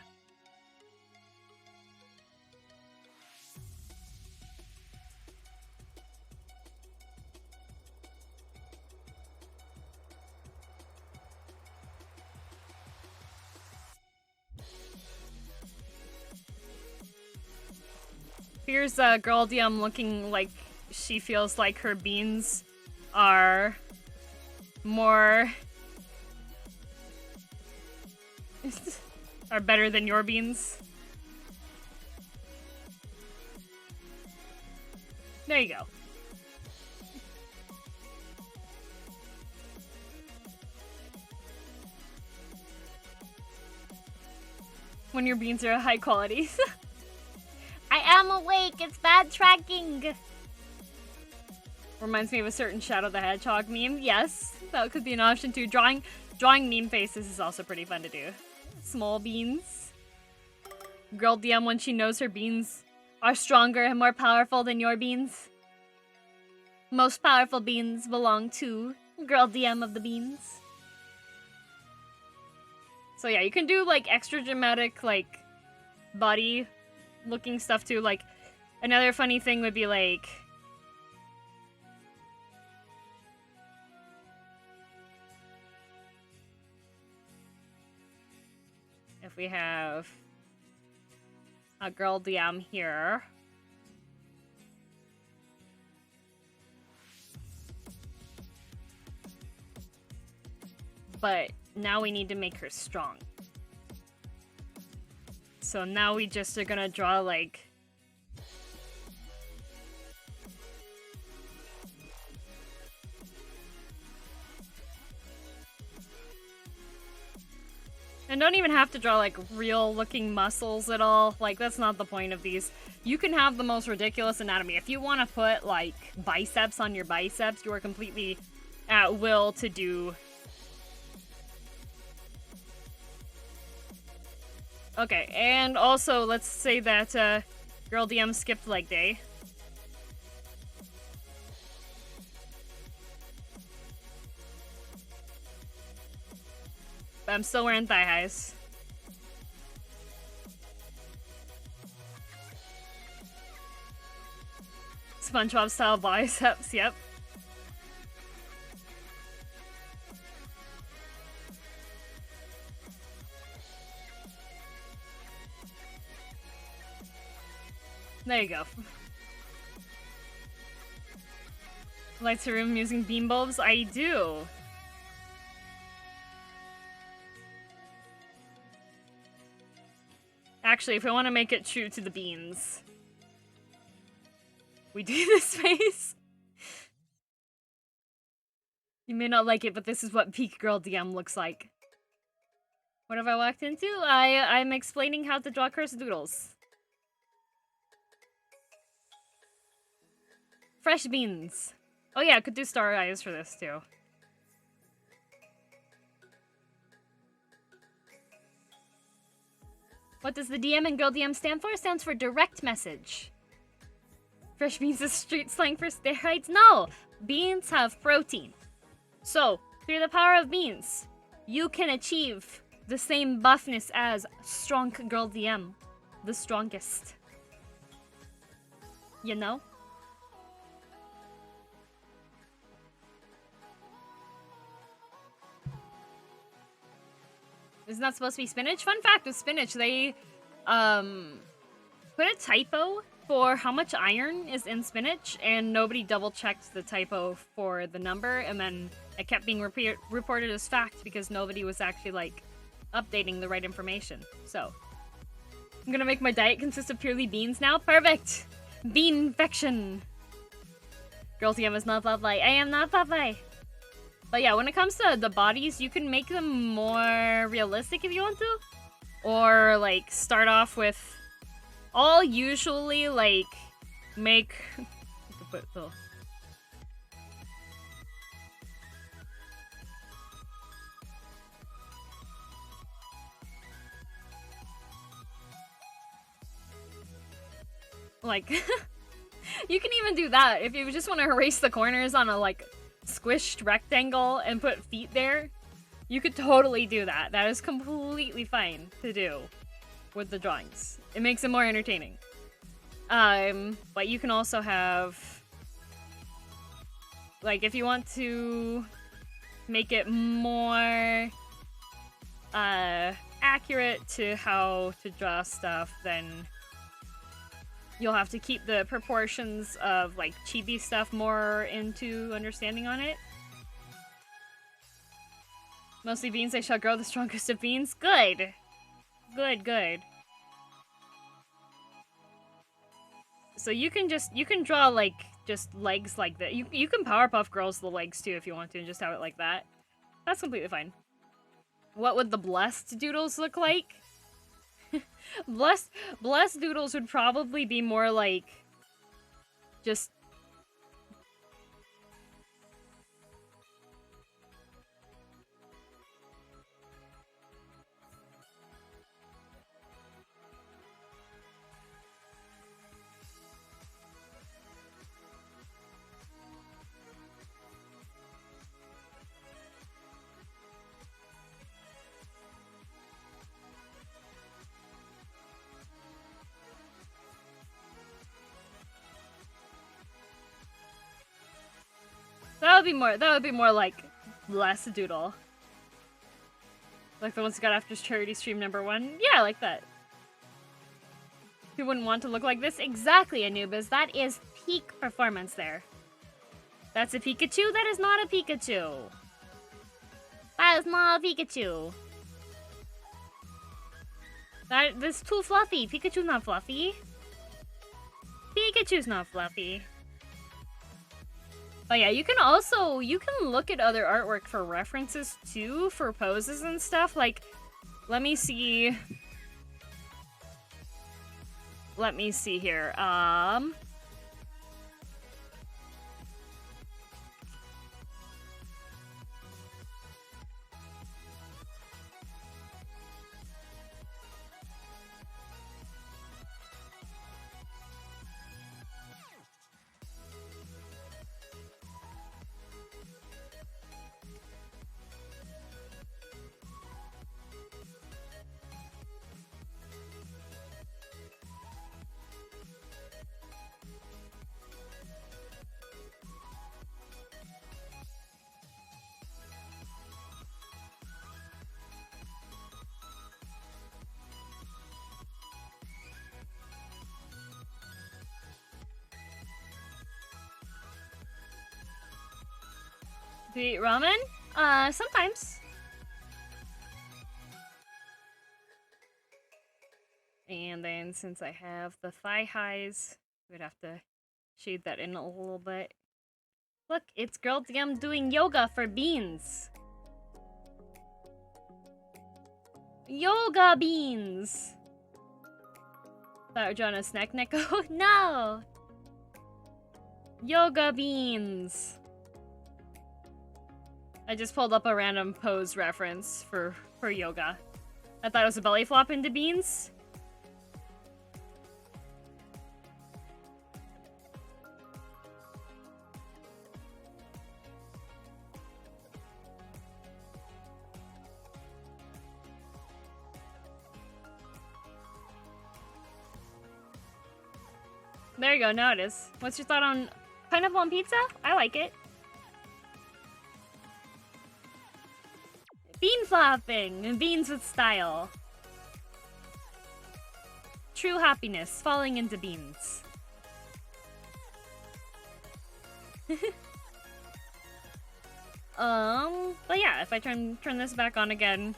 Here's girldm looking like she feels like her beans are more... are better than your beans. There you go. When your beans are high quality. I am awake, it's bad tracking! Reminds me of a certain Shadow the Hedgehog meme. Yes, that could be an option too. Drawing meme faces is also pretty fun to do. Small beans. girldm when she knows her beans are stronger and more powerful than your beans. Most powerful beans belong to girldm of the beans. So yeah, you can do like extra dramatic, like, body looking stuff too. Like, another funny thing would be like... if we have a girldm here. But now we need to make her strong. So now we just are gonna draw like... and don't even have to draw like real looking muscles at all. Like, that's not the point of these. You can have the most ridiculous anatomy. If you want to put like biceps on your biceps, you are completely at will to do. Okay, and also let's say that girldm skipped leg day. But I'm still wearing thigh highs. SpongeBob style biceps, yep. There you go. Lights a room using beam bulbs? I do. Actually, if I want to make it true to the beans, we do this face. You may not like it, but this is what peak girl DM looks like. What have I walked into? I'm explaining how to draw cursed doodles. Fresh beans. Oh yeah, I could do star eyes for this too. What does the DM and girl DM stand for? It stands for direct message. Fresh beans is street slang for steroids? No! Beans have protein. So, through the power of beans, you can achieve the same buffness as strong girl DM. The strongest. You know? Isn't that supposed to be spinach? Fun fact with spinach, they put a typo for how much iron is in spinach, and nobody double-checked the typo for the number, and then it kept being reported as fact because nobody was actually, like, updating the right information. So, I'm gonna make my diet consist of purely beans now. Perfect! Bean infection! Girl TM is not Popeye. I am not Popeye! But yeah, when it comes to the bodies, you can make them more realistic if you want to. Or, like, start off with... I'll usually, like, make... Like, you can even do that. If you just want to erase the corners on a, like, squished rectangle and put feet there, you could totally do that. That is completely fine to do with the drawings. It makes it more entertaining. But you can also have, like, if you want to make it more accurate to how to draw stuff, then you'll have to keep the proportions of, like, chibi stuff more into understanding on it. Mostly beans, I shall grow the strongest of beans. Good! Good, good. So you can draw, like, just legs like that. You can Powerpuff Girls the legs, too, if you want to, and just have it like that. That's completely fine. What would the blessed doodles look like? Blessed doodles would probably be more like just that would be more like Blessed Doodle. Like the ones who got after charity stream #1. Yeah, I like that. Who wouldn't want to look like this? Exactly, Anubis. That is peak performance there. That's a Pikachu? That is not a Pikachu. That is not a Pikachu. That's too fluffy. Pikachu's not fluffy. Pikachu's not fluffy. But yeah, you can look at other artwork for references too, for poses and stuff. Like, let me see here. Do you eat ramen? Sometimes. And then since I have the thigh highs, we'd have to shade that in a little bit. Look, it's girldm doing yoga for beans. Yoga beans! Thought you were on a snack Neko? No! Yoga beans! I just pulled up a random pose reference for yoga. I thought it was a belly flop into beans. There you go, now it is. What's your thought on pineapple on pizza? I like it. Bean flopping! Beans with style. True happiness, falling into beans. But yeah, if I turn this back on again.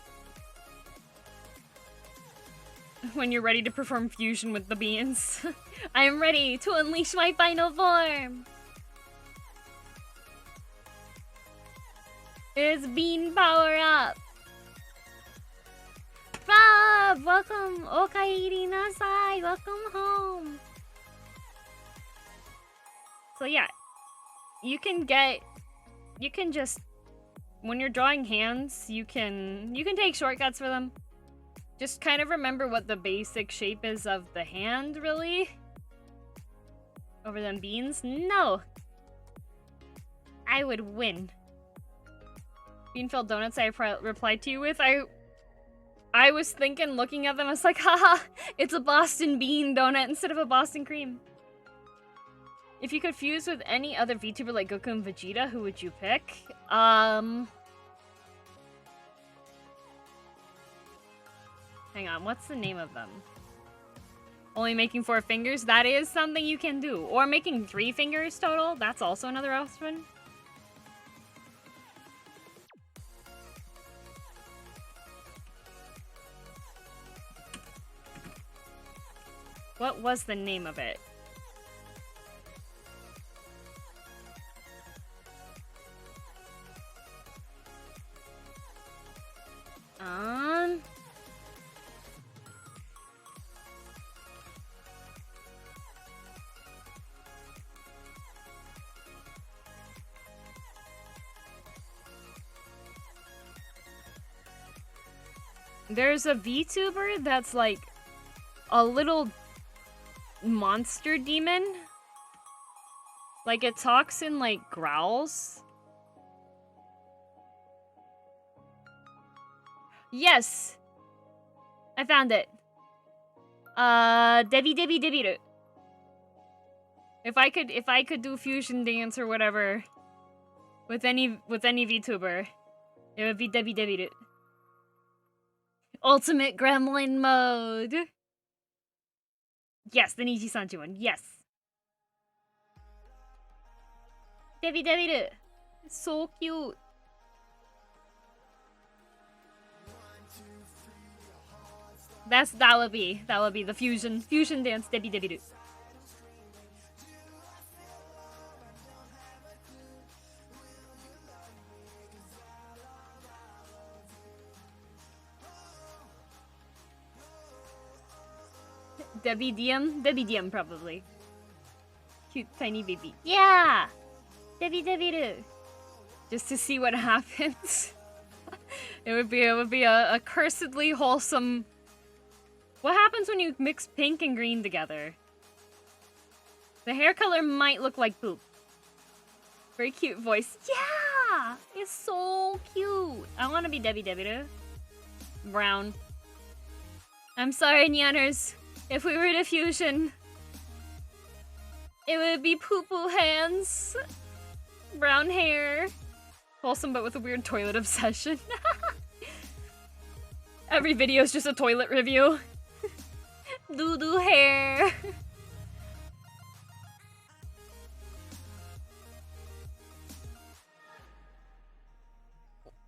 When you're ready to perform fusion with the beans. I am ready to unleash my final form! It's bean power up! Rob! Welcome! Okairi nasai! Welcome home! So yeah, you can just, when you're drawing hands, you can take shortcuts for them. Just kind of remember what the basic shape is of the hand, really. Over them beans? No! I would win. Bean-filled donuts I replied to you with, I was thinking, looking at them, I was like, haha, it's a Boston bean donut instead of a Boston cream. If you could fuse with any other VTuber like Goku and Vegeta, who would you pick? Hang on, what's the name of them? Only making 4 fingers? That is something you can do. Or making 3 fingers total? That's also another option. What was the name of it? There's a VTuber that's like a little monster demon. Like it talks in like growls. Yes! I found it. Debiru. If I could do fusion dance or whatever with any VTuber, it would be Debiru. Ultimate Gremlin mode. Yes, the Niji-Sanji one. Yes. Debiru. So cute. That would be the fusion dance Debiru. Debbie Diem probably. Cute tiny baby. Yeah! Debiru. Just to see what happens. It would be a cursedly wholesome. What happens when you mix pink and green together? The hair color might look like poop. Very cute voice. Yeah! It's so cute. I want to be Debiru. Brown. I'm sorry, Nyanners. If we were to fusion, it would be poo-poo hands, brown hair, wholesome but with a weird toilet obsession. Every video is just a toilet review. Doo-doo hair.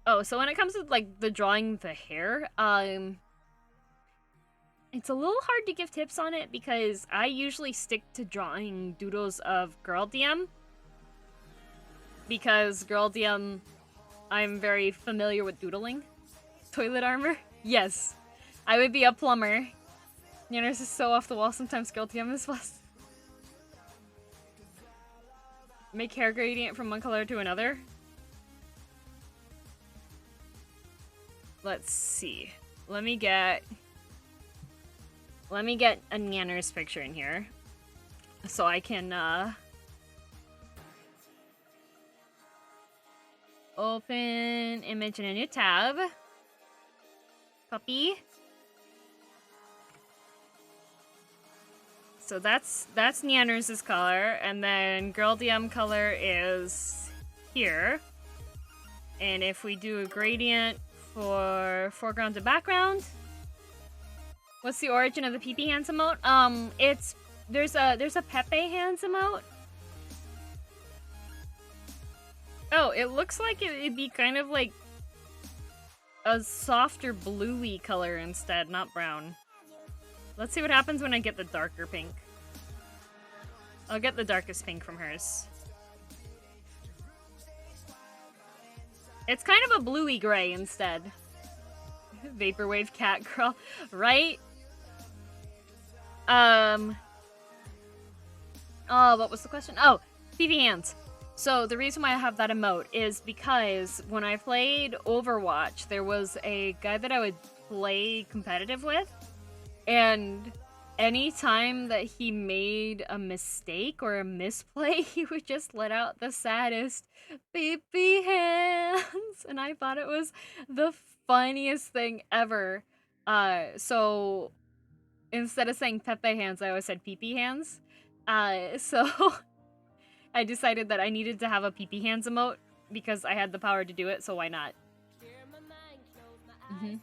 Oh, so when it comes to like the drawing the hair, it's a little hard to give tips on it because I usually stick to drawing doodles of girldm. Because girldm, I'm very familiar with doodling. Toilet armor? Yes. I would be a plumber. Nanners is so off the wall, sometimes girldm is less. Make hair gradient from one color to another? Let's see. Let me get a Nanners picture in here. So I can, open image in a new tab. Copy. So that's Nanners' color, and then girldm color is here. And if we do a gradient for foreground to background, what's the origin of the PP hands emote? There's a Pepe hands emote. Oh, it looks like it'd be kind of like a softer bluey color instead, not brown. Let's see what happens when I get the darker pink. I'll get the darkest pink from hers. It's kind of a bluey gray instead. Vaporwave cat girl, right? Oh, what was the question? Oh, PV hands. So the reason why I have that emote is because when I played Overwatch, there was a guy that I would play competitive with, and anytime that he made a mistake or a misplay, he would just let out the saddest pee hands, and I thought it was the funniest thing ever. So instead of saying Pepe hands, I always said pee hands. So I decided that I needed to have a pee hands emote because I had the power to do it, so why not? Mm-hmm.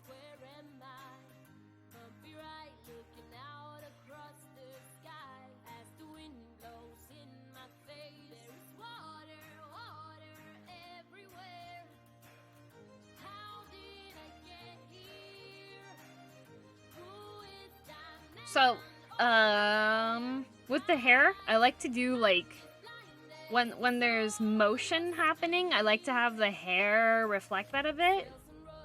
So, with the hair, I like to do, like, when there's motion happening, I like to have the hair reflect that a bit.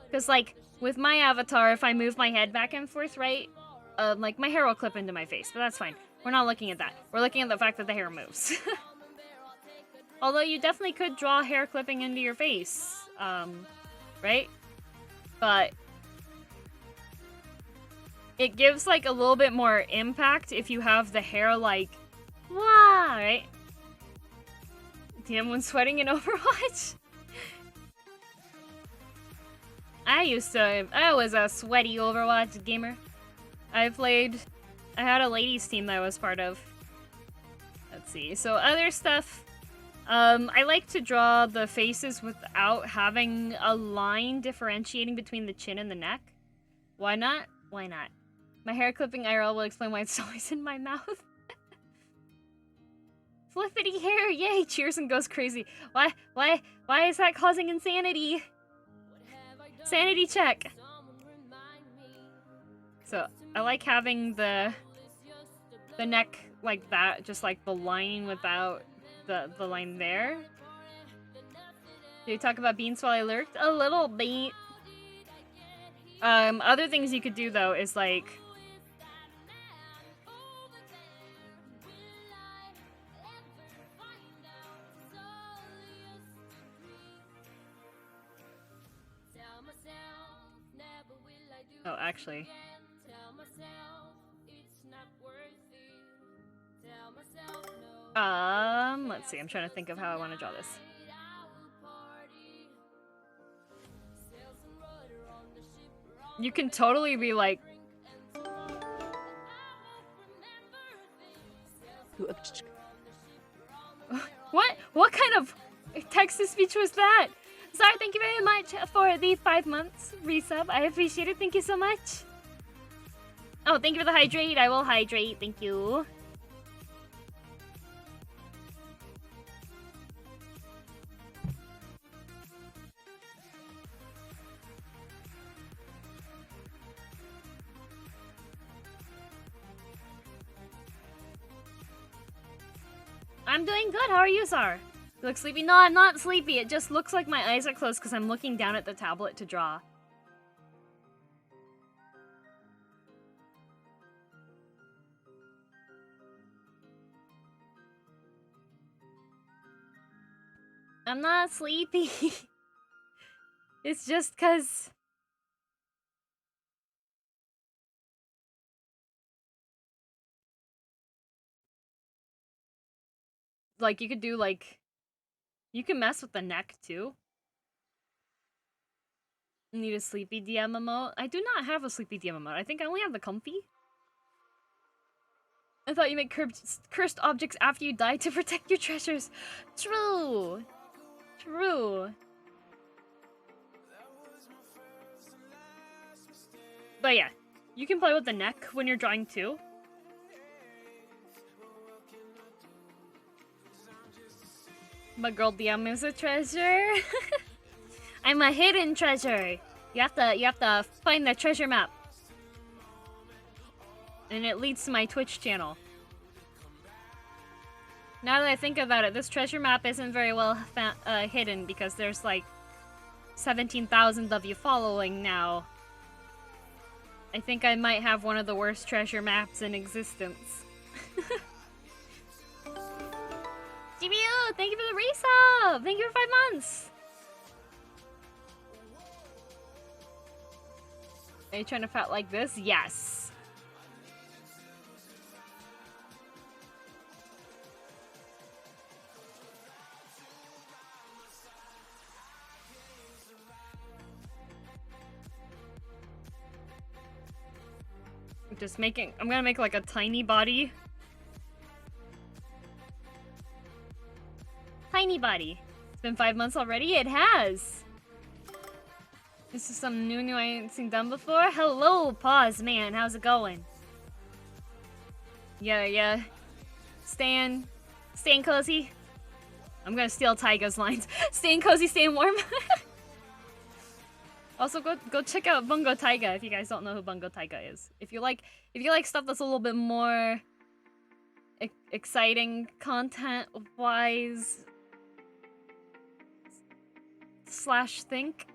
Because, like, with my avatar, if I move my head back and forth, right, like, my hair will clip into my face, but that's fine. We're not looking at that. We're looking at the fact that the hair moves. Although you definitely could draw hair clipping into your face, right? But it gives, like, a little bit more impact if you have the hair, like, wah, right? Damn, when sweating in Overwatch? I was a sweaty Overwatch gamer. I had a ladies team that I was part of. Let's see, so other stuff. I like to draw the faces without having a line differentiating between the chin and the neck. Why not? Why not? My hair clipping IRL will explain why it's always in my mouth. Flippity hair, yay! Cheers and goes crazy. Why is that causing insanity? Sanity check. So I like having the neck like that, just like the line without the line there. Did you talk about beans while I lurked? A little bit. Other things you could do though is like, oh, actually. Let's see. I'm trying to think of how I want to draw this. You can totally be like... What? What kind of text-to-speech was that? Sorry, thank you very much for the 5 months resub. I appreciate it. Thank you so much. Oh, thank you for the hydrate. I will hydrate. Thank you. I'm doing good. How are you, Sar? You look sleepy? No, I'm not sleepy. It just looks like my eyes are closed because I'm looking down at the tablet to draw. I'm not sleepy. It's just because... Like, you could do, like... You can mess with the neck, too. Need a sleepy DM emote? I do not have a sleepy DM emote. I think I only have the comfy. I thought you make cursed objects after you die to protect your treasures. True. True. But yeah, you can play with the neck when you're drawing too. But girl DM is a treasure. I'm a hidden treasure. You have to find the treasure map. And it leads to my Twitch channel. Now that I think about it, this treasure map isn't very well hidden because there's like 17,000 of you following now. I think I might have one of the worst treasure maps in existence. GBU, thank you for the resub! Thank you for 5 months! Are you trying to fat like this? Yes. I'm gonna make like a tiny body. Tiny body. It's been 5 months already? It has! This is something new I ain't seen done before. Hello, Pause Man. How's it going? Yeah. Staying cozy. I'm gonna steal Taiga's lines. Staying cozy, staying warm. Also, go check out Bungo Taiga if you guys don't know who Bungo Taiga is. If you like stuff that's a little bit more exciting content-wise / think.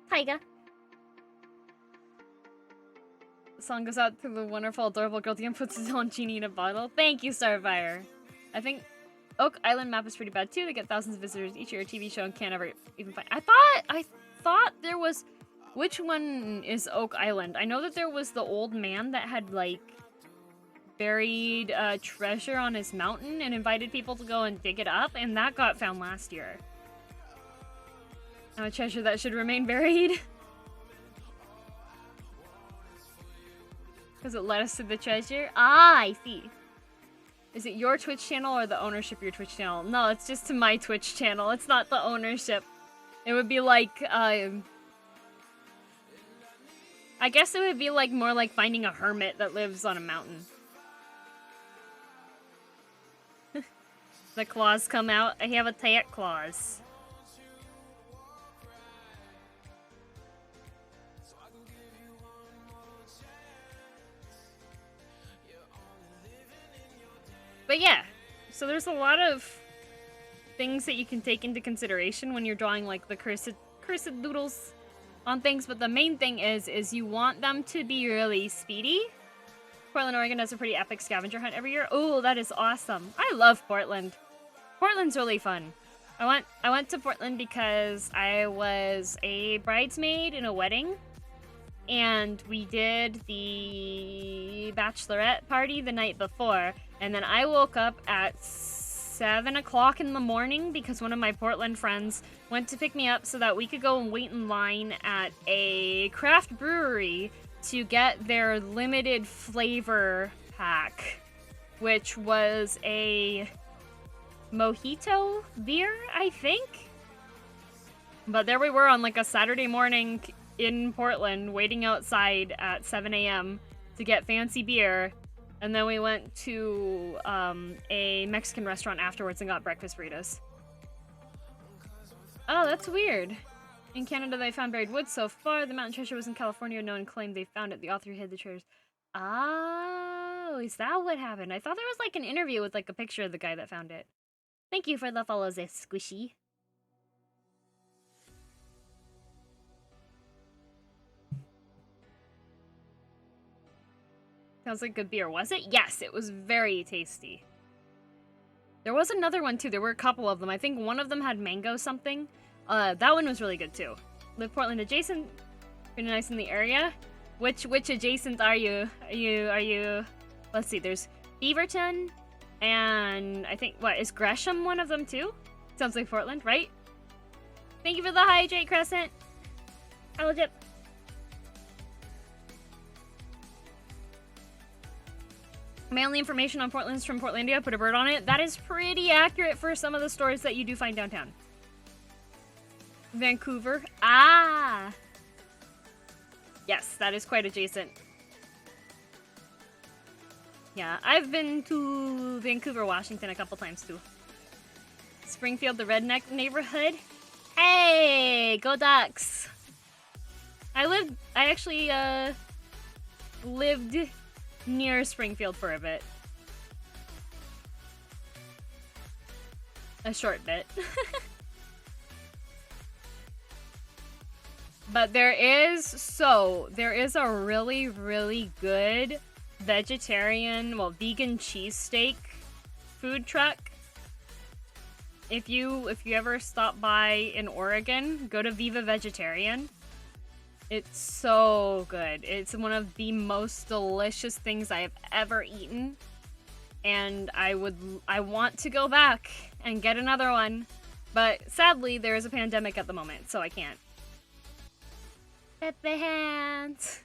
Taiga. The song goes out to the wonderful, adorable girl DM puts his own genie in a bottle. Thank you, Starfire. I think Oak Island map is pretty bad too. They get thousands of visitors each year. A TV show and can't ever even find. I thought there was. Which one is Oak Island? I know that there was the old man that had like buried treasure on his mountain and invited people to go and dig it up, and that got found last year. A treasure that should remain buried. Because it led us to the treasure. Ah, I see. Is it your Twitch channel or the ownership of your Twitch channel? No, it's just to my Twitch channel. It's not the ownership. It would be like, I guess it would be like more like finding a hermit that lives on a mountain. The claws come out. I have a attack claws. But yeah, so there's a lot of things that you can take into consideration when you're drawing like the cursed doodles on things, but the main thing is you want them to be really speedy. Portland, Oregon does a pretty epic scavenger hunt every year. Oh, that is awesome. I love Portland. Portland's really fun. I went to Portland because I was a bridesmaid in a wedding, and we did the bachelorette party the night before, and then I woke up at 7 o'clock in the morning because one of my Portland friends went to pick me up so that we could go and wait in line at a craft brewery to get their limited flavor pack, which was a mojito beer, I think. But there we were on like a Saturday morning in Portland waiting outside at 7 a.m. to get fancy beer. And then we went to a Mexican restaurant afterwards and got breakfast burritos. Oh, that's weird. In Canada, they found buried wood so far. The mountain treasure was in California. No one claimed they found it. The author hid the treasures. Oh, Oh, is that what happened? I thought there was like an interview with like a picture of the guy that found it. Thank you for the follows, Squishy. Sounds like good beer. Was it? Yes, it was very tasty. There was another one too. There were a couple of them. I think one of them had mango something. That one was really good too. Live Portland adjacent. Pretty nice in the area. Which adjacent are you? Are you? Let's see. There's Beaverton, and I think what is Gresham one of them too? Sounds like Portland, right? Thank you for the hydrate, Crescent. Hello, Dip. My only information on Portland's from Portlandia, put a bird on it. That is pretty accurate for some of the stores that you do find downtown. Vancouver. Ah! Yes, that is quite adjacent. Yeah, I've been to Vancouver, Washington a couple times too. Springfield, the redneck neighborhood. Hey, go Ducks! I actually, lived near Springfield for a bit. A short bit. But there is a really, really good vegetarian, well, vegan cheesesteak food truck. If you ever stop by in Oregon, go to Viva Vegetarian. It's so good. It's one of the most delicious things I have ever eaten. And I want to go back and get another one. But sadly, there is a pandemic at the moment, so I can't. Pepe hands.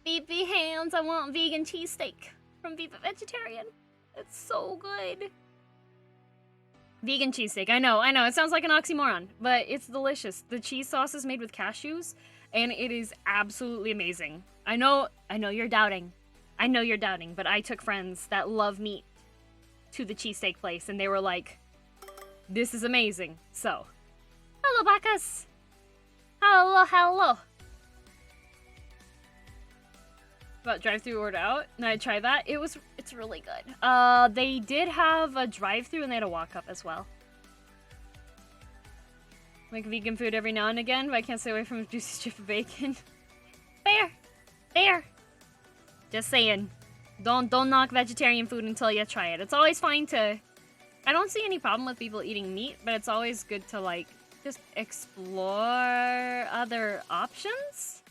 Beepy hands. I want vegan cheesesteak from Viva Vegetarian. It's so good. Vegan cheesesteak. I know. It sounds like an oxymoron, but it's delicious. The cheese sauce is made with cashews, and it is absolutely amazing. I know you're doubting. But I took friends that love meat to the cheesesteak place, and they were like, this is amazing. So, hello, Bacchus. Hello. About drive-thru order out, and I tried that. It's really good. They did have a drive-thru, and they had a walk-up as well. Make vegan food every now and again, but I can't stay away from a juicy strip of bacon. Fair. Just saying. Don't knock vegetarian food until you try it. It's always fine to... I don't see any problem with people eating meat, but it's always good to, like, just explore other options.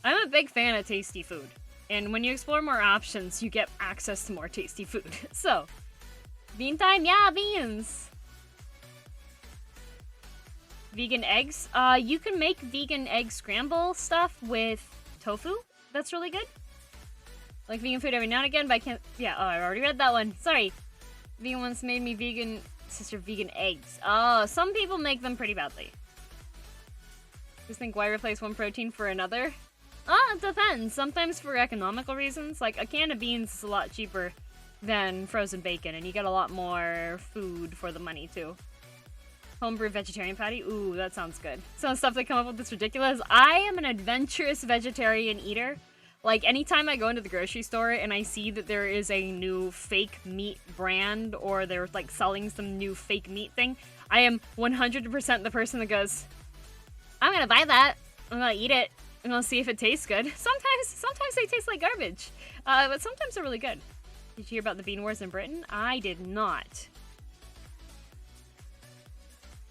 I'm a big fan of tasty food. And when you explore more options, you get access to more tasty food. So, bean time? Yeah, beans! Vegan eggs? You can make vegan egg scramble stuff with tofu. That's really good. Like vegan food every now and again, but I can't... Yeah, oh, I already read that one. Sorry. Vegan once made me vegan... Sister, vegan eggs. Oh, some people make them pretty badly. Just think, why replace one protein for another? It depends. Sometimes for economical reasons. Like, a can of beans is a lot cheaper than frozen bacon, and you get a lot more food for the money, too. Homebrew vegetarian patty? Ooh, that sounds good. Some stuff they come up with that's ridiculous. I am an adventurous vegetarian eater. Like, anytime I go into the grocery store and I see that there is a new fake meat brand, or they're, like, selling some new fake meat thing, I am 100% the person that goes, I'm gonna buy that. I'm gonna eat it. And I'll see if it tastes good. Sometimes they taste like garbage. But sometimes they're really good. Did you hear about the bean wars in Britain? I did not.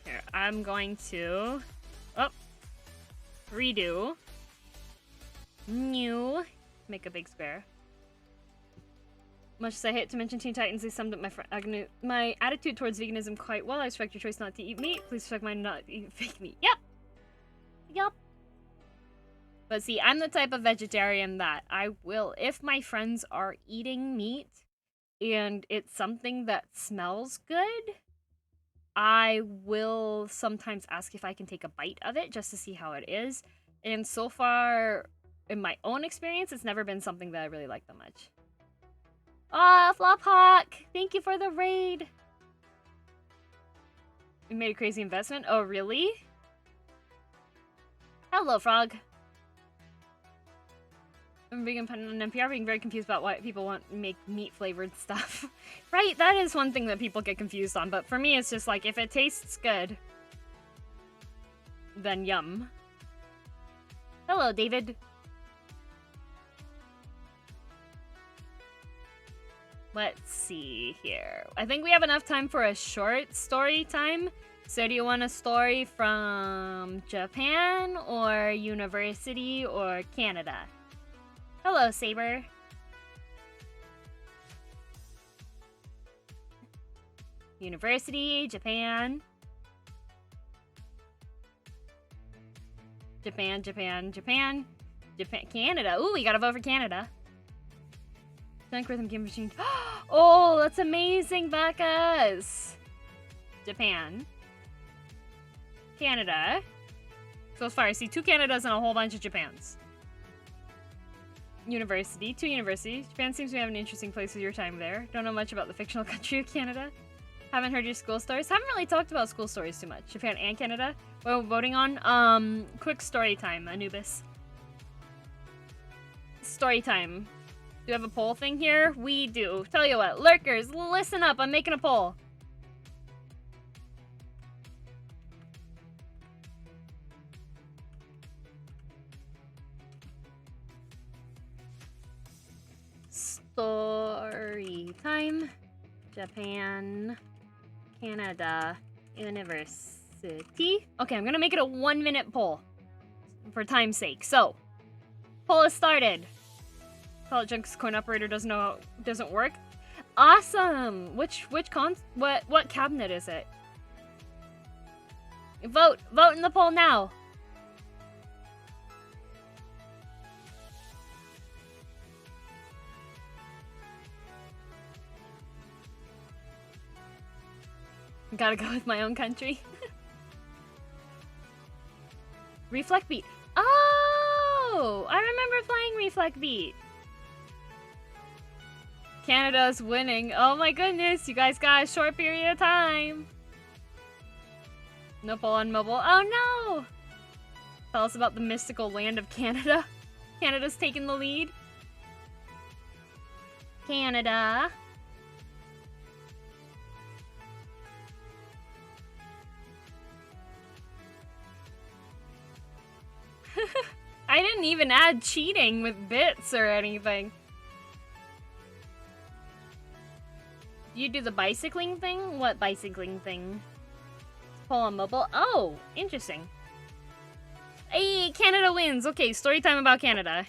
Here, I'm going to... redo. New. Make a big square. Much as I hate to mention Teen Titans, they summed up my attitude towards veganism quite well. I respect your choice not to eat meat. Please respect mine not to eat fake meat. Yep. But see, I'm the type of vegetarian that I will, if my friends are eating meat and it's something that smells good, I will sometimes ask if I can take a bite of it just to see how it is. And so far, in my own experience, it's never been something that I really like that much. Flophawk! Thank you for the raid! We made a crazy investment? Oh, really? Hello, Frog. I'm being on NPR being very confused about why people want to make meat-flavored stuff. Right? That is one thing that people get confused on, but for me it's just like, if it tastes good, then yum. Hello, David. Let's see here. I think we have enough time for a short story time. So do you want a story from Japan or university or Canada? Hello, Saber. University, Japan. Japan, Canada. Ooh, we gotta vote for Canada. Dunk Rhythm Game Machine. Oh, that's amazing, Bacchus. Japan. Canada. So far, I see 2 Canadas and a whole bunch of Japans. University. 2 universities. Japan seems to have an interesting place with your time there. Don't know much about the fictional country of Canada. Haven't heard your school stories. Haven't really talked about school stories too much. Japan and Canada. What are we voting on? Quick story time, Anubis. Story time. Do you have a poll thing here? We do. Tell you what, lurkers, listen up. I'm making a poll. Story time. Japan, Canada, University. Okay, I'm gonna make it a 1-minute poll for time's sake. So, poll is started. Solid Junk's coin operator doesn't work. Awesome. What cabinet is it? Vote in the poll now. Gotta go with my own country. Reflect Beat. Oh, I remember playing Reflect Beat. Canada's winning. Oh my goodness, you guys got a short period of time. No poll on mobile. Oh no! Tell us about the mystical land of Canada. Canada's taking the lead. Canada. I didn't even add cheating with bits or anything. You do the bicycling thing? What bicycling thing? Pull on mobile? Oh, interesting. Hey, Canada wins. Okay, story time about Canada.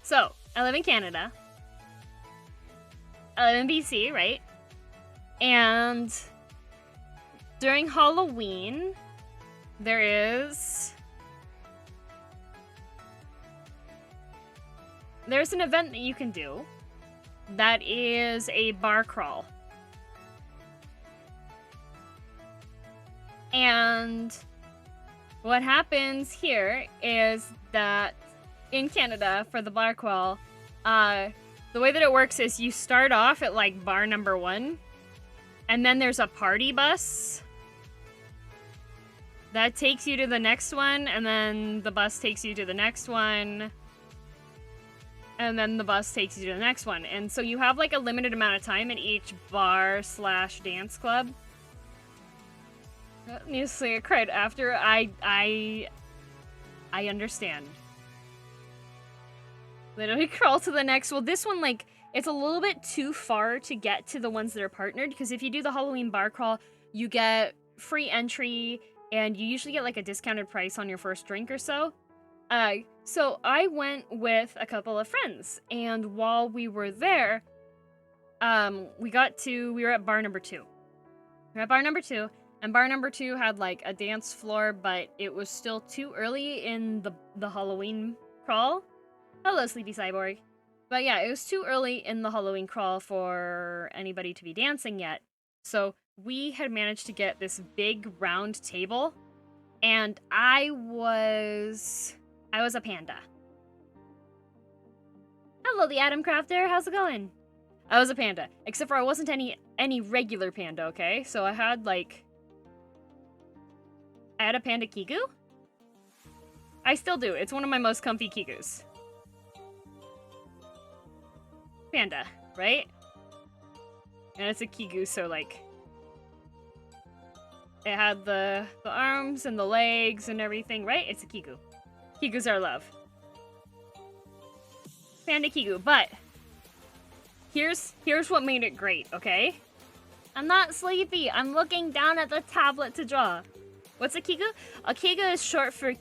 So, I live in Canada. I live in BC, right? And during Halloween, there's an event that you can do that is a bar crawl. And what happens here is that in Canada for the bar crawl, the way that it works is you start off at like bar number 1, and then there's a party bus that takes you to the next one, and then the bus takes you to the next one, and then the bus takes you to the next one. And so you have like a limited amount of time at each bar/dance club. Needless to say, I cried after. I understand. Literally crawl to the next. Well, this one, like, it's a little bit too far to get to the ones that are partnered, because if you do the Halloween bar crawl, you get free entry, and you usually get, like, a discounted price on your first drink or so. So I went with a couple of friends, and while we were there, we were at bar number 2. We were at bar number 2, and bar number 2 had, like, a dance floor, but it was still too early in the Halloween crawl. Hello, Sleepy Cyborg. But yeah, it was too early in the Halloween crawl for anybody to be dancing yet. So we had managed to get this big round table, and I was a panda. Hello, the Atom Crafter. How's it going? I was a panda. Except for I wasn't any regular panda, okay? So I had, like... I had a panda kigu? I still do. It's one of my most comfy kigus. Panda, right? And it's a kigu, so, like... It had the arms and the legs and everything, right? It's a kigu. Kigus are love. Panda kigu, but... Here's what made it great, okay? I'm not sleepy. I'm looking down at the tablet to draw. What's a kigu? A kigu is short for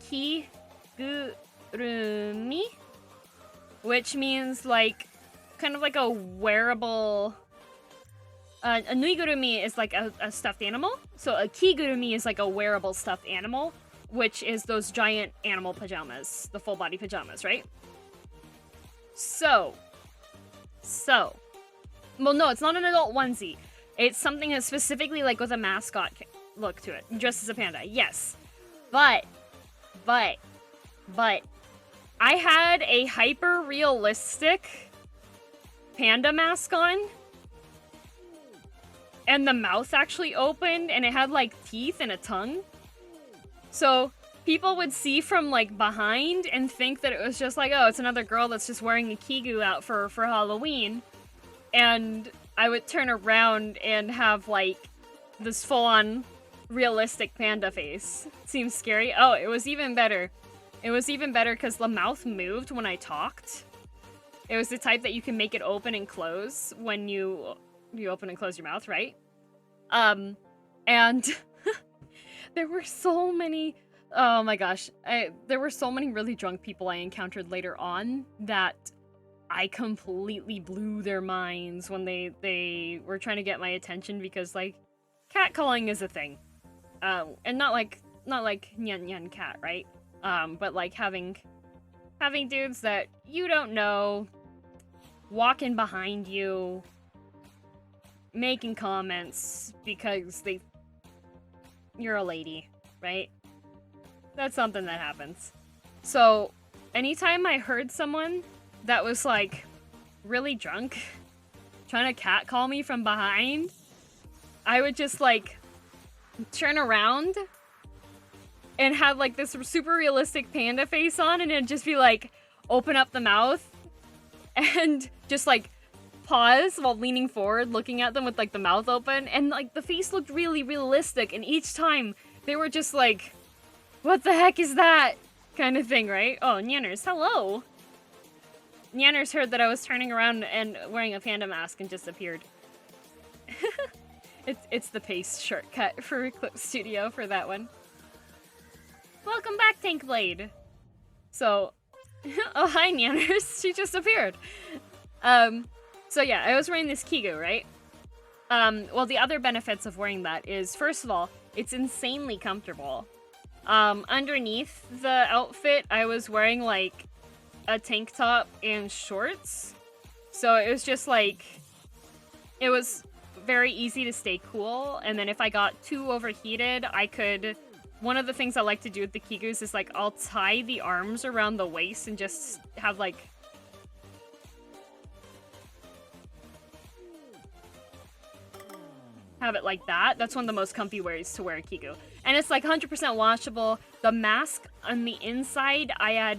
kigurumi, which means like kind of like a wearable. A nuigurumi is like a stuffed animal, so a kigurumi is like a wearable stuffed animal, which is those giant animal pajamas, the full body pajamas, right? So, well, no, it's not an adult onesie. It's something that's specifically like with a mascot look to it, dressed as a panda. Yes, but I had a hyper realistic panda mask on, and the mouth actually opened, and it had like teeth and a tongue. So people would see from like behind and think that it was just like, oh, it's another girl that's just wearing a kigu out for Halloween. And I would turn around and have like this full-on realistic panda face. Seems scary. Oh, it was even better. It was even better because the mouth moved when I talked. It was the type that you can make it open and close when you open and close your mouth, right? And there were so many, oh my gosh, there were so many really drunk people I encountered later on that I completely blew their minds when they were trying to get my attention because, like, catcalling is a thing. And not like nyan nyan cat, right? But like having dudes that you don't know walking behind you, making comments because you're a lady, right? That's something that happens. So, anytime I heard someone that was like really drunk trying to catcall me from behind, I would just like turn around and have like this super realistic panda face on, and it'd just be like open up the mouth and just like pause while leaning forward looking at them with like the mouth open, and like the face looked really realistic, and each time they were just like, what the heck is that kind of thing, right? Oh, Nyanners, hello. Nyanners heard that I was turning around and wearing a panda mask and just appeared. It's the paste shortcut for Eclipse Studio for that one. Welcome back, Tank Blade. So, oh hi Nyanners, she just appeared. So yeah, I was wearing this kigu, right? Well, the other benefits of wearing that is, first of all, it's insanely comfortable. Underneath the outfit, I was wearing like a tank top and shorts. So it was just like, it was very easy to stay cool. And then if I got too overheated, I could, one of the things I like to do with the kigus is like, I'll tie the arms around the waist and just have like, have it like that. That's one of the most comfy ways to wear a kigu. And it's like 100% washable. The mask on the inside, I had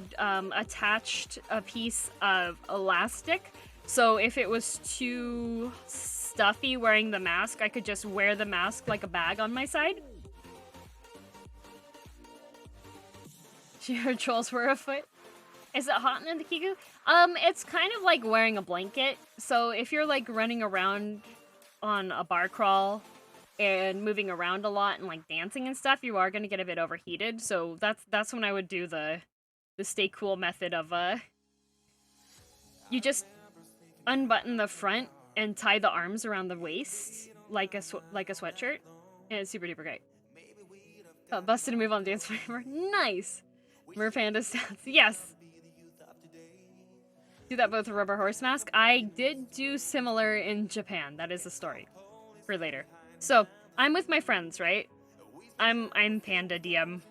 attached a piece of elastic. So if it was too stuffy wearing the mask, I could just wear the mask like a bag on my side. She heard trolls were afoot. Is it hot in the kigu? It's kind of like wearing a blanket. So if you're like running around on a bar crawl and moving around a lot and like dancing and stuff, you are going to get a bit overheated. So that's when I would do the stay cool method of you just unbutton the front and tie the arms around the waist like a sweatshirt, and it's super duper great. Oh, busted a move on the dance floor. Nice. Merpanda stance. Yes. Do that both a rubber horse mask. I did do similar in Japan. That is a story for later. So I'm with my friends, right? I'm Panda DM.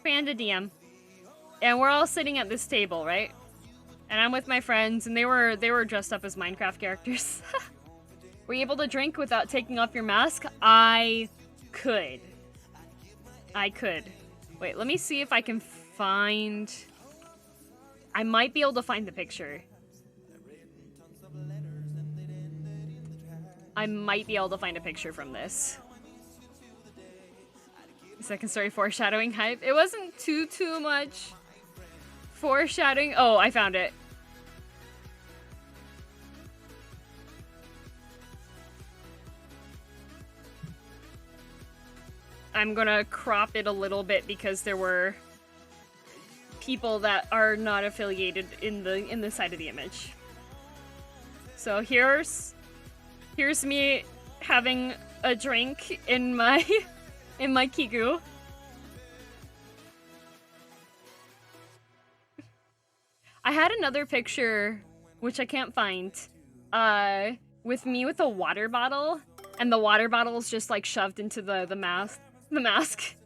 Panda DM. And we're all sitting at this table, right? And I'm with my friends, and they were dressed up as Minecraft characters. Were you able to drink without taking off your mask? I could. Wait, let me see if I can find... I might be able to find the picture. I might be able to find a picture from this. Second story foreshadowing hype. It wasn't too much foreshadowing. Oh, I found it. I'm gonna crop it a little bit because there were people that are not affiliated in the side of the image. So here's me having a drink in my in my kigu. I had another picture which I can't find with me with a water bottle, and the water bottle's just like shoved into the mask. The mask.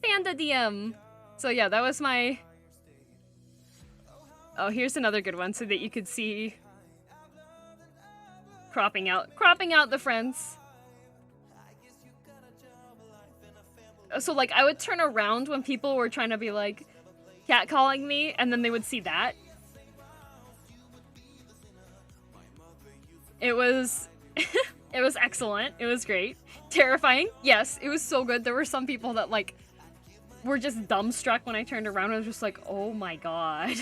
Panda DM. So yeah, that was my... Oh, here's another good one so that you could see... Cropping out the friends. So like, I would turn around when people were trying to be like, catcalling me, and then they would see that. It was... It was excellent. It was great. Terrifying. Yes, it was so good. There were some people that, like, were just dumbstruck when I turned around. I was just like, oh my god.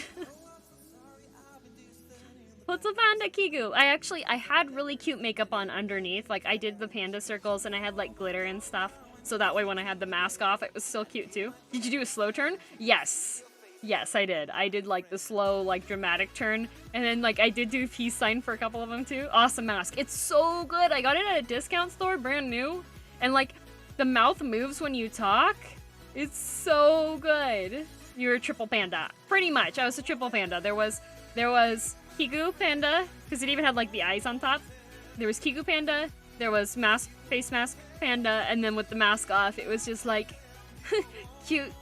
What's a panda kigu? I had really cute makeup on underneath. Like, I did the panda circles and I had, like, glitter and stuff. So that way when I had the mask off, it was still cute too. Did you do a slow turn? Yes. Yes, I did. I did, like, the slow, like, dramatic turn. And then, like, I did do peace sign for a couple of them, too. Awesome mask. It's so good. I got it at a discount store, brand new. And, like, the mouth moves when you talk. It's so good. You're a triple panda. Pretty much. I was a triple panda. There was Kigu Panda, because it even had, like, the eyes on top. There was Kigu Panda. There was face mask Panda. And then with the mask off, it was just, like, cute...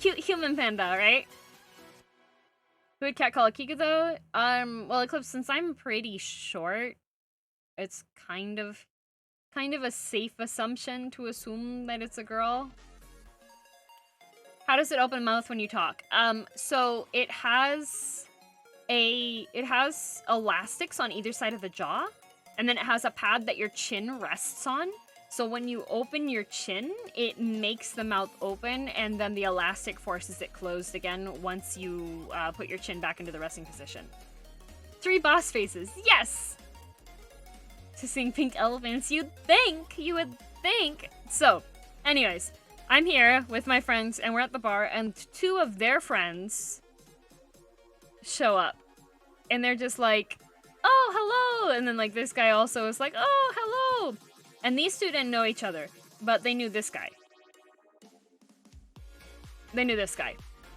Cute human panda, right? Who would catcall a Kiku though? Well, Eclipse, since I'm pretty short, it's kind of a safe assumption to assume that it's a girl. How does it open mouth when you talk? So it has elastics on either side of the jaw, and then it has a pad that your chin rests on. So when you open your chin, it makes the mouth open, and then the elastic forces it closed again once you put your chin back into the resting position. 3 boss faces, yes! To sing Pink Elephants, you would think. So, anyways, I'm here with my friends, and we're at the bar, and 2 of their friends show up. And they're just like, oh, hello! And then, like, this guy also is like, oh, hello! And these 2 didn't know each other, but they knew this guy.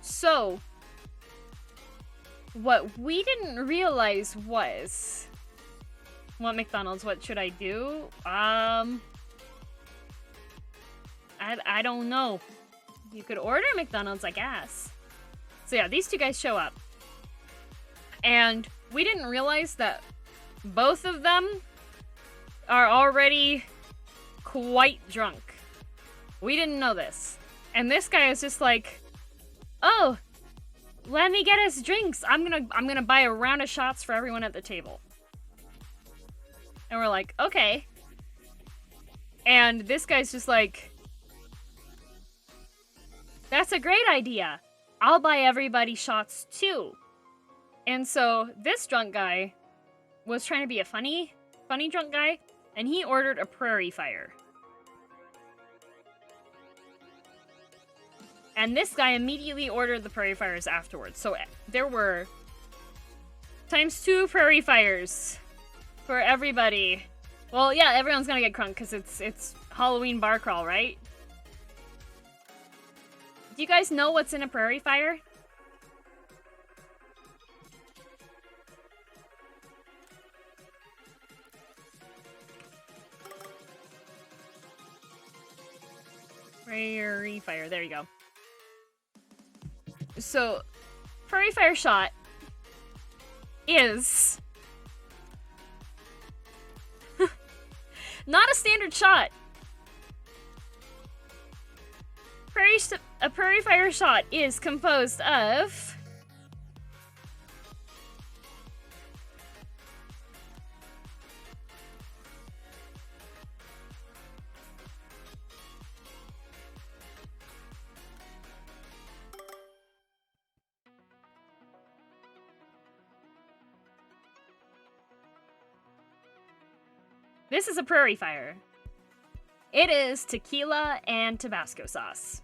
So, what we didn't realize was... What McDonald's, what should I do? I don't know. You could order McDonald's, I guess. So yeah, these 2 guys show up. And we didn't realize that both of them are already quite drunk. We didn't know this. And this guy is just like, oh, let me get us drinks. I'm gonna buy a round of shots for everyone at the table. And we're like, okay. And this guy's just like, that's a great idea. I'll buy everybody shots too. And so this drunk guy was trying to be a funny drunk guy, and he ordered a prairie fire. And this guy immediately ordered the prairie fires afterwards. So there were ×2 prairie fires for everybody. Well, yeah, everyone's gonna get crunk because it's Halloween bar crawl, right? Do you guys know what's in a prairie fire? Prairie fire, there you go. So, Prairie Fire shot is not a standard shot. A Prairie Fire shot is composed of this is a Prairie Fire. It is tequila and Tabasco sauce.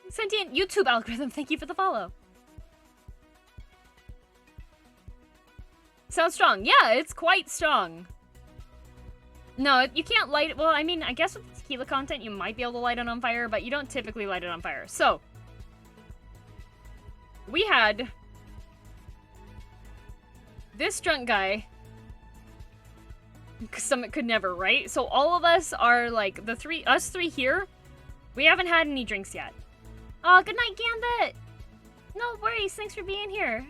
Sentient YouTube algorithm, thank you for the follow. Sounds strong. Yeah, it's quite strong. No, you can't light it. Well, I mean, I guess with the tequila content, you might be able to light it on fire, but you don't typically light it on fire. So, we had this drunk guy. Stomach could never, right? So all of us are like, us three here, we haven't had any drinks yet. Oh, good night, Gambit! No worries, thanks for being here.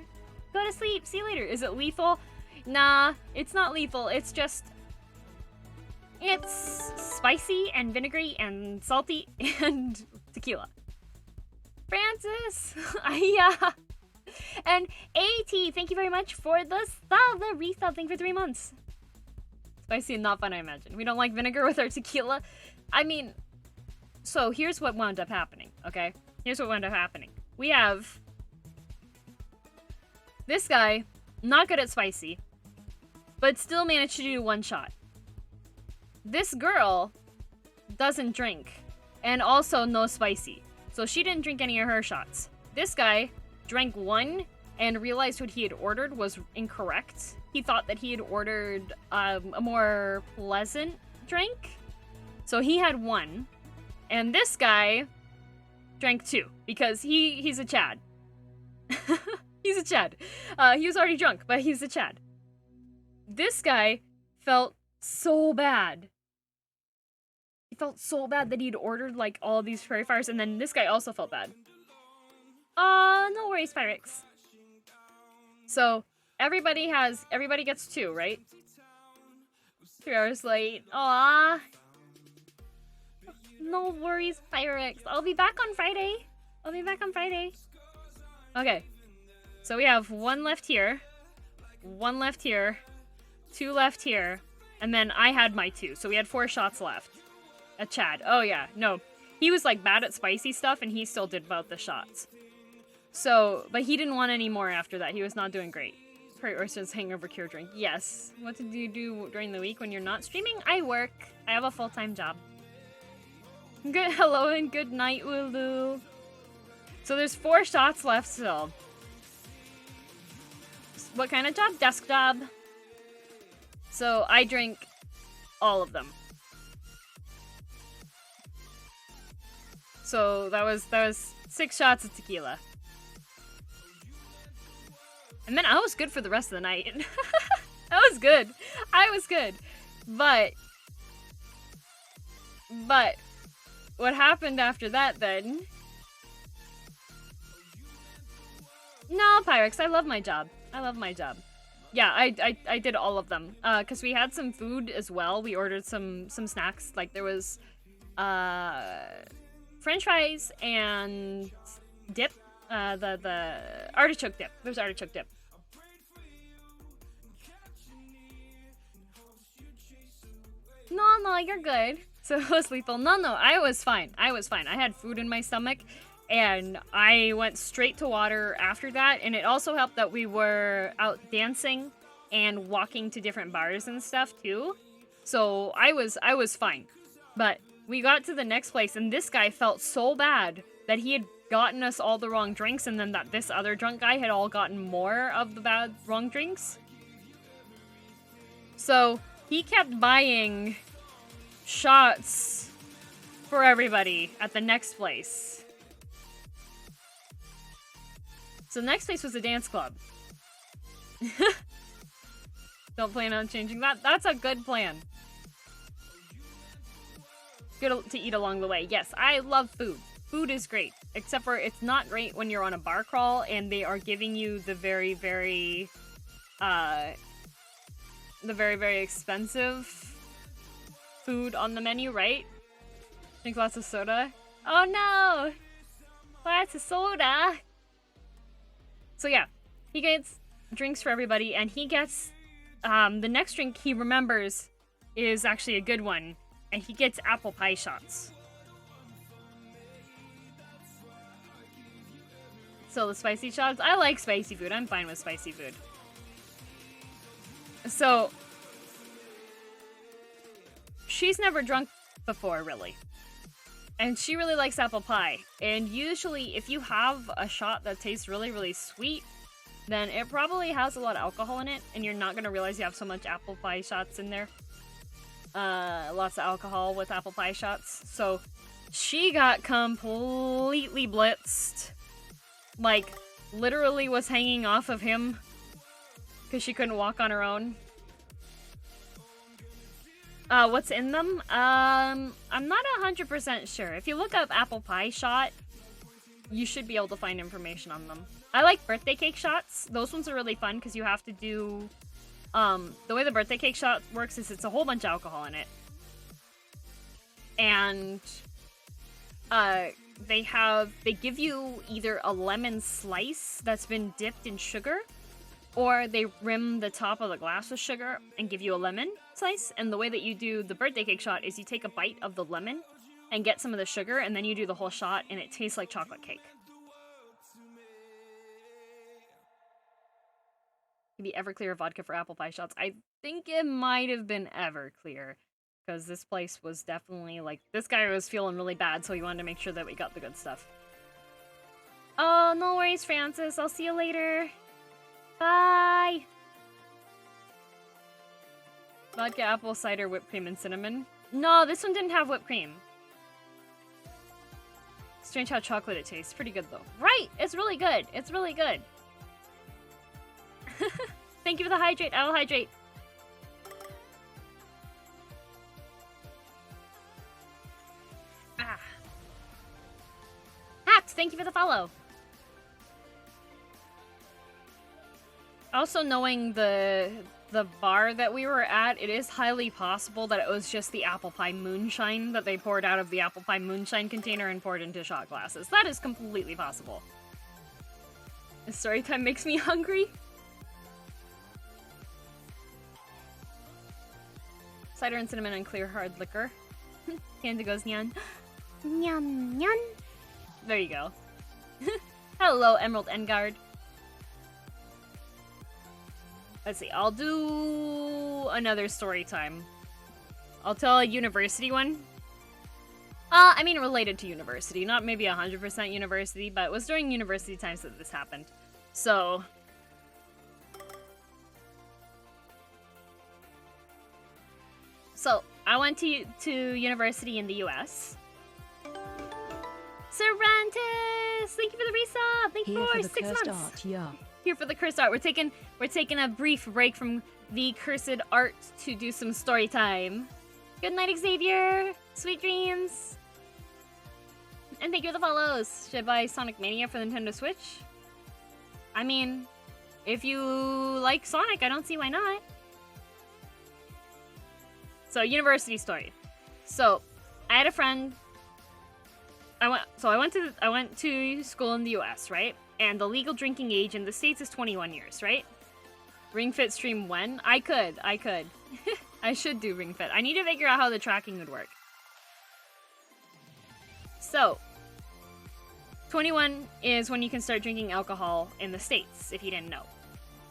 Go to sleep, see you later. Is it lethal? Nah, it's not lethal, it's just... It's spicy and vinegary and salty and tequila. Francis! Yeah. And AT, thank you very much for the resub. Thank you for 3 months. Spicy and not fun, I imagine. We don't like vinegar with our tequila. I mean, so here's what wound up happening, okay? Here's what wound up happening. We have this guy, not good at spicy, but still managed to do 1 shot. This girl doesn't drink, and also no spicy. So she didn't drink any of her shots. This guy drank 1 and realized what he had ordered was incorrect. He thought that he had ordered a more pleasant drink. So he had 1. And this guy drank 2 because he's a Chad. He's a Chad. He was already drunk, but he's a Chad. This guy felt so bad. He felt so bad that he'd ordered like all these Prairie Fires, and then this guy also felt bad. No worries, Pyrex. So everybody gets 2, right? 3 hours late. Aww. No worries, Pyrex. I'll be back on Friday. Okay. So we have 1 left here. 1 left here. 2 left here. And then I had my 2. So we had 4 shots left. A Chad. Oh yeah. No. He was like bad at spicy stuff and he still did both the shots. So, but he didn't want any more after that. He was not doing great. Prairie Oyster's hangover cure drink. Yes. What did you do during the week when you're not streaming? I work. I have a full-time job. Good hello and good night, Ulu. So there's 4 shots left still. What kind of job? Desk job. So I drink all of them. So that was 6 shots of tequila. And then I was good for the rest of the night. I was good. But what happened after that then? No, Pyrex, I love my job. Yeah, I did all of them. Cause we had some food as well. We ordered some snacks. Like there was French fries and dip. The artichoke dip. There's artichoke dip. No, you're good. So it was lethal. No, I was fine. I had food in my stomach, and I went straight to water after that. And it also helped that we were out dancing and walking to different bars and stuff too. So I was fine. But we got to the next place, and this guy felt so bad that he had gotten us all the wrong drinks, and then that this other drunk guy had all gotten more of the wrong drinks. So he kept buying shots for everybody at the next place. So the next place was a dance club. Don't plan on changing that. That's a good plan. Good to eat along the way. Yes, I love food. food is great, except for it's not great when you're on a bar crawl and they are giving you the very, very expensive food on the menu, right? Drink lots of soda. Oh no! Lots of soda! So yeah, he gets drinks for everybody, and he gets, the next drink he remembers is actually a good one, and he gets apple pie shots. So the spicy shots, I like spicy food, I'm fine with spicy food. So, she's never drunk before, really. And she really likes apple pie. And usually, if you have a shot that tastes really, really sweet, then it probably has a lot of alcohol in it, and you're not gonna realize you have so much apple pie shots in there. Lots of alcohol with apple pie shots. So, she got completely blitzed. Like, literally was hanging off of him because she couldn't walk on her own. What's in them? I'm not 100% sure. If you look up apple pie shot, you should be able to find information on them. I like birthday cake shots. Those ones are really fun because you have to do... the way the birthday cake shot works is it's a whole bunch of alcohol in it. And... they give you either a lemon slice that's been dipped in sugar, or they rim the top of the glass with sugar and give you a lemon slice. And the way that you do the birthday cake shot is you take a bite of the lemon and get some of the sugar, and then you do the whole shot, and it tastes like chocolate cake. The Everclear vodka for apple pie shots. I think it might have been Everclear, because this place was definitely, like, this guy was feeling really bad, so he wanted to make sure that we got the good stuff. Oh, no worries, Francis. I'll see you later. Bye! Vodka, apple cider, whipped cream, and cinnamon. No, this one didn't have whipped cream. Strange how chocolate it tastes. Pretty good, though. Right! It's really good. It's really good. Thank you for the hydrate. I will hydrate. Ah. Hacked, thank you for the follow. Also, knowing the bar that we were at, it is highly possible that it was just the apple pie moonshine that they poured out of the apple pie moonshine container and poured into shot glasses. That is completely possible. This story time makes me hungry. Cider and cinnamon and clear hard liquor. Panda goes nyan. Nyan nyan. There you go. Hello, Emerald Engard. Let's see, I'll do another story time. I'll tell a university one. I mean related to university, not maybe 100% university, but it was during university times that this happened. So... I went to university in the US. Cervantes! Thank you for the resub! Thank you for 6 months! Art, yeah. Here for the cursed art. We're taking a brief break from the cursed art to do some story time. Good night, Xavier! Sweet dreams! And thank you for the follows! Should I buy Sonic Mania for the Nintendo Switch? I mean, if you like Sonic, I don't see why not. So, university story. So, I had a friend. I went to school in the US, right? And the legal drinking age in the States is 21 years, right? Ring Fit stream when? I could. I should do Ring Fit. I need to figure out how the tracking would work. So, 21 is when you can start drinking alcohol in the States, if you didn't know.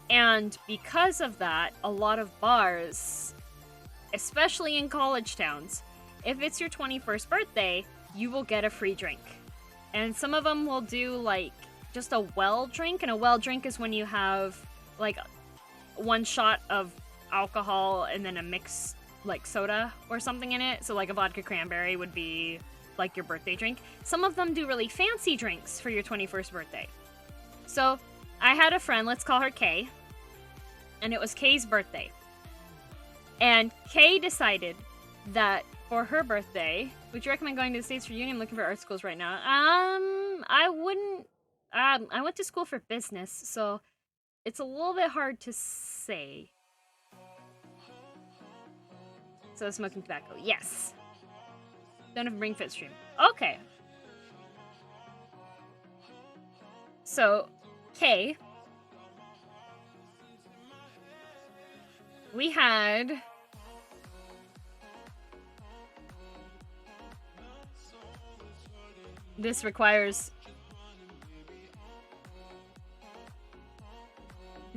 And because of that, a lot of bars, especially in college towns, if it's your 21st birthday, you will get a free drink. And some of them will do, like, just a well drink, and a well drink is when you have, like, one shot of alcohol and then a mixed, like, soda or something in it. So, like, a vodka cranberry would be, like, your birthday drink. Some of them do really fancy drinks for your 21st birthday. So, I had a friend, let's call her Kay, and it was Kay's birthday. And Kay decided that for her birthday, Would you recommend going to the States for uni? I'm looking for art schools right now. I wouldn't. I went to school for business, so it's a little bit hard to say. So smoking tobacco, yes. Don't have a ring fit stream. Okay. So, K. We had... This requires...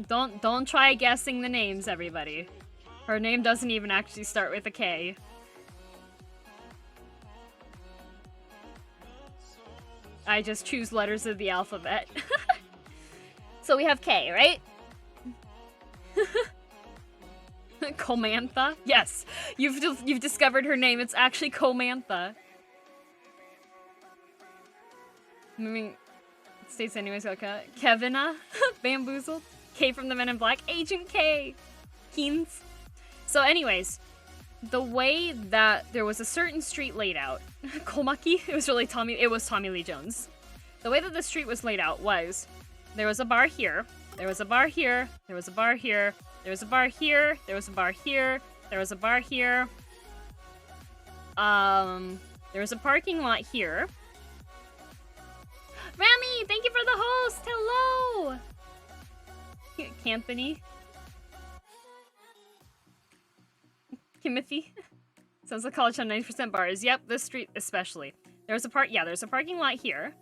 Don't try guessing the names, everybody. Her name doesn't even actually start with a K. I just choose letters of the alphabet. So we have K, right? Comantha? Yes, you've discovered her name. It's actually Comantha. Moving States anyways. Okay. Kevina, Bamboozled, K from the Men in Black, Agent K, Keynes. So, anyways, the way that there was a certain street laid out, Komaki, it was Tommy Lee Jones. The way that the street was laid out was there was a bar here, there was a bar here, there was a bar here, there was a bar here, there was a bar here, there was a bar here. There was a parking lot here. Rami, thank you for the host. Hello. Anthony. Timothy. Sounds like college on 90% bars. Yep, this street especially. There's a parking lot here.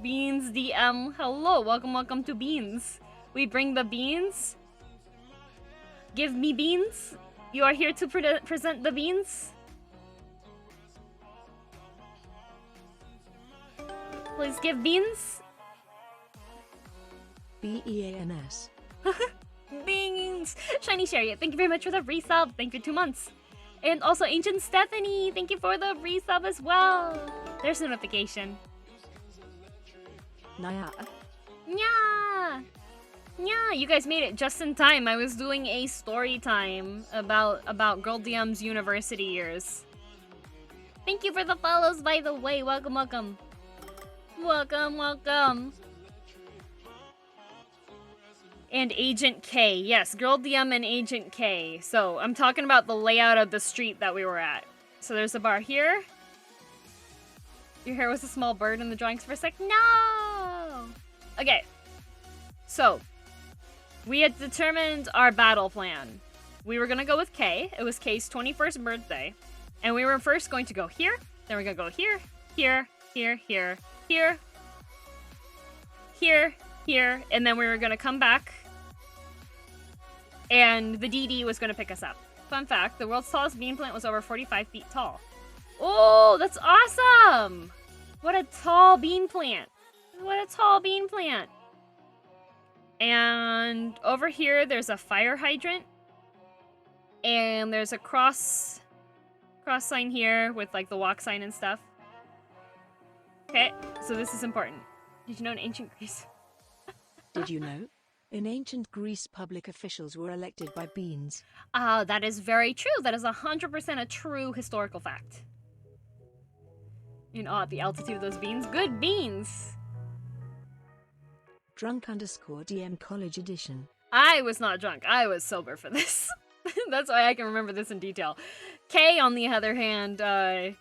Beans DM. Hello, welcome to Beans. We bring the beans. Give me beans. You are here to present the beans. Please give beans. BEANS. Beans. Shiny Chariot, thank you very much for the resub. Thank you for 2 months. And also Ancient Stephanie, thank you for the resub as well. There's a notification. Naya. Yeah. Yeah, you guys made it just in time. I was doing a story time about girldm's university years. Thank you for the follows, by the way. Welcome. Welcome. And Agent K. Yes, girldm and Agent K. So, I'm talking about the layout of the street that we were at. So, there's a bar here. Your hair was a small bird in the drawings for a sec. No! Okay. So, we had determined our battle plan. We were gonna go with K. It was K's 21st birthday. And we were first going to go here. Then we're gonna go here, here, and then we were gonna come back, and the DD was gonna pick us up. Fun fact, the world's tallest bean plant was over 45 feet tall. Oh, that's awesome! What a tall bean plant. And over here, there's a fire hydrant, and there's a cross sign here with like the walk sign and stuff. Okay, so this is important. Did you know in ancient Greece? Did you know? In ancient Greece, public officials were elected by beans. That is very true. That is 100% a true historical fact. In awe at the altitude of those beans. Good beans! Drunk_DM College Edition. I was not drunk. I was sober for this. That's why I can remember this in detail. Kay, on the other hand, I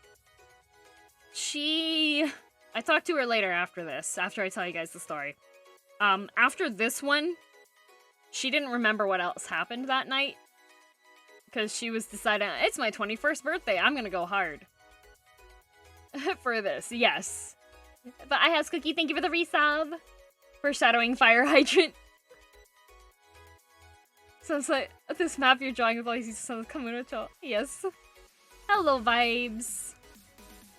talked to her later after this, after I tell you guys the story. After this one, she didn't remember what else happened that night. Because she was deciding, it's my 21st birthday, I'm gonna go hard. For this, yes. But I has Cookie, thank you for the resub. Foreshadowing fire hydrant. So it's like, this map you're drawing with all these sounds Kamurocho. Yes. Hello, vibes.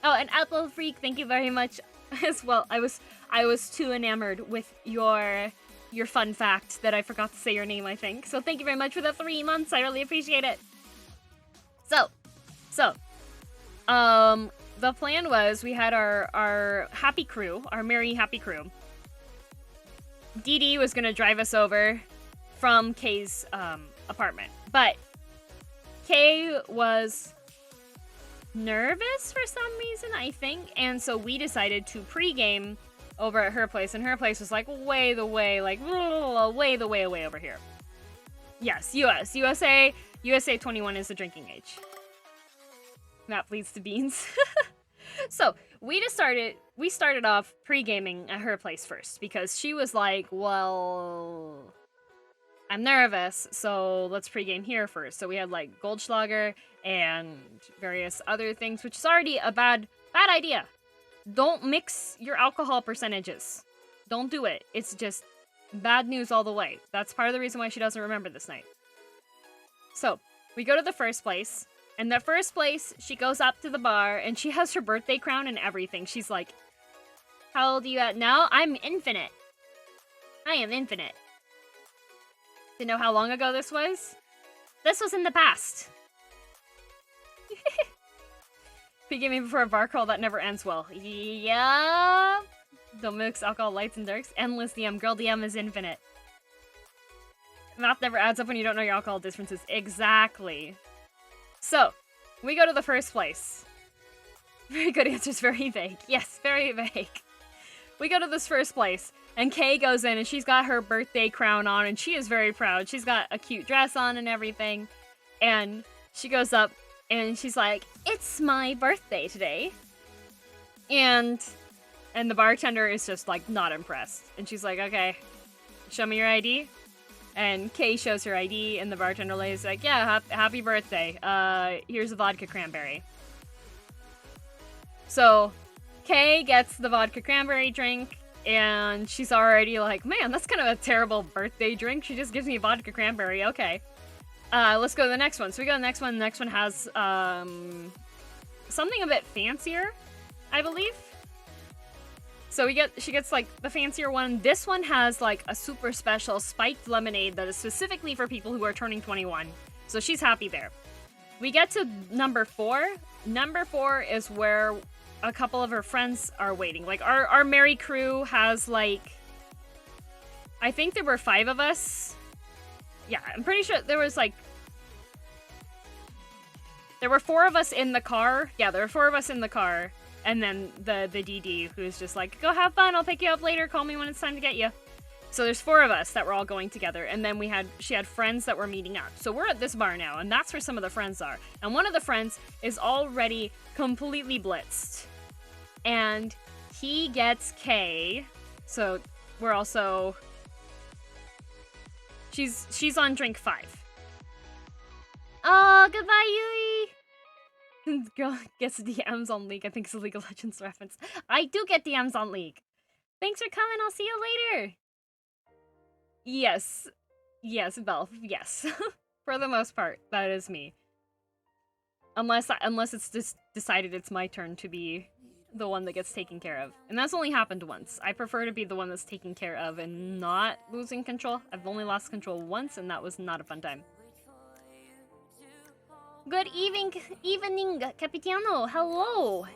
Oh, and Apple Freak, thank you very much as well. I was too enamored with your fun fact that I forgot to say your name, I think. So thank you very much for the 3 months. I really appreciate it. So, the plan was we had our happy crew, our merry happy crew. DD was gonna drive us over from Kay's apartment, but Kay was nervous for some reason, I think. And so we decided to pregame over at her place. And her place was like way away over here. Yes, USA 21 is the drinking age. That leads to beans. So we started off pre-gaming at her place first because she was like, well, I'm nervous, so let's pre-game here first. So we had like Goldschlager and various other things, which is already a bad idea. Don't mix your alcohol percentages. Don't do it. It's just bad news all the way. That's part of the reason why she doesn't remember this night. So we go to the first place. And the first place, she goes up to the bar, and she has her birthday crown and everything. She's like, how old are you at now? I'm infinite. I am infinite. Do you know how long ago this was? This was in the past. Peeking me before a bar crawl that never ends well. Yeah. Don't mix alcohol, lights, and darks. Endless DM. Girl DM is infinite. Math never adds up when you don't know your alcohol differences. Exactly. So, we go to the first place. Very good answers, very vague. Yes, very vague. We go to this first place, and Kay goes in, and she's got her birthday crown on, and she is very proud. She's got a cute dress on and everything, and she goes up, and she's like, it's my birthday today. And the bartender is just, like, not impressed. And she's like, okay, show me your ID. And Kay shows her ID, and the bartender lady's like, yeah, happy birthday. Here's a vodka cranberry. So, Kay gets the vodka cranberry drink, and she's already like, man, that's kind of a terrible birthday drink. She just gives me vodka cranberry. Okay. Let's go to the next one. So we go to the next one. The next one has something a bit fancier, I believe. So she gets like the fancier one. This one has like a super special spiked lemonade that is specifically for people who are turning 21. So she's happy there. We get to number 4. Number 4 is where a couple of her friends are waiting. Like our merry crew has like, I think there were 5 of us. Yeah, I'm pretty sure there was like, there were 4 of us in the car. Yeah, there were 4 of us in the car. And then the DD, who's just like, go have fun, I'll pick you up later, call me when it's time to get you. So there's 4 of us that were all going together, and then she had friends that were meeting up. So we're at this bar now, and that's where some of the friends are. And one of the friends is already completely blitzed. And he gets K, so we're also... She's on drink 5. Oh, goodbye, Yui! Girl gets DMs on League. I think it's a League of Legends reference. I do get DMs on League. Thanks for coming. I'll see you later. Yes. Yes, Belf. Yes. For the most part, that is me. Unless it's just decided it's my turn to be the one that gets taken care of. And that's only happened once. I prefer to be the one that's taken care of and not losing control. I've only lost control once, and that was not a fun time. Good evening, Capitano. Hello.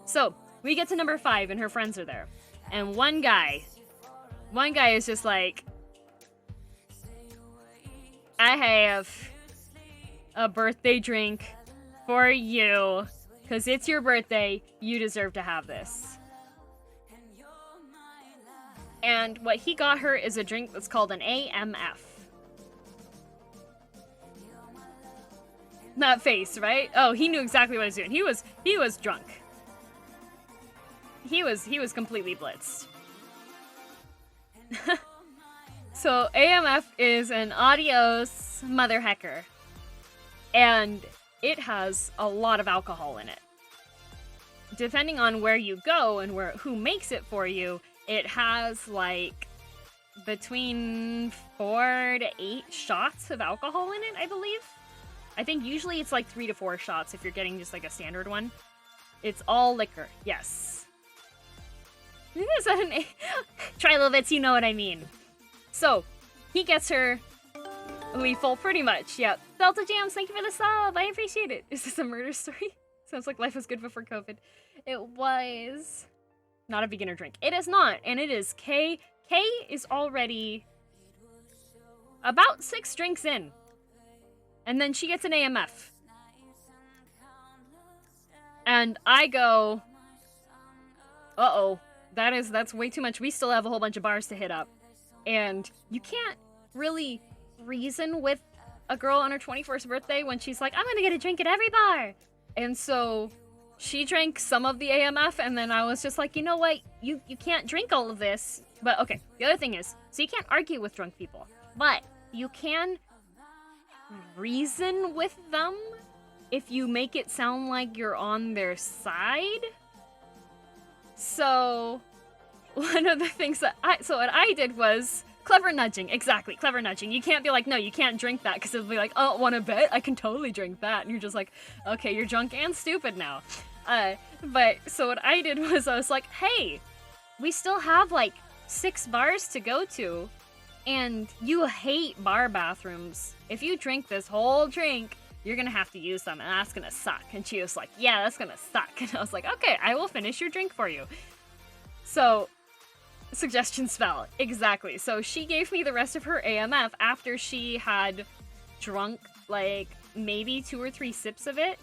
So, we get to number 5, and her friends are there. And one guy is just like, I have a birthday drink for you. Because it's your birthday, you deserve to have this. And what he got her is a drink that's called an AMF. That face, right? Oh, he knew exactly what he was doing. He was drunk. He was completely blitzed. So AMF is an adios mother hecker. And it has a lot of alcohol in it. Depending on where you go and who makes it for you, it has like between 4 to 8 shots of alcohol in it, I believe. I think usually it's like 3 to 4 shots if you're getting just like a standard one. It's all liquor, yes. Try a little bit so you know what I mean. So, he gets her we full pretty much, yeah. Delta Jams, thank you for the sub, I appreciate it. Is this a murder story? Sounds like life was good before COVID. It was not a beginner drink. It is not, and it is K. K is already about 6 drinks in. And then she gets an AMF. And I go, uh-oh, that's way too much. We still have a whole bunch of bars to hit up. And you can't really reason with a girl on her 21st birthday when she's like, I'm gonna get a drink at every bar. And so she drank some of the AMF, and then I was just like, you know what? You can't drink all of this. But okay, the other thing is, so you can't argue with drunk people, but you can reason with them if you make it sound like you're on their side. So one of the things that what I did was clever nudging. Exactly, clever nudging. You can't be like, no, you can't drink that, because it'll be like, oh, want to bet? I can totally drink that. And you're just like, okay, you're drunk and stupid now. But so what I did was I was like, hey, we still have like 6 bars to go to, and you hate bar bathrooms. If you drink this whole drink, you're gonna have to use them, and that's gonna suck. And she was like, yeah, that's gonna suck. And I was like, okay, I will finish your drink for you. So, suggestion spell, exactly. So she gave me the rest of her AMF after she had drunk like maybe 2 or 3 sips of it.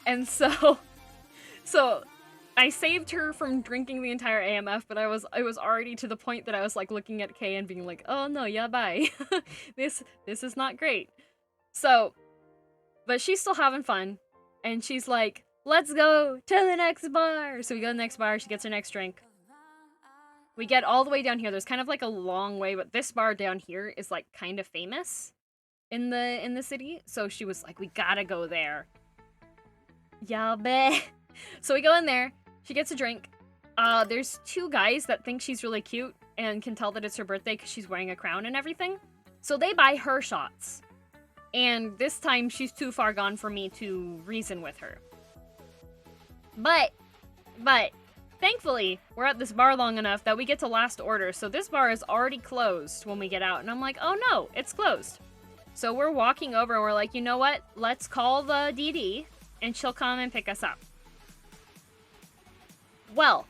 And so I saved her from drinking the entire AMF, but I was already to the point that I was like looking at Kay and being like, oh no, yeah, bye. This is not great. So, but she's still having fun, and she's like, let's go to the next bar. So we go to the next bar, she gets her next drink. We get all the way down here. There's kind of like a long way, but this bar down here is like kind of famous in the city. So she was like, we gotta go there. Yeah, bet. So we go in there, she gets a drink. There's 2 guys that think she's really cute and can tell that it's her birthday because she's wearing a crown and everything. So they buy her shots. And this time she's too far gone for me to reason with her. But, thankfully, we're at this bar long enough that we get to last order. So this bar is already closed when we get out. And I'm like, oh no, it's closed. So we're walking over and we're like, you know what? Let's call the DD and she'll come and pick us up. Well,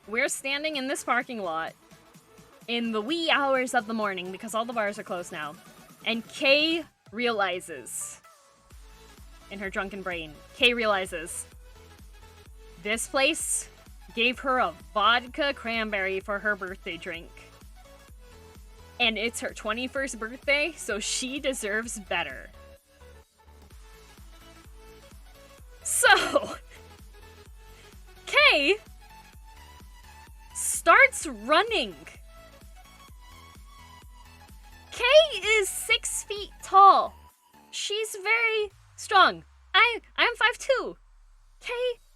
we're standing in this parking lot in the wee hours of the morning because all the bars are closed now. And Kay realizes, in her drunken brain, Kay realizes this place gave her a vodka cranberry for her birthday drink. And it's her 21st birthday, so she deserves better. So, Kay starts running. Kay is 6 feet tall. She's very strong. I'm 5'2". Kay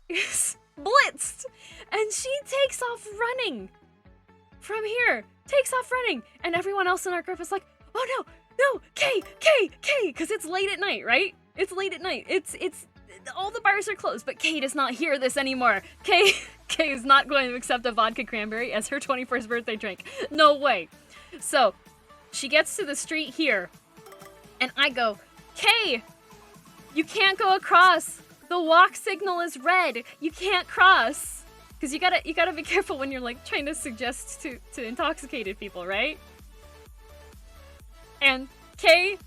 is blitzed, and she takes off running from here. Takes off running, and everyone else in our group is like, "Oh no, Kay," because it's late at night, right? It's late at night. It's all the bars are closed, but Kay does not hear this anymore. Kay is not going to accept a vodka cranberry as her 21st birthday drink. No way. So she gets to the street here, and I go, Kay, you can't go across. The walk signal is red. You can't cross. Because you gotta be careful when you're like trying to suggest to intoxicated people, right? And Kay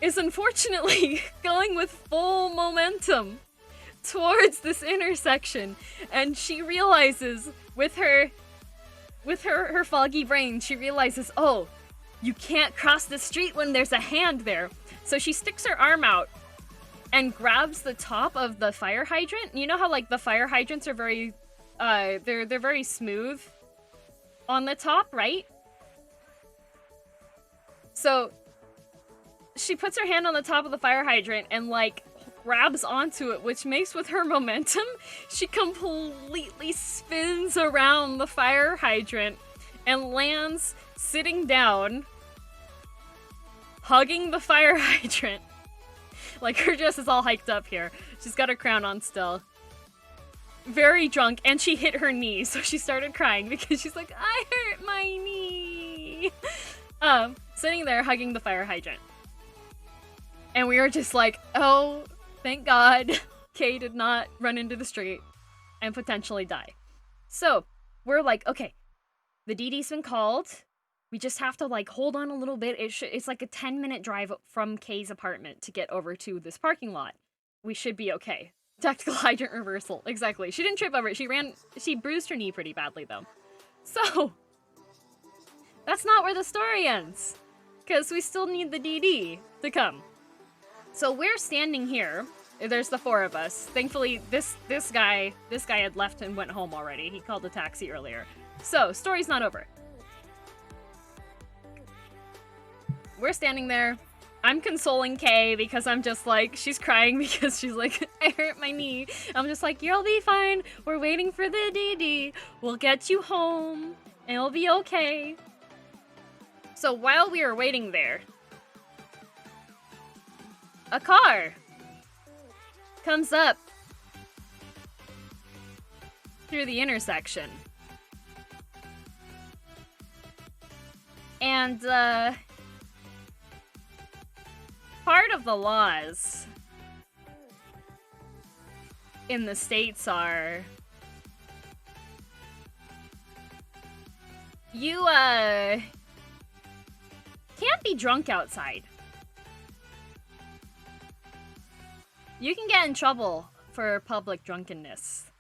is unfortunately going with full momentum towards this intersection, and she realizes with her foggy brain, she realizes, oh, you can't cross the street when there's a hand there. So she sticks her arm out and grabs the top of the fire hydrant. You know how like the fire hydrants are very they're very smooth on the top, right? So she puts her hand on the top of the fire hydrant and like grabs onto it, which makes with her momentum, she completely spins around the fire hydrant and lands sitting down, hugging the fire hydrant. Like her dress is all hiked up here. She's got her crown on still. Very drunk, and she hit her knee, so she started crying because she's like, I hurt my knee. Sitting there hugging the fire hydrant. And we were just like, oh, thank God Kay did not run into the street and potentially die. So we're like, okay, the DD's been called. We just have to like hold on a little bit. It's like a 10-minute drive from Kay's apartment to get over to this parking lot. we should be okay. Tactical hydrant reversal. Exactly. She didn't trip over it. She bruised her knee pretty badly, though. So, that's not where the story ends. Because we still need the DD to come. So we're standing here. There's the four of us. Thankfully, this guy had left and went home already. He called a taxi earlier. So, story's not over. We're standing there. I'm consoling Kay because I'm just like, she's crying because she's like, I hurt my knee. I'm just like, you'll be fine. We're waiting for the DD. We'll get you home and it'll be okay. So while we were waiting there, a car comes up through the intersection. And, part of the laws in the States are you can't be drunk outside. You can get in trouble for public drunkenness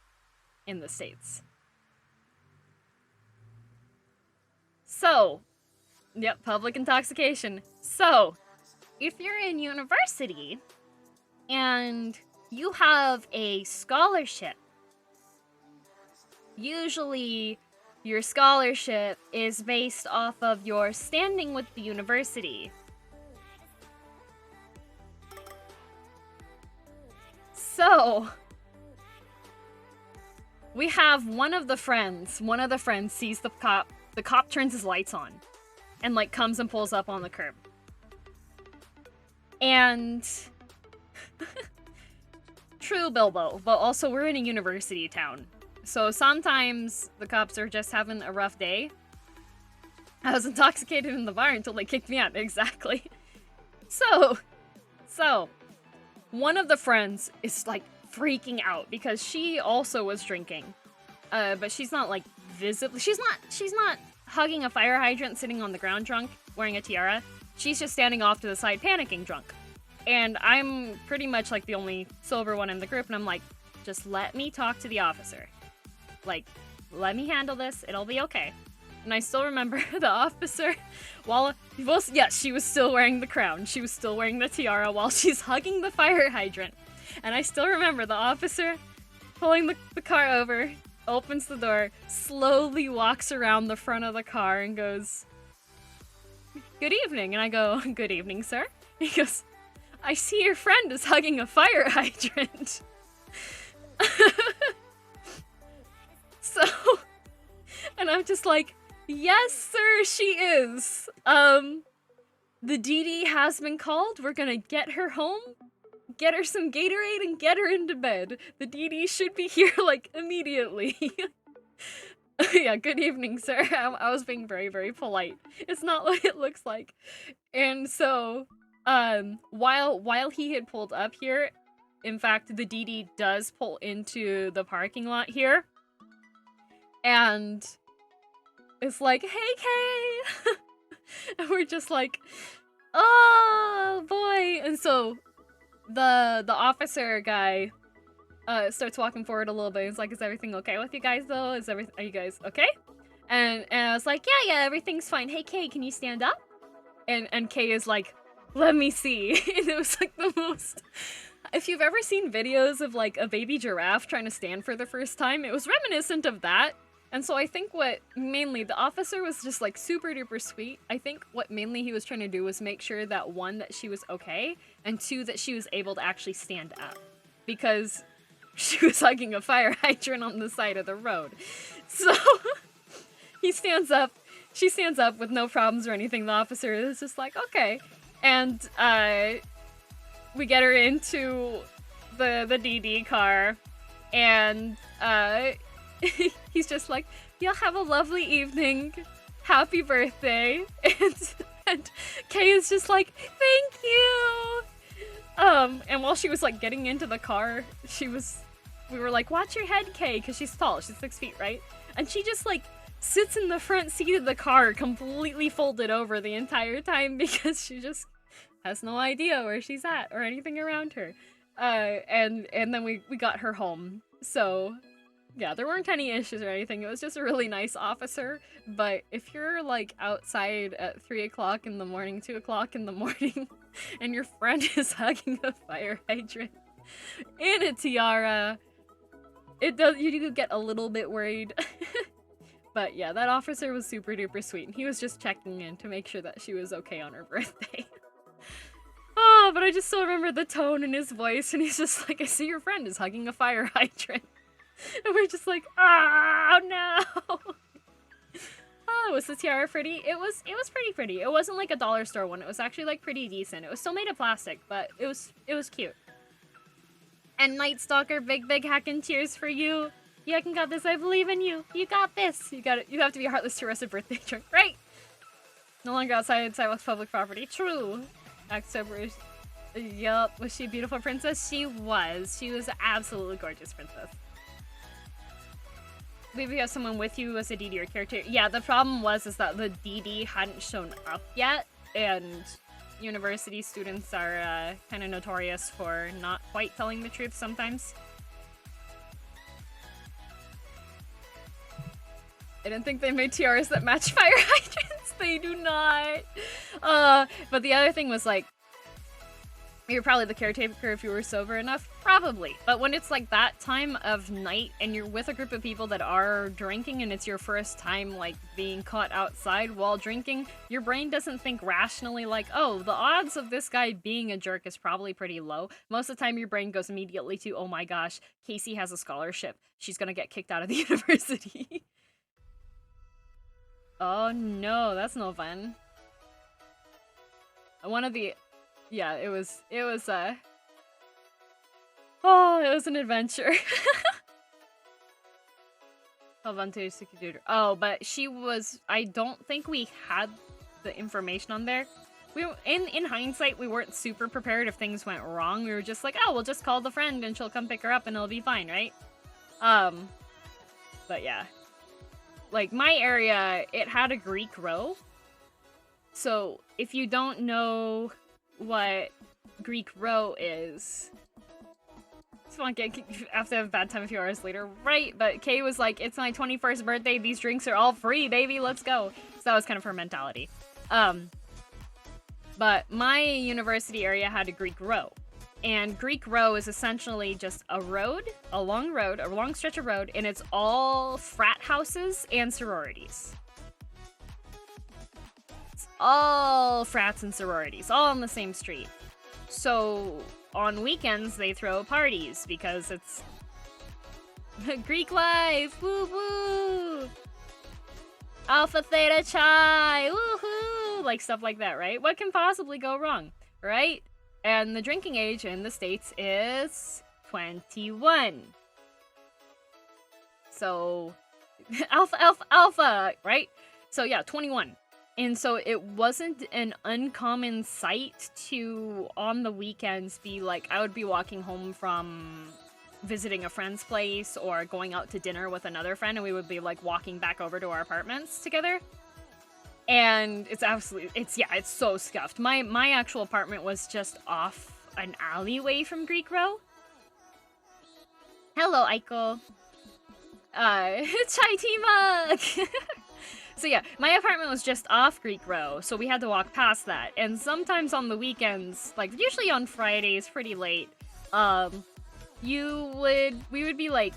in the States. So, yep, public intoxication. So, if you're in university and you have a scholarship, usually your scholarship is based off of your standing with the university. So, we have one of the friends sees the cop turns his lights on and like comes and pulls up on the curb. And true, Bilbo, but also we're in a university town. So sometimes the cops are just having a rough day. I was intoxicated in the bar until they kicked me out. Exactly. So one of the friends is like freaking out because she also was drinking. But she's not like visibly, she's not hugging a fire hydrant sitting on the ground drunk, wearing a tiara. She's just standing off to the side, panicking drunk. And I'm pretty much like the only sober one in the group, and I'm like, just let me talk to the officer. Like, let me handle this, it'll be okay. And I still remember the officer, she was still wearing the crown. She was still wearing the tiara while she's hugging the fire hydrant. And I still remember the officer pulling the car over, opens the door, slowly walks around the front of the car and goes, "Good evening." And I go, "Good evening, sir." He goes, "I see your friend is hugging a fire hydrant." So, and I'm just like, "Yes, sir, she is. The DD has been called. We're gonna get her home, get her some Gatorade, and get her into bed. The DD should be here, like, immediately." Yeah, good evening, sir. I was being very, very polite. It's not what it looks like. And so, while he had pulled up here, in fact, the DD does pull into the parking lot here. And it's like, "Hey, Kay!" And we're just like, "Oh, boy." And so, the officer guy starts walking forward a little bit. He's like, "Is everything okay with you guys, though? Are you guys okay?" And I was like, yeah, everything's fine. "Hey, Kay, can you stand up?" And Kay is like, "Let me see." And it was like the most... If you've ever seen videos of like a baby giraffe trying to stand for the first time, it was reminiscent of that. And so I think what mainly, the officer was just like super duper sweet. I think what mainly he was trying to do was make sure that one, that she was okay, and two, that she was able to actually stand up. Because she was hugging a fire hydrant on the side of the road. So he stands up, she stands up with no problems or anything. The officer is just like, "Okay." And we get her into the DD car, and he's just like, "You'll have a lovely evening. Happy birthday." And Kay is just like, "Thank you." And while she was like getting into the car, we were like, "Watch your head, Kay," because she's tall, she's 6 feet, right? And she just like sits in the front seat of the car completely folded over the entire time because she just has no idea where she's at or anything around her. And then we got her home. So yeah, there weren't any issues or anything. It was just a really nice officer. But if you're like outside at 3 o'clock in the morning, 2 o'clock in the morning, and your friend is hugging a fire hydrant in a tiara, you do get a little bit worried. But yeah, that officer was super duper sweet, and he was just checking in to make sure that she was okay on her birthday. Oh, but I just still remember the tone in his voice, and he's just like, I see your friend is hugging a fire hydrant. And we're just like, oh no! Oh, was the tiara pretty? It was pretty pretty. It wasn't like a dollar store one. It was actually like pretty decent. It was still made of plastic, but it was cute. And Night Stalker, big hackin' cheers for you. You can got this. I believe in you. You got this. You got it. You have to be heartless to arrest a birthday drunk, right? No longer outside sidewalks, public property. True. October. Yup. Was she a beautiful princess? She was. She was an absolutely gorgeous princess. Maybe you have someone with you as a DD or character. Yeah, the problem was that the DD hadn't shown up yet, and university students are kind of notorious for not quite telling the truth sometimes. I didn't think they made tiaras that match fire hydrants. They do not. But the other thing was like, you're probably the caretaker if you were sober enough. Probably. But when it's like that time of night and you're with a group of people that are drinking and it's your first time like being caught outside while drinking, your brain doesn't think rationally like, oh, the odds of this guy being a jerk is probably pretty low. Most of the time your brain goes immediately to, oh my gosh, Casey has a scholarship. She's gonna get kicked out of the university. Oh no, that's no fun. One of the... Yeah, it was oh, it was an adventure. Oh, but she was... I don't think we had the information on there. In hindsight, we weren't super prepared if things went wrong. We were just like, oh, we'll just call the friend and she'll come pick her up and it'll be fine, right? But yeah. Like, my area, it had a Greek row. So, if you don't know what Greek row is... Just want to have to have a bad time a few hours later. Right, but Kay was like, it's my 21st birthday, these drinks are all free, baby, let's go. So that was kind of her mentality. But my university area had a Greek row. And Greek row is essentially just a long stretch of road, and it's all frat houses and sororities. It's all frats and sororities, all on the same street. So on weekends, they throw parties because it's Greek life, woo woo! Alpha Theta Chi, woohoo! Like stuff like that, right? What can possibly go wrong, right? And the drinking age in the States is 21. So, alpha, right? So yeah, 21. And so it wasn't an uncommon sight to, on the weekends, be like, I would be walking home from visiting a friend's place or going out to dinner with another friend, and we would be like walking back over to our apartments together. And it's absolutely, it's so scuffed. My actual apartment was just off an alleyway from Greek Row. Hello, Aiko. Chai tea mug! So yeah, my apartment was just off Greek Row, so we had to walk past that. And sometimes on the weekends, like usually on Fridays, pretty late, we would be like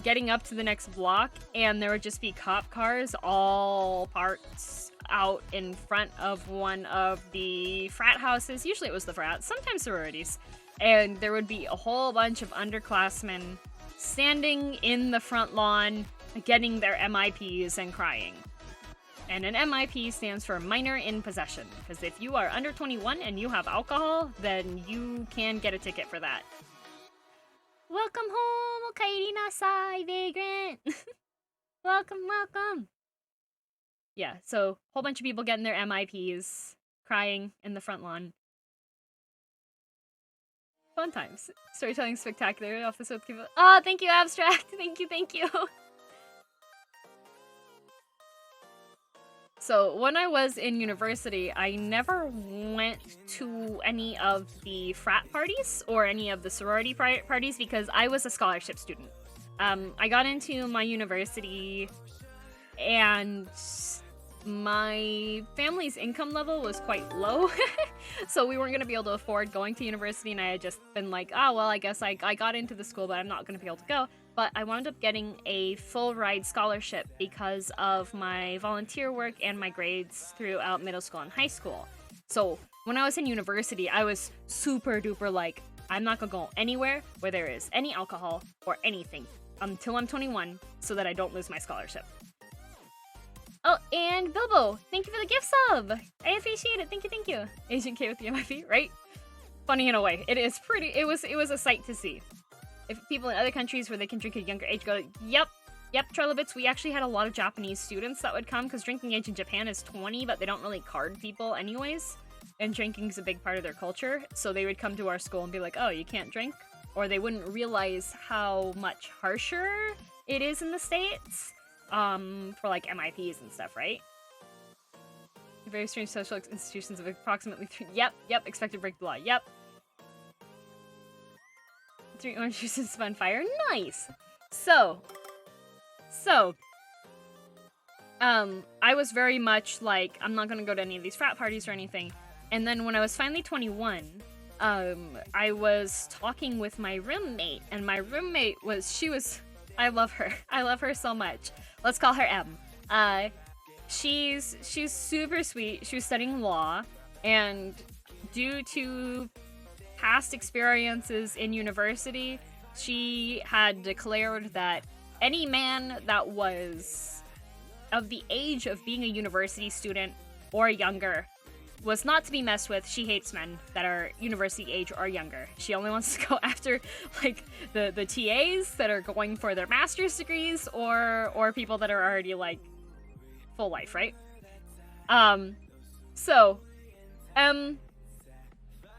getting up to the next block, and there would just be cop cars all parked out in front of one of the frat houses. Usually it was the frat, sometimes sororities. And there would be a whole bunch of underclassmen standing in the front lawn, getting their MIPs and crying. And an MIP stands for minor in possession, because if you are under 21 and you have alcohol, then you can get a ticket for that. Welcome home, okaeri nasai, vagrant! Welcome. Yeah, so a whole bunch of people getting their MIPs, crying in the front lawn. Fun times. Storytelling spectacular off the soap. Oh, thank you, Abstract. Thank you. So when I was in university, I never went to any of the frat parties or any of the sorority parties because I was a scholarship student. I got into my university and my family's income level was quite low, so we weren't going to be able to afford going to university, and I had just been like, oh, well, I guess I got into the school, but I'm not going to be able to go. But I wound up getting a full ride scholarship because of my volunteer work and my grades throughout middle school and high school. So when I was in university, I was super duper like, I'm not gonna go anywhere where there is any alcohol or anything until I'm 21 so that I don't lose my scholarship. Oh, and Bilbo, thank you for the gift sub. I appreciate it. Thank you. Agent K with the MIP, right? Funny in a way. It is pretty. It was a sight to see. If people in other countries where they can drink at a younger age go, yep, Trilobits, we actually had a lot of Japanese students that would come because drinking age in Japan is 20, but they don't really card people anyways. And drinking is a big part of their culture. So they would come to our school and be like, oh, you can't drink? Or they wouldn't realize how much harsher it is in the States for like MIPs and stuff, right? Very strange social institutions of approximately 3. Yep, expected to break the law. Yep. 3 orange juices spun fire. Nice. So, I was very much like, I'm not gonna go to any of these frat parties or anything. And then when I was finally 21, I was talking with my roommate, and my roommate I love her so much. Let's call her M. She's super sweet. She was studying law, and due to past experiences in university, she had declared that any man that was of the age of being a university student or younger was not to be messed with. She hates men that are university age or younger. She only wants to go after like the TAs that are going for their master's degrees or people that are already like full life, right?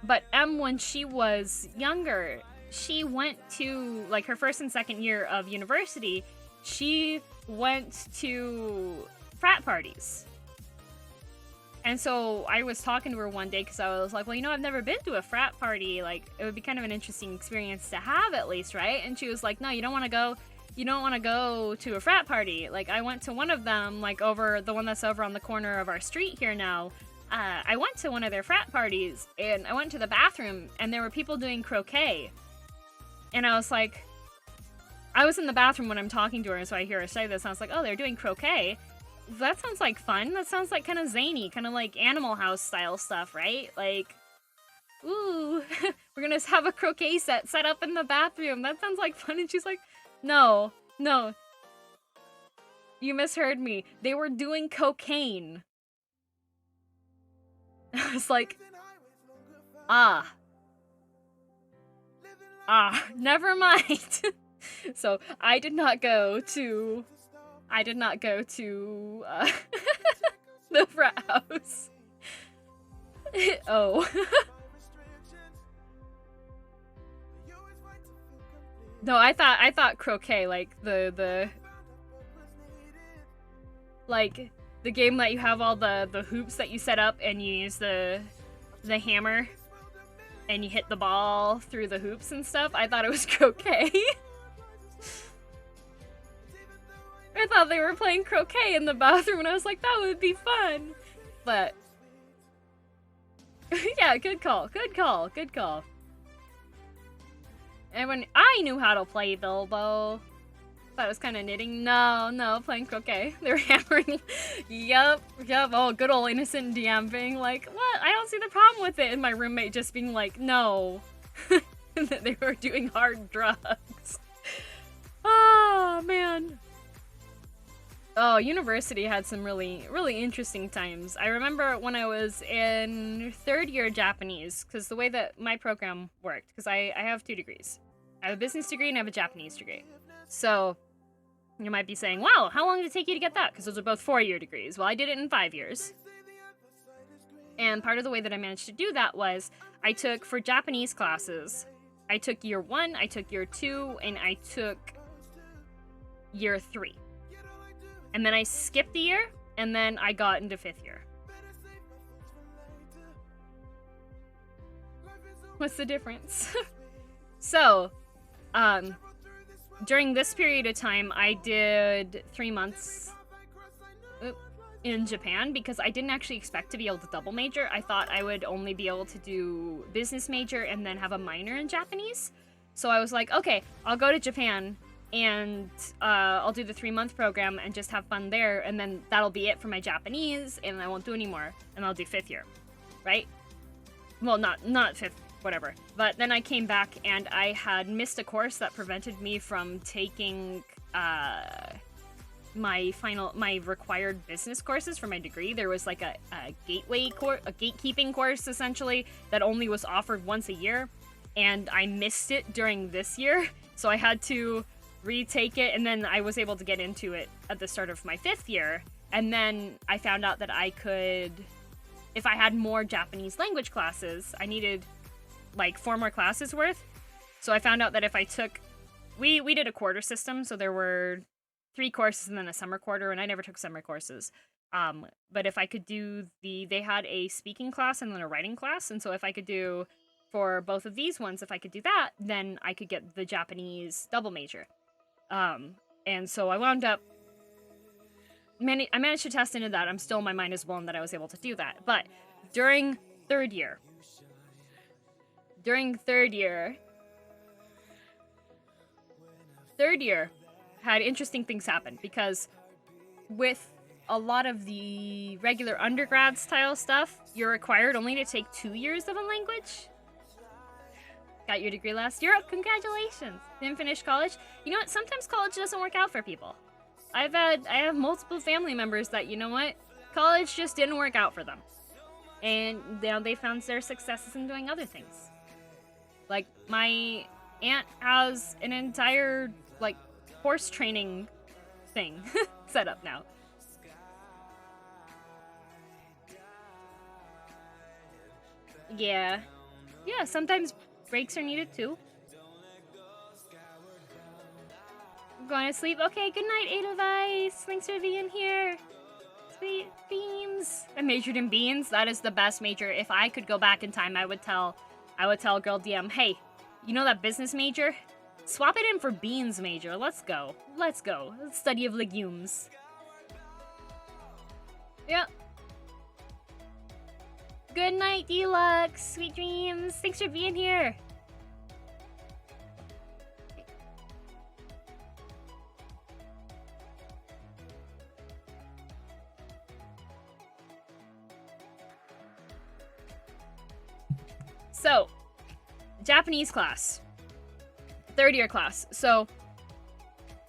But M, when she was younger, she went to, like, her first and second year of university, she went to frat parties. And so I was talking to her one day because I was like, well, I've never been to a frat party. Like, it would be kind of an interesting experience to have at least, right? And she was like, no, you don't want to go to a frat party. Like, I went to one of them, like, over the one that's over on the corner of our street here now. I went to one of their frat parties, and I went to the bathroom, and there were people doing croquet. And I was like, I was in the bathroom when I'm talking to her, and so I hear her say this, and I was like, oh, they're doing croquet? That sounds like fun. That sounds like kind of zany, kind of like Animal House style stuff, right? Like, ooh, we're gonna have a croquet set up in the bathroom. That sounds like fun. And she's like, no, you misheard me. They were doing cocaine. I was like, never mind. So I did not go to the frat house. Oh. No, I thought croquet, like the like the game that you have all the hoops that you set up and you use the hammer and you hit the ball through the hoops and stuff. I thought it was croquet. I thought they were playing croquet in the bathroom, and I was like, that would be fun. But yeah, good call. And when I knew how to play Bilbo, thought it was kind of knitting. No, playing croquet. They were hammering. Yup. Oh, good old innocent DM being like, what? I don't see the problem with it. And my roommate just being like, no. And that they were doing hard drugs. Oh, man. Oh, university had some really, really interesting times. I remember when I was in third year Japanese, because the way that my program worked, because I have 2 degrees. I have a business degree and I have a Japanese degree. So you might be saying, wow, how long did it take you to get that? Because those are both 4-year degrees. Well, I did it in 5 years. And part of the way that I managed to do that was I took, for Japanese classes, I took year 1, I took year 2, and I took year 3. And then I skipped a year, and then I got into 5th year. What's the difference? So, during this period of time, I did 3 months in Japan because I didn't actually expect to be able to double major. I thought I would only be able to do business major and then have a minor in Japanese. So I was like, okay, I'll go to Japan and I'll do the 3-month program and just have fun there, and then that'll be it for my Japanese, and I won't do any more, and I'll do 5th year, right? Well, not 5th, whatever. But then I came back and I had missed a course that prevented me from taking my required business courses for my degree. There was like a gatekeeping course essentially that only was offered once a year, and I missed it during this year, so I had to retake it, and then I was able to get into it at the start of my 5th year, and then I found out that I could, if I had more Japanese language classes, I needed like 4 more classes worth. So I found out that if I took, we did a quarter system, so there were 3 courses and then a summer quarter, and I never took summer courses. But if I could do they had a speaking class and then a writing class, and so if I could do, for both of these ones, if I could do that, then I could get the Japanese double major. And so I wound up, I managed to test into that. I'm still, my mind is blown that I was able to do that. But during third year, had interesting things happen, because with a lot of the regular undergrad style stuff, you're required only to take 2 years of a language. Got your degree last year? Congratulations! Didn't finish college? You know what? Sometimes college doesn't work out for people. I have multiple family members that, you know what? College just didn't work out for them. And now they found their successes in doing other things. Like, my aunt has an entire, like, horse training thing set up now. Yeah. Yeah, sometimes breaks are needed too. I'm going to sleep. Okay, good night, Edelweiss. Thanks for being here. Sweet beans. I majored in beans. That is the best major. If I could go back in time, I would tell girldm, hey, you know that business major? Swap it in for beans major. Let's go. Let's go. Study of legumes. Yep. Good night, Deluxe. Sweet dreams. Thanks for being here. So, Japanese class. Third year class. So,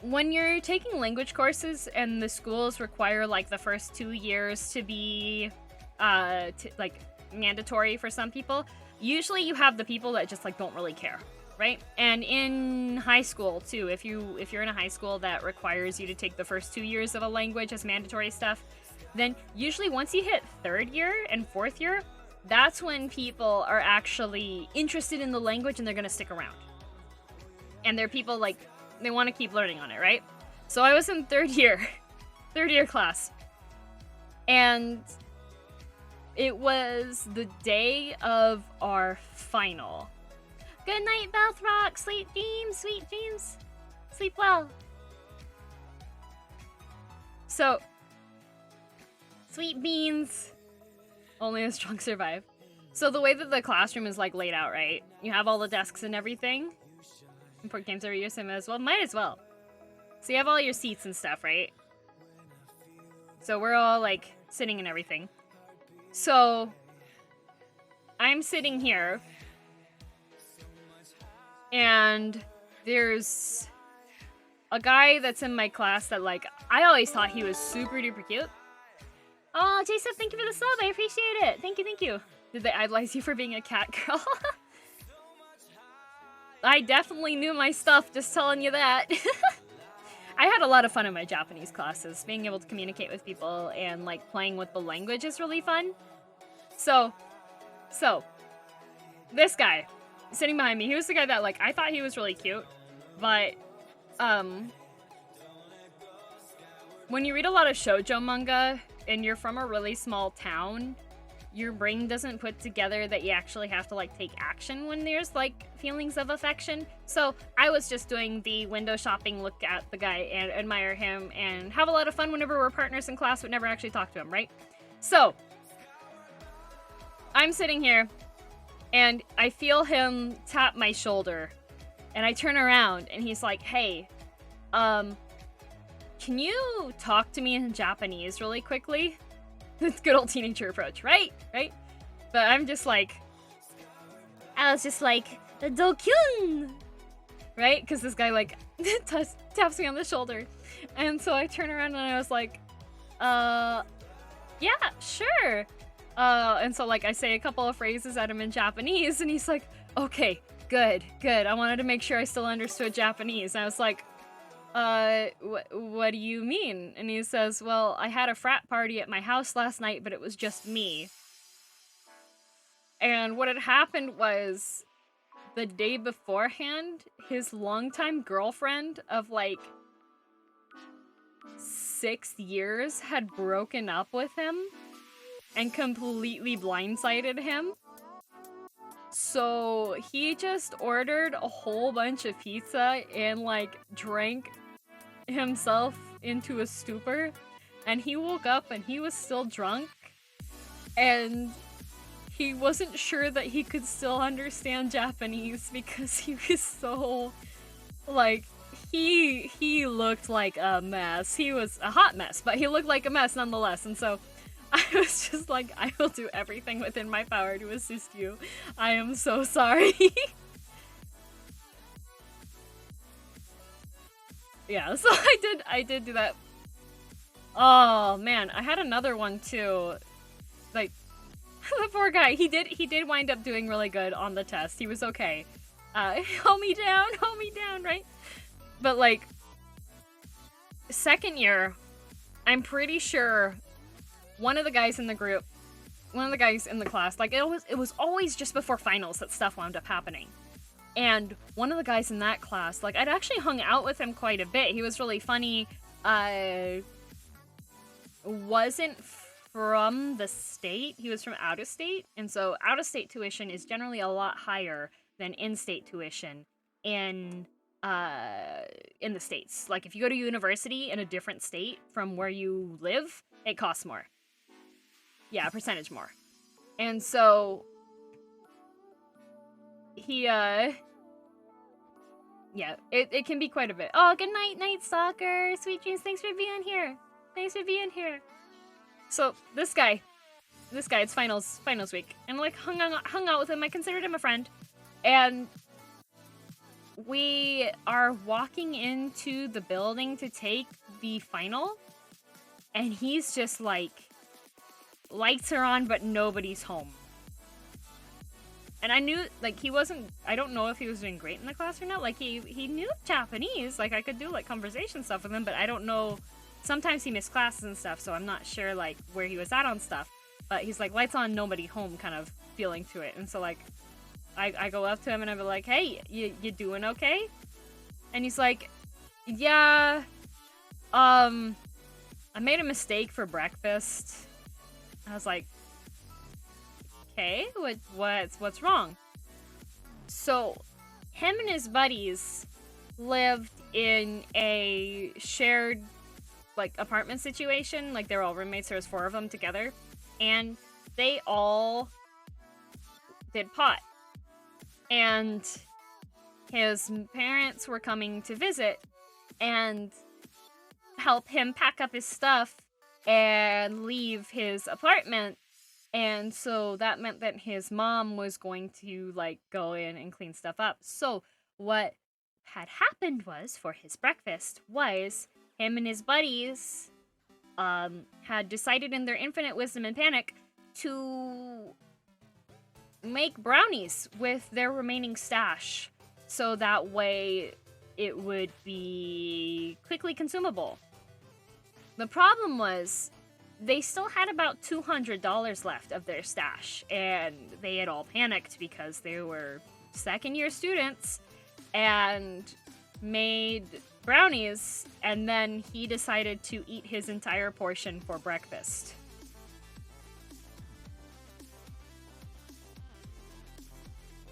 when you're taking language courses and the schools require like the first 2 years to be like mandatory for some people, usually you have the people that just like don't really care, right? And in high school too, if you're in a high school that requires you to take the first 2 years of a language as mandatory stuff, then usually once you hit 3rd year and 4th year, that's when people are actually interested in the language and they're gonna stick around. And they're people like, they want to keep learning on it, right? So I was in 3rd year class. And it was the day of our final. Good night, Belthrock. Sleep dreams, sweet dreams. Sleep well. So, sweet beans. Only the strong survive. So the way that the classroom is like laid out, right? You have all the desks and everything. Import games every year, so as well. Might as well. So you have all your seats and stuff, right? So we're all like sitting and everything. So I'm sitting here, and there's a guy that's in my class that like I always thought he was super duper cute. Oh, Jason, thank you for the sub. I appreciate it. Thank you. Did they idolize you for being a cat girl? I definitely knew my stuff, just telling you that. I had a lot of fun in my Japanese classes. Being able to communicate with people and like playing with the language is really fun. So, this guy sitting behind me, he was the guy that like, I thought he was really cute, but, when you read a lot of shoujo manga, you're from a really small town, your brain doesn't put together that you actually have to like take action when there's like feelings of affection. So I was just doing the window shopping, look at the guy and admire him and have a lot of fun whenever we're partners in class, but never actually talk to him, right? So I'm sitting here and I feel him tap my shoulder and I turn around and he's like, hey, can you talk to me in Japanese really quickly? It's good old teenager approach, right? Right? But I was just like, Dokyun! Right? Because this guy, like, taps me on the shoulder. And so I turn around and I was like, yeah, sure. And so, like, I say a couple of phrases at him in Japanese, and he's like, okay, good. I wanted to make sure I still understood Japanese. And I was like, what do you mean? And he says, well, I had a frat party at my house last night, but it was just me. And what had happened was, the day beforehand, his longtime girlfriend of, like, 6 years had broken up with him and completely blindsided him. So he just ordered a whole bunch of pizza and, like, drank himself into a stupor, and he woke up and he was still drunk, and he wasn't sure that he could still understand Japanese because he was so, like, he looked like a mess. He was a hot mess, but he looked like a mess nonetheless. And so I was just like, I will do everything within my power to assist you. I am so sorry. Yeah, so I did do that. Oh man, I had another one too. Like, the poor guy, he did wind up doing really good on the test. He was okay. Hold me down, right? But like, second year, I'm pretty sure one of the guys in the group, one of the guys in the class, like it was always just before finals that stuff wound up happening. And one of the guys in that class, like, I'd actually hung out with him quite a bit. He was really funny. Wasn't from the state. He was from out of state. And so out of state tuition is generally a lot higher than in-state tuition in the States. Like, if you go to university in a different state from where you live, it costs more. Yeah, a percentage more. And so he, yeah, it can be quite a bit. Oh, good night, stalker. Sweet dreams. Thanks for being here. So this guy, it's finals week, and like hung out with him. I considered him a friend, and we are walking into the building to take the final, and he's just like, lights are on, but nobody's home. And I knew, like, he wasn't, I don't know if he was doing great in the class or not. Like, he knew Japanese. Like, I could do, like, conversation stuff with him, but I don't know. Sometimes he missed classes and stuff, so I'm not sure, like, where he was at on stuff. But he's like, lights on, nobody home kind of feeling to it. And so, like, I go up to him and I be like, hey, you doing okay? And he's like, yeah, I made a mistake for breakfast. I was like, okay, what's wrong? So, him and his buddies lived in a shared, like, apartment situation. Like, they were all roommates. There was 4 of them together, and they all did pot. And his parents were coming to visit and help him pack up his stuff and leave his apartment. And so that meant that his mom was going to, like, go in and clean stuff up. So what had happened was, for his breakfast, was him and his buddies had decided in their infinite wisdom and panic to make brownies with their remaining stash. So that way it would be quickly consumable. The problem was, they still had about $200 left of their stash, and they had all panicked because they were second-year students and made brownies, and then he decided to eat his entire portion for breakfast.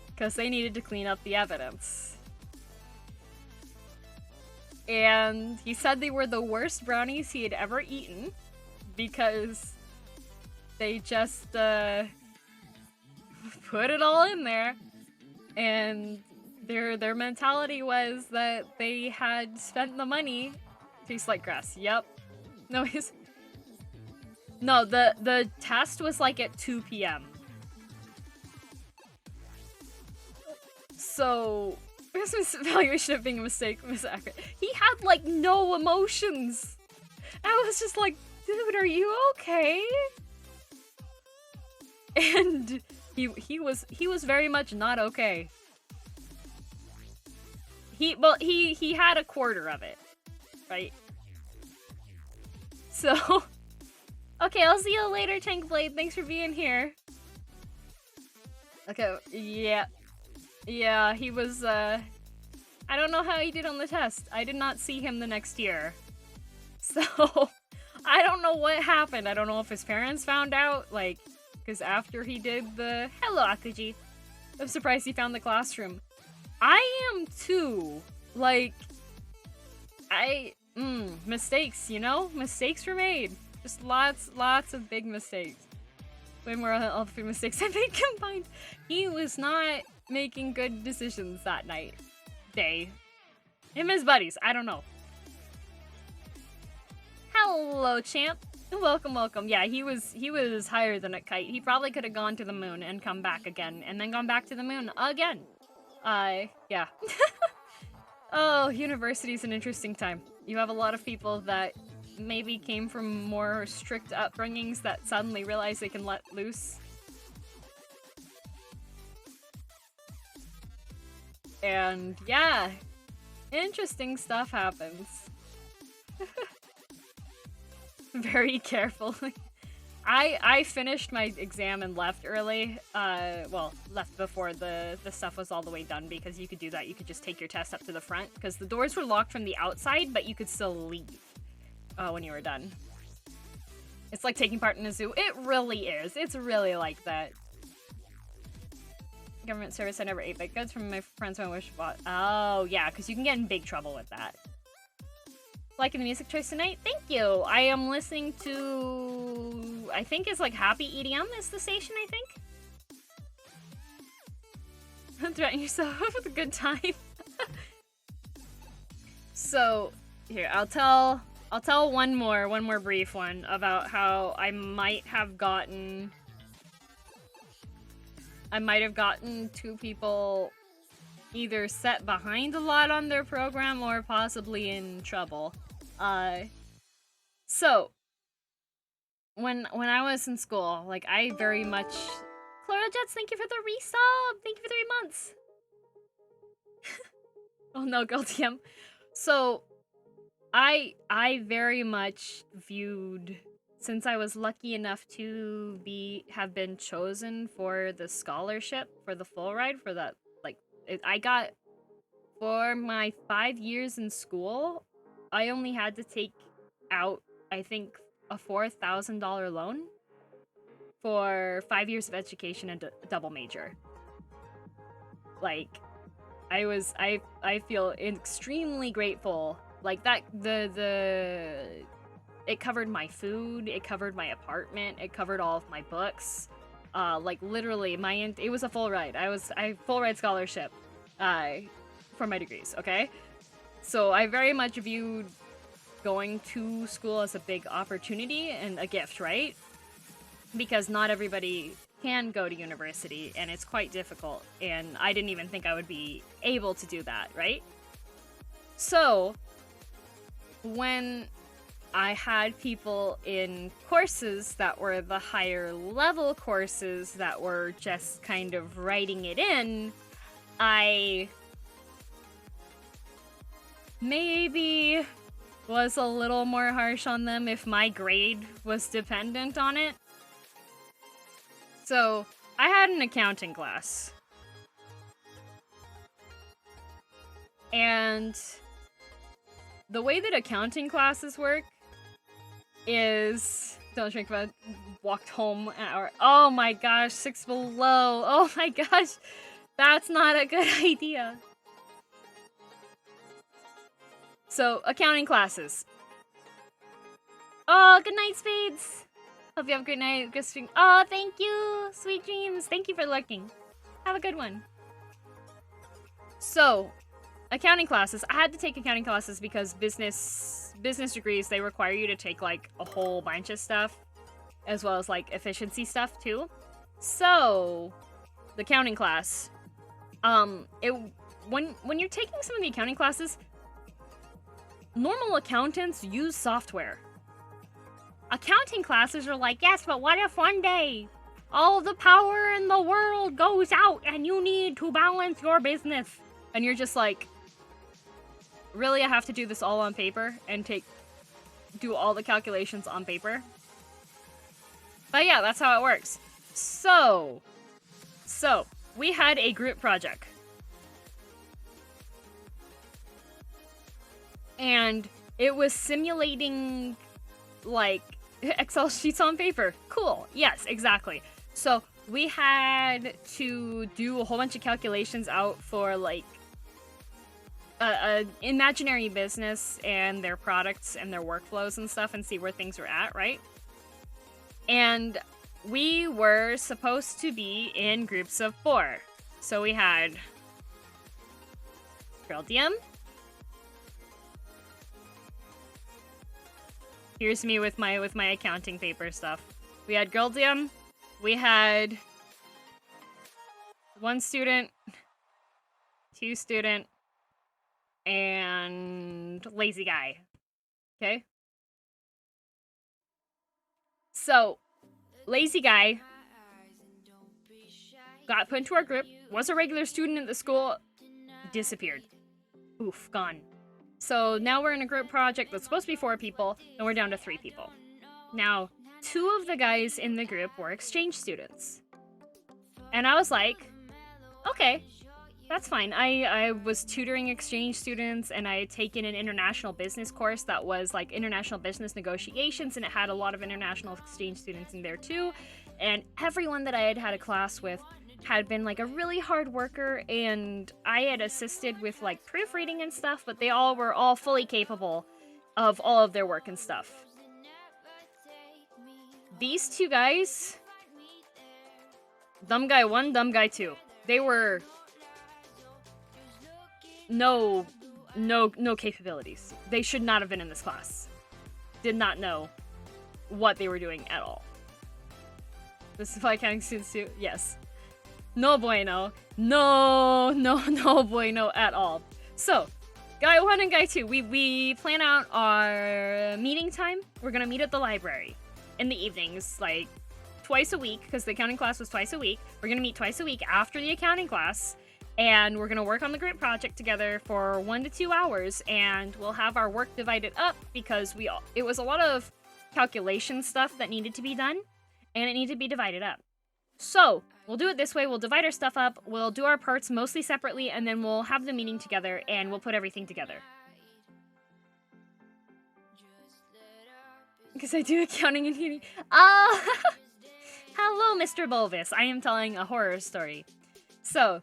Because they needed to clean up the evidence. And he said they were the worst brownies he had ever eaten because they just put it all in there, and their mentality was that they had spent the money. Tastes like grass. Yep. No, the test was like at 2 p.m. So his evaluation of being a mistake was accurate. He had like no emotions. I was just like, dude, are you okay? And he was very much not okay. He had a quarter of it, right? So, okay, I'll see you later, Tankblade. Thanks for being here. Okay, yeah, he was, I don't know how he did on the test. I did not see him the next year. So, I don't know what happened. I don't know if his parents found out, like, because after he did the... Hello, Akuji. I'm surprised he found the classroom. I am too. Like, mistakes, you know? Mistakes were made. Just lots of big mistakes. Way more than all the big mistakes I made combined. He was not making good decisions that night. Him and his buddies, I don't know. Hello, champ. Welcome. Yeah, he was higher than a kite. He probably could have gone to the moon and come back again, and then gone back to the moon again. Yeah. Oh, university's an interesting time. You have a lot of people that maybe came from more strict upbringings that suddenly realize they can let loose. And yeah, interesting stuff happens. Very carefully. I finished my exam and left early. Well, left before the stuff was all the way done, because you could do that. You could just take your test up to the front, because the doors were locked from the outside, but you could still leave when you were done. It's like taking part in a zoo. It really is. It's really like that. Government service, I never ate baked goods from my friends when I wish bought. Oh, yeah, because you can get in big trouble with that. Liking the music choice tonight? Thank you! I am listening to... I think it's like Happy EDM is the station, I think? Threaten yourself with a good time. So, here, I'll tell one more brief one about how I might have gotten 2 people either set behind a lot on their program or possibly in trouble. So when I was in school, like, I very much... Clara Jets, thank you for the resub! Thank you for 3 months! Oh no, girldm. So I very much viewed, since I was lucky enough to have been chosen for the scholarship for the full ride for that, like, I got, for my 5 years in school, I only had to take out, I think, a $4,000 loan for 5 years of education and a double major. Like, I feel extremely grateful. Like, that, it covered my food, it covered my apartment, it covered all of my books. Like, literally, it was a full ride. I full ride scholarship, for my degrees, okay? So I very much viewed going to school as a big opportunity and a gift, right? Because not everybody can go to university, and it's quite difficult, and I didn't even think I would be able to do that, right? So, when I had people in courses that were the higher level courses that were just kind of writing it in, I maybe was a little more harsh on them if my grade was dependent on it. So, I had an accounting class. And the way that accounting classes work is don't drink about walked home an hour. Oh my gosh, 6 below. Oh my gosh. That's not a good idea. So, accounting classes. Oh, good night, Spades. Hope you have a good night. Good stream. Oh, thank you. Sweet dreams. Thank you for lurking. Have a good one. So, accounting classes. I had to take accounting classes because business degrees, they require you to take like a whole bunch of stuff, as well as like efficiency stuff too. So, the accounting class, when you're taking some of the accounting classes, normal accountants use software. Accounting classes are like, yes, but what if one day all the power in the world goes out and you need to balance your business? And you're just like, really, I have to do this all on paper and do all the calculations on paper? But yeah, that's how it works. So, we had a group project. And it was simulating, like, Excel sheets on paper. Cool. Yes, exactly. So we had to do a whole bunch of calculations out for, like, an imaginary business and their products and their workflows and stuff and see where things were at, right? And we were supposed to be in groups of 4. So we had girldm. Here's me with my accounting paper stuff. We had girldom. We had 1 student, 2 student, and lazy guy. Okay? So, lazy guy got put into our group, was a regular student at the school, disappeared. Oof, gone. So now we're in a group project that's supposed to be 4 people, and we're down to 3 people. Now, 2 of the guys in the group were exchange students. And I was like, okay, that's fine. I was tutoring exchange students, and I had taken an international business course that was like international business negotiations, and it had a lot of international exchange students in there too. And everyone that I had had a class with had been like a really hard worker, and I had assisted with like proofreading and stuff, but they all were fully capable of all of their work and stuff. These 2 guys, dumb guy 1, dumb guy 2, they were no capabilities. They should not have been in this class. Did not know what they were doing at all. This is why accounting students do. Yes. No bueno. No bueno at all. So, guy 1 and guy 2, we plan out our meeting time. We're gonna meet at the library in the evenings, like twice a week, because the accounting class was twice a week. We're gonna meet twice a week after the accounting class, and we're gonna work on the group project together for 1 to 2 hours, and we'll have our work divided up because it was a lot of calculation stuff that needed to be done, and it needed to be divided up. So, we'll do it this way. We'll divide our stuff up. We'll do our parts mostly separately, and then we'll have the meeting together, and we'll put everything together. Because I do accounting and uni. Hello, Mr. Bulvis. I am telling a horror story. So,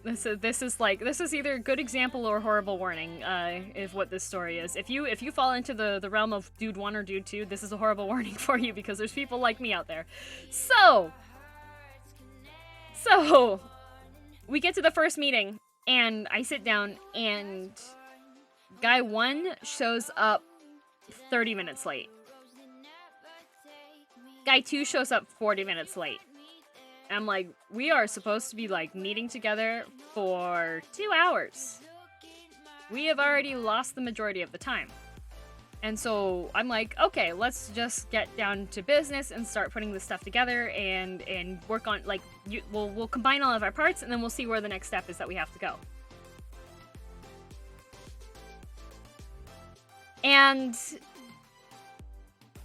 this is either a good example or horrible warning, of what this story is. If you fall into the realm of dude 1 or dude 2, this is a horrible warning for you, because there's people like me out there. So we get to the first meeting, and I sit down, and guy 1 shows up 30 minutes late. Guy 2 shows up 40 minutes late. I'm like, we are supposed to be, like, meeting together for 2 hours. We have already lost the majority of the time. And so I'm like, okay, let's just get down to business and start putting this stuff together and work on, like, we'll combine all of our parts, and then we'll see where the next step is that we have to go. And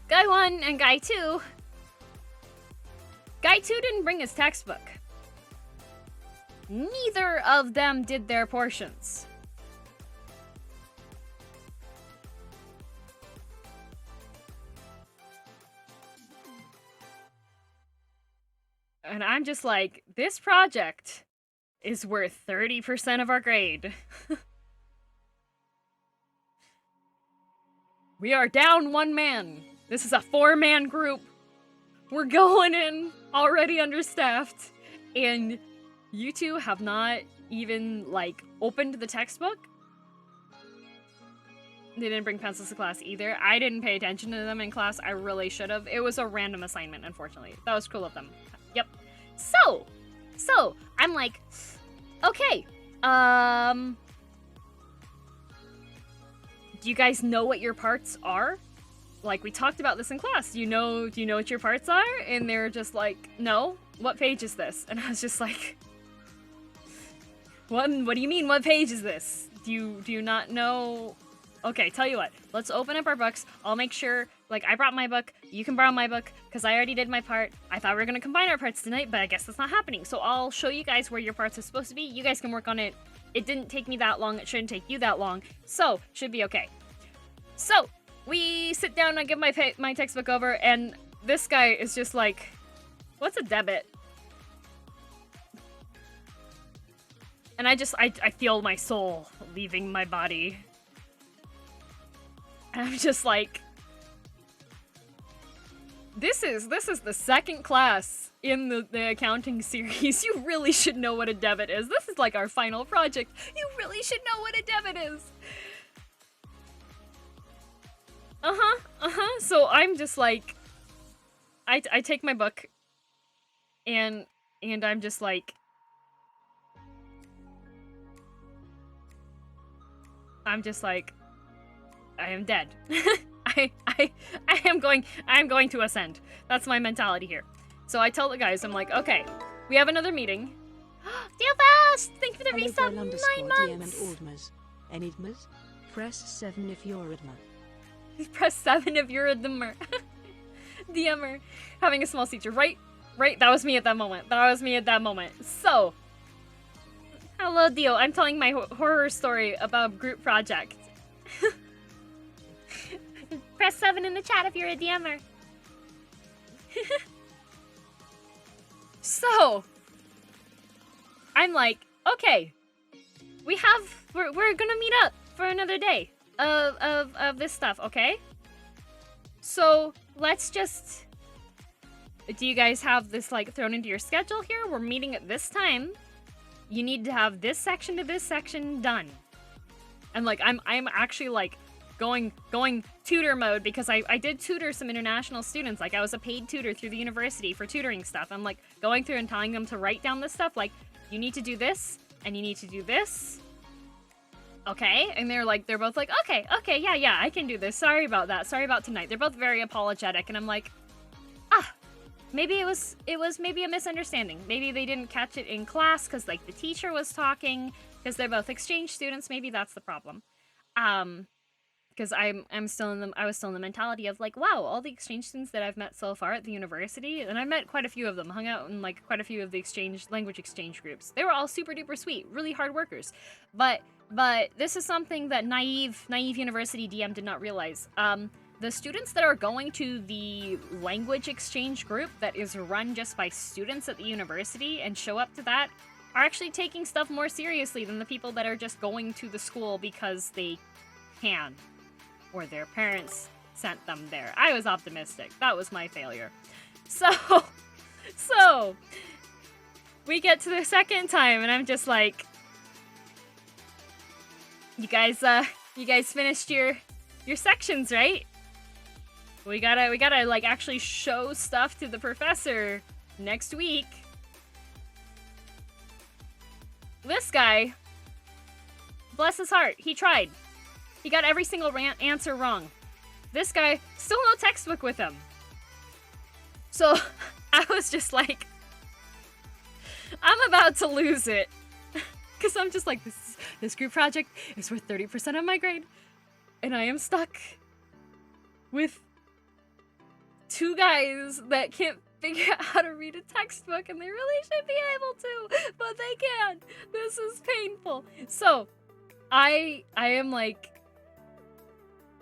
guy 1 and guy 2... Guy 2 didn't bring his textbook. Neither of them did their portions. And I'm just like, this project is worth 30% of our grade. We are down 1 man. This is a 4-man group. We're going in already understaffed. And you two have not even, like, opened the textbook. They didn't bring pencils to class either. I didn't pay attention to them in class. I really should have. It was a random assignment, unfortunately. That was cool of them. Yep. So, I'm like, okay, do you guys know what your parts are? Like, we talked about this in class. Do you know what your parts are? And they're just like, no. What page is this? And I was just like, what do you mean, what page is this? Do you not know? Okay, tell you what. Let's open up our books. I'll make sure, like, I brought my book. You can borrow my book, because I already did my part. I thought we were going to combine our parts tonight, but I guess that's not happening. So I'll show you guys where your parts are supposed to be. You guys can work on it. It didn't take me that long. It shouldn't take you that long. So, should be okay. So, we sit down, I give my textbook over, and this guy is just like, what's a debit? And I feel my soul leaving my body. And I'm just like, this is the second class in the accounting series. You really should know what a debit is. This is like our final project. You really should know what a debit is. So I'm just like, I take my book, and I'm just like, I am dead. I am going to ascend. That's my mentality here. So I tell the guys, I'm like, okay, we have another meeting. Deal fast! Thank you for the resub. 9 months. DM and Ordmers. Enigmas? Press 7 if you're Idma. Press 7 if you're a DMer. DMer. Having a small teacher. Right? That was me at that moment. So, hello, Dio. I'm telling my horror story about group project. Press 7 in the chat if you're a DMer. So, I'm like, okay, we're gonna meet up for another day of this stuff, okay? So, let's just, do you guys have this, like, thrown into your schedule here? We're meeting at this time. You need to have this section to this section done. And, like, I'm actually, like, going tutor mode, because I did tutor some international students. Like, I was a paid tutor through the university for tutoring stuff. I'm, like, going through and telling them to write down this stuff. Like, you need to do this, and you need to do this. Okay? And they're both like, okay, yeah, I can do this. Sorry about that. Sorry about tonight. They're both very apologetic, and I'm like, maybe it was maybe a misunderstanding. Maybe they didn't catch it in class, because, like, the teacher was talking, because they're both exchange students. Maybe that's the problem. Because I was still in the mentality of, like, wow, all the exchange students that I've met so far at the university, and I met quite a few of them, hung out in, like, quite a few of the language exchange groups. They were all super duper sweet, really hard workers. But this is something that naive university DM did not realize. The students that are going to the language exchange group that is run just by students at the university and show up to that are actually taking stuff more seriously than the people that are just going to the school because they can, or their parents sent them there. I was optimistic. That was my failure. So we get to the second time, and I'm just like, you guys finished your sections, right? We gotta like actually show stuff to the professor next week. This guy, bless his heart, he tried. He got every single answer wrong. This guy, still no textbook with him. So, I was just like, I'm about to lose it. Because I'm just like, this group project is worth 30% of my grade. And I am stuck with 2 guys that can't figure out how to read a textbook, and they really should be able to, but they can't. This is painful. So, I am like,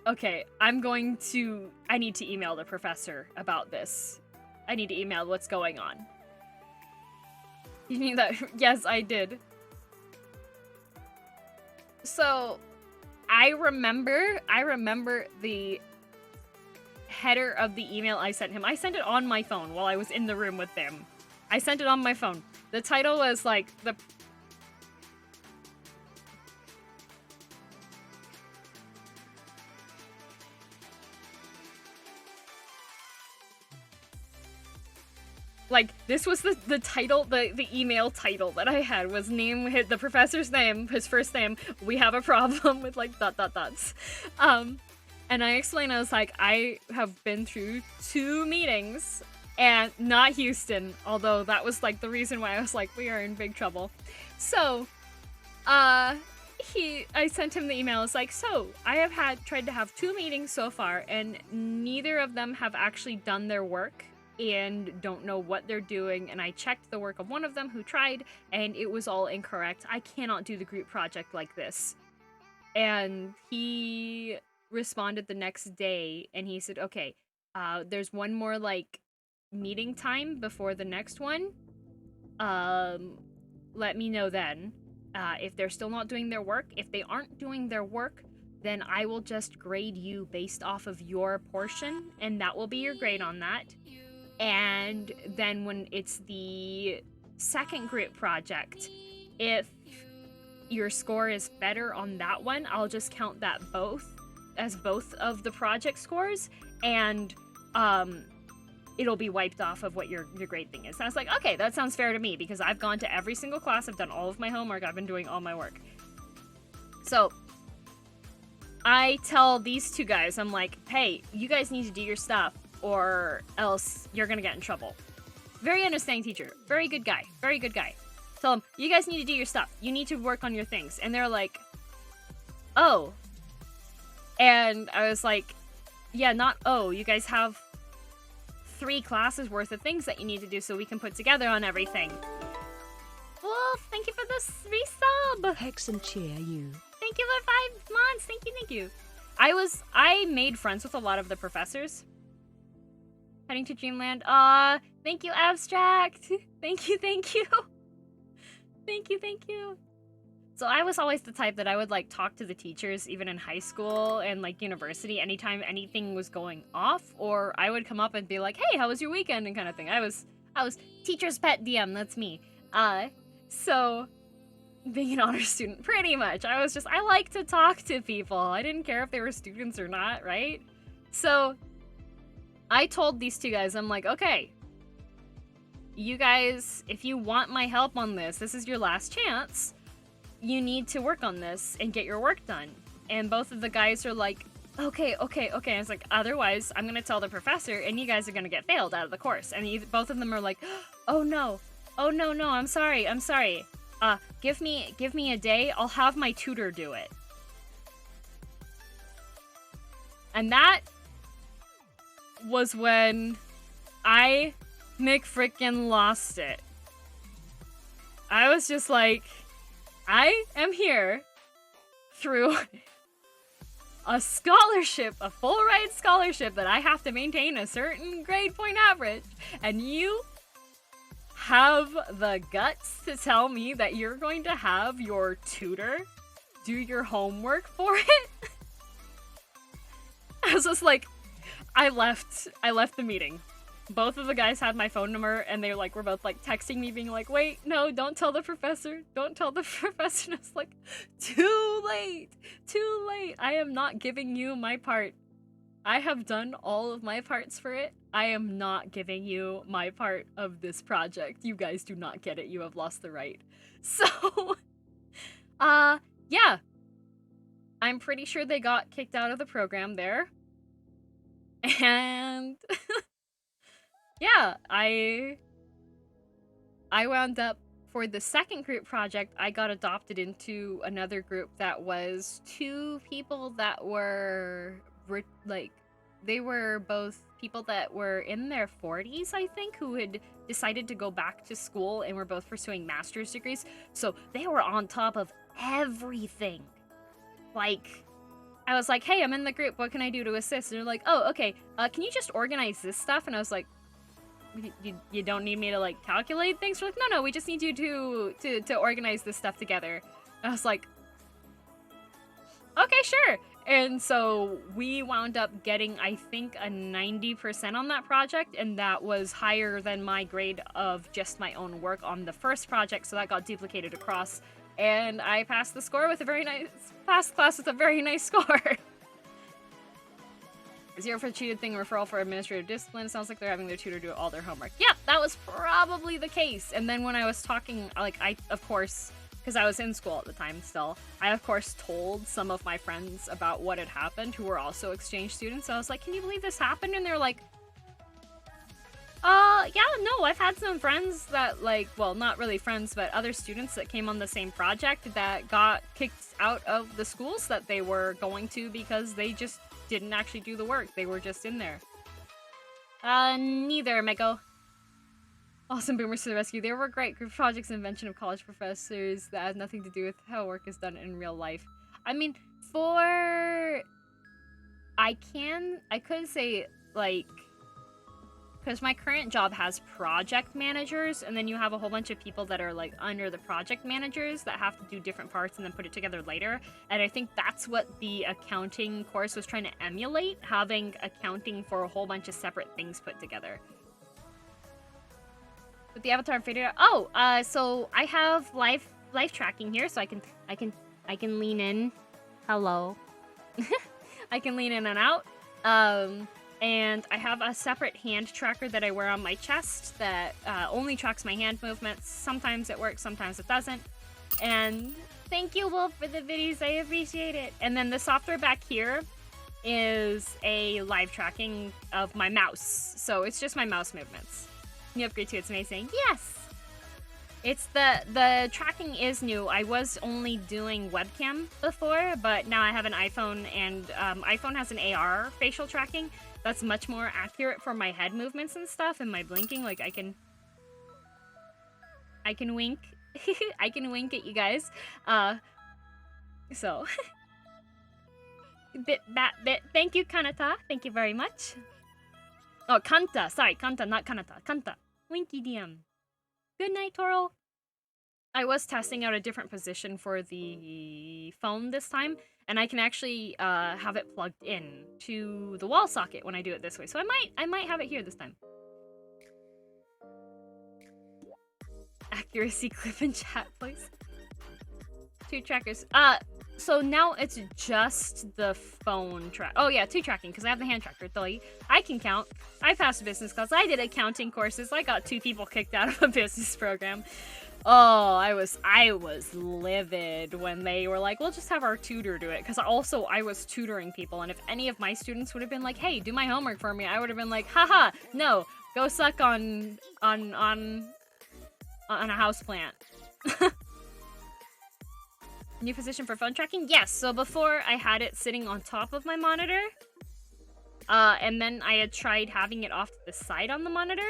okay, I need to email the professor about this. I need to email what's going on. You mean that? Yes, I did. So, I remember the header of the email I sent him. I sent it on my phone while I was in the room with them. I sent it on my phone. The title was like the... Like, this was the title, the email title that I had was the professor's name, his first name, we have a problem with like ... And I explained, I was like, I have been through 2 meetings, and not Houston, although that was like the reason why I was like, we are in big trouble. So, I sent him the email. It's like, so I have tried to have 2 meetings so far, and neither of them have actually done their work and don't know what they're doing. And I checked the work of one of them who tried, and it was all incorrect. I cannot do the group project like this. And he responded the next day, and he said, okay, there's one more like meeting time before the next one. Let me know then. If they're still not doing their work, if they aren't doing their work, then I will just grade you based off of your portion, and that will be your grade on that. And then when it's the second group project, if your score is better on that one, I'll just count that as both of the project scores, and it'll be wiped off of what your grade thing is. And I was like, okay, that sounds fair to me, because I've gone to every single class, I've done all of my homework, I've been doing all my work. So I tell these 2 guys, I'm like, hey, you guys need to do your stuff, or else you're gonna get in trouble. Very understanding teacher, very good guy. Tell them, you guys need to do your stuff, you need to work on your things. And they're like, oh. And I was like, yeah, not oh, you guys have 3 classes worth of things that you need to do so we can put together on everything. Well, thank you for the resub. Hex and cheer you. Thank you for 5 months. Thank you. I made friends with a lot of the professors. Heading to Dreamland. Thank you, Abstract. Thank you. Thank you. So I was always the type that I would like talk to the teachers even in high school and like university anytime anything was going off, or I would come up and be like, hey, how was your weekend, and kind of thing. I was teacher's pet DM, that's me. So being an honor student, pretty much, I like to talk to people. I didn't care if they were students or not, right? So I told these 2 guys, I'm like, okay, you guys, if you want my help on this is your last chance. You need to work on this and get your work done. And both of the guys are like, okay. I was like, otherwise, I'm gonna tell the professor and you guys are gonna get failed out of the course. And both of them are like, oh no, I'm sorry. Give me a day, I'll have my tutor do it. And that was when I McFrickin' lost it. I was just like, I am here through a scholarship, a full ride scholarship that I have to maintain a certain grade point average, and you have the guts to tell me that you're going to have your tutor do your homework for it? I was just like, I left the meeting. Both of the guys had my phone number, and they were both like texting me being like, wait, no, don't tell the professor. And I was like, too late. I am not giving you my part. I have done all of my parts for it. I am not giving you my part of this project. You guys do not get it. You have lost the right. So, yeah. I'm pretty sure they got kicked out of the program there. And yeah, I wound up, for the second group project, I got adopted into another group that was 2 people that were, they were both people that were in their 40s, I think, who had decided to go back to school and were both pursuing master's degrees. So they were on top of everything. Like, I was like, hey, I'm in the group, what can I do to assist? And they're like, oh, okay, can you just organize this stuff? And I was like, you don't need me to like calculate things? We're like, no, we just need you to organize this stuff together. And I was like, okay, sure. And so we wound up getting, I think, a 90% on that project, and that was higher than my grade of just my own work on the first project, so that got duplicated across, and I passed the score with a very nice, passed class with a very nice score. 0 for cheated thing, referral for administrative discipline. Sounds like they're having their tutor do all their homework. Yep, that was probably the case. And then when I was talking, like, I, of course, because I was in school at the time still, I of course told some of my friends about what had happened who were also exchange students. So I was like, can you believe this happened? And they're like, yeah, no, I've had some friends that, like, well, not really friends, but other students that came on the same project that got kicked out of the schools that they were going to because they just didn't actually do the work. They were just in there. Neither, Meko. Awesome boomers to the rescue. They were great. Group projects, invention of college professors that has nothing to do with how work is done in real life. I mean, I could say, like, because my current job has project managers, and then you have a whole bunch of people that are, like, under the project managers that have to do different parts and then put it together later. And I think that's what the accounting course was trying to emulate, having accounting for a whole bunch of separate things put together. With the avatar figured out. Oh, so I have live tracking here, so I can lean in. Hello. I can lean in and out. And I have a separate hand tracker that I wear on my chest that only tracks my hand movements. Sometimes it works, sometimes it doesn't. And thank you, Wolf, for the videos. I appreciate it. And then the software back here is a live tracking of my mouse. So it's just my mouse movements. New upgrade too, it's amazing. Yes! It's the tracking is new. I was only doing webcam before, but now I have an iPhone, and iPhone has an AR facial tracking that's much more accurate for my head movements and stuff and my blinking. Like I can wink. I can wink at you guys. So bit. Thank you, Kanata. Thank you very much. Oh, Kanta. Sorry, Kanta, not Kanata. Kanta. Winky DM. Good night, Toro. I was testing out a different position for the phone this time, and I can actually have it plugged in to the wall socket when I do it this way. So I might have it here this time. Accuracy clip in chat, please. 2 trackers. So now it's just the phone track. Oh yeah, 2 tracking, because I have the hand tracker. I can count. I passed a business class. I did accounting courses. I got 2 people kicked out of a business program. Oh, I was livid when they were like, we'll just have our tutor do it. Because also, I was tutoring people, and if any of my students would have been like, hey, do my homework for me, I would have been like, haha, no, go suck on a houseplant. New position for phone tracking? Yes, so before I had it sitting on top of my monitor, and then I had tried having it off to the side on the monitor,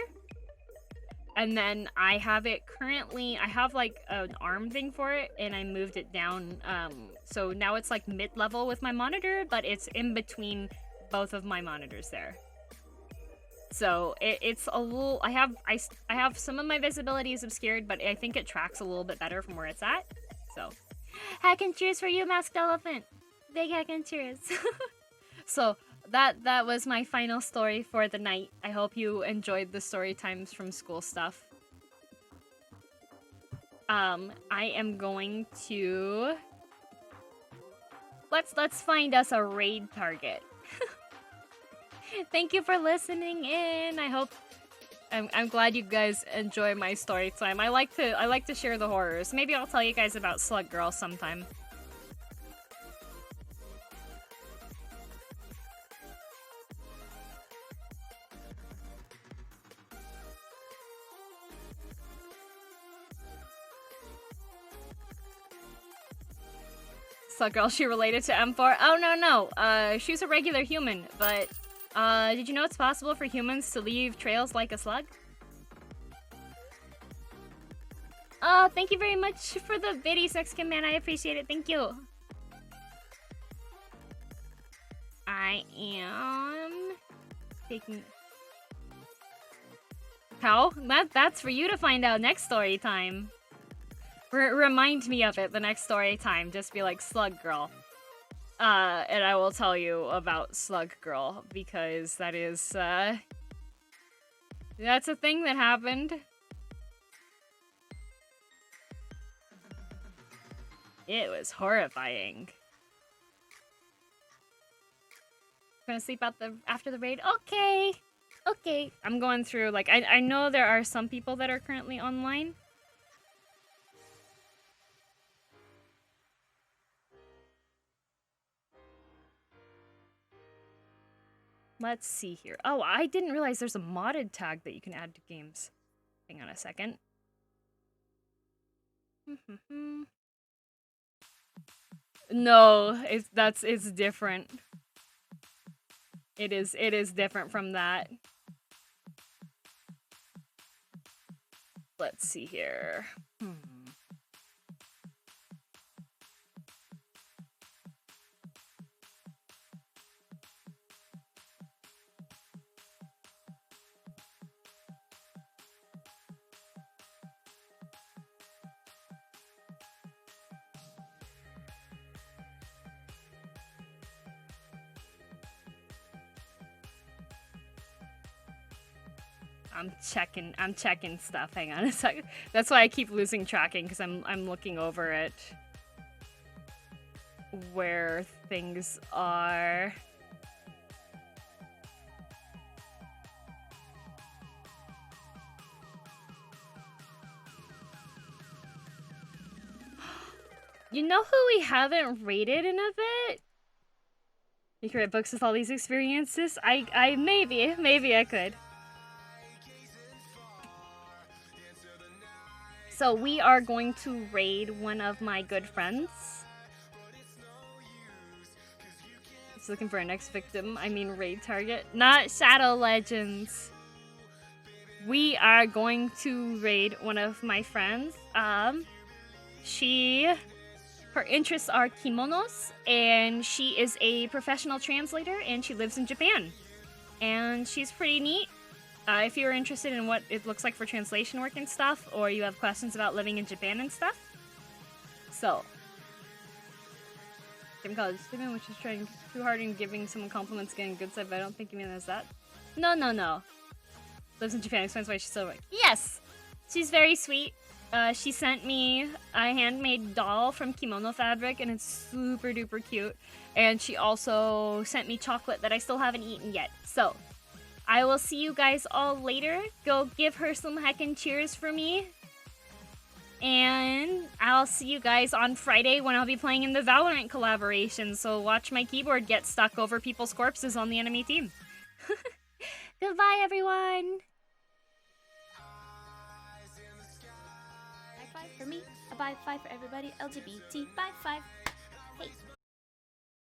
and then I have it currently, I have like an arm thing for it, and I moved it down, so now it's like mid-level with my monitor, but it's in between both of my monitors there. So it's a little, I have some of my visibility is obscured, but I think it tracks a little bit better from where it's at, so. Hack and cheers for you, Masked Elephant. Big hack and cheers. So that was my final story for the night. I hope you enjoyed the story times from school stuff. I am going to let's find us a raid target. Thank you for listening in. I hope I'm glad you guys enjoy my story time. I like to share the horrors. Maybe I'll tell you guys about Slug Girl sometime. Slug Girl, she related to M4? Oh no, she's a regular human, but did you know it's possible for humans to leave trails like a slug? Thank you very much for the video, Sexkin Man. I appreciate it. Thank you. I am taking... How? That's for you to find out next story time. Remind me of it the next story time. Just be like, Slug Girl. And I will tell you about Slug Girl, because that is, that's a thing that happened. It was horrifying. Gonna sleep out after the raid? Okay! Okay. I'm going through, like, I know there are some people that are currently online. Let's see here. Oh, I didn't realize there's a modded tag that you can add to games. Hang on a second. No, it's different. It is different from that. Let's see here. I'm checking stuff. Hang on a second. That's why I keep losing tracking, because I'm looking over at where things are. You know who we haven't rated in a bit? You can write books with all these experiences? I maybe I could. So we are going to raid one of my good friends. He's looking for our next victim. I mean raid target. Not Shadow Legends. We are going to raid one of my friends. Her interests are kimonos, and she is a professional translator, and she lives in Japan. And she's pretty neat. If you're interested in what it looks like for translation work and stuff, or you have questions about living in Japan and stuff. So, Kim College student, which is trying too hard in giving someone compliments, getting good stuff, but I don't think you mean as that. No. Lives in Japan, explains why she's so right. Yes! She's very sweet. She sent me a handmade doll from kimono fabric, and it's super duper cute. And she also sent me chocolate that I still haven't eaten yet. So, I will see you guys all later. Go give her some heckin' cheers for me. And I'll see you guys on Friday when I'll be playing in the Valorant collaboration. So watch my keyboard get stuck over people's corpses on the enemy team. Goodbye, everyone. High five for me, a bye five for everybody. LGBT, bye five. Hey.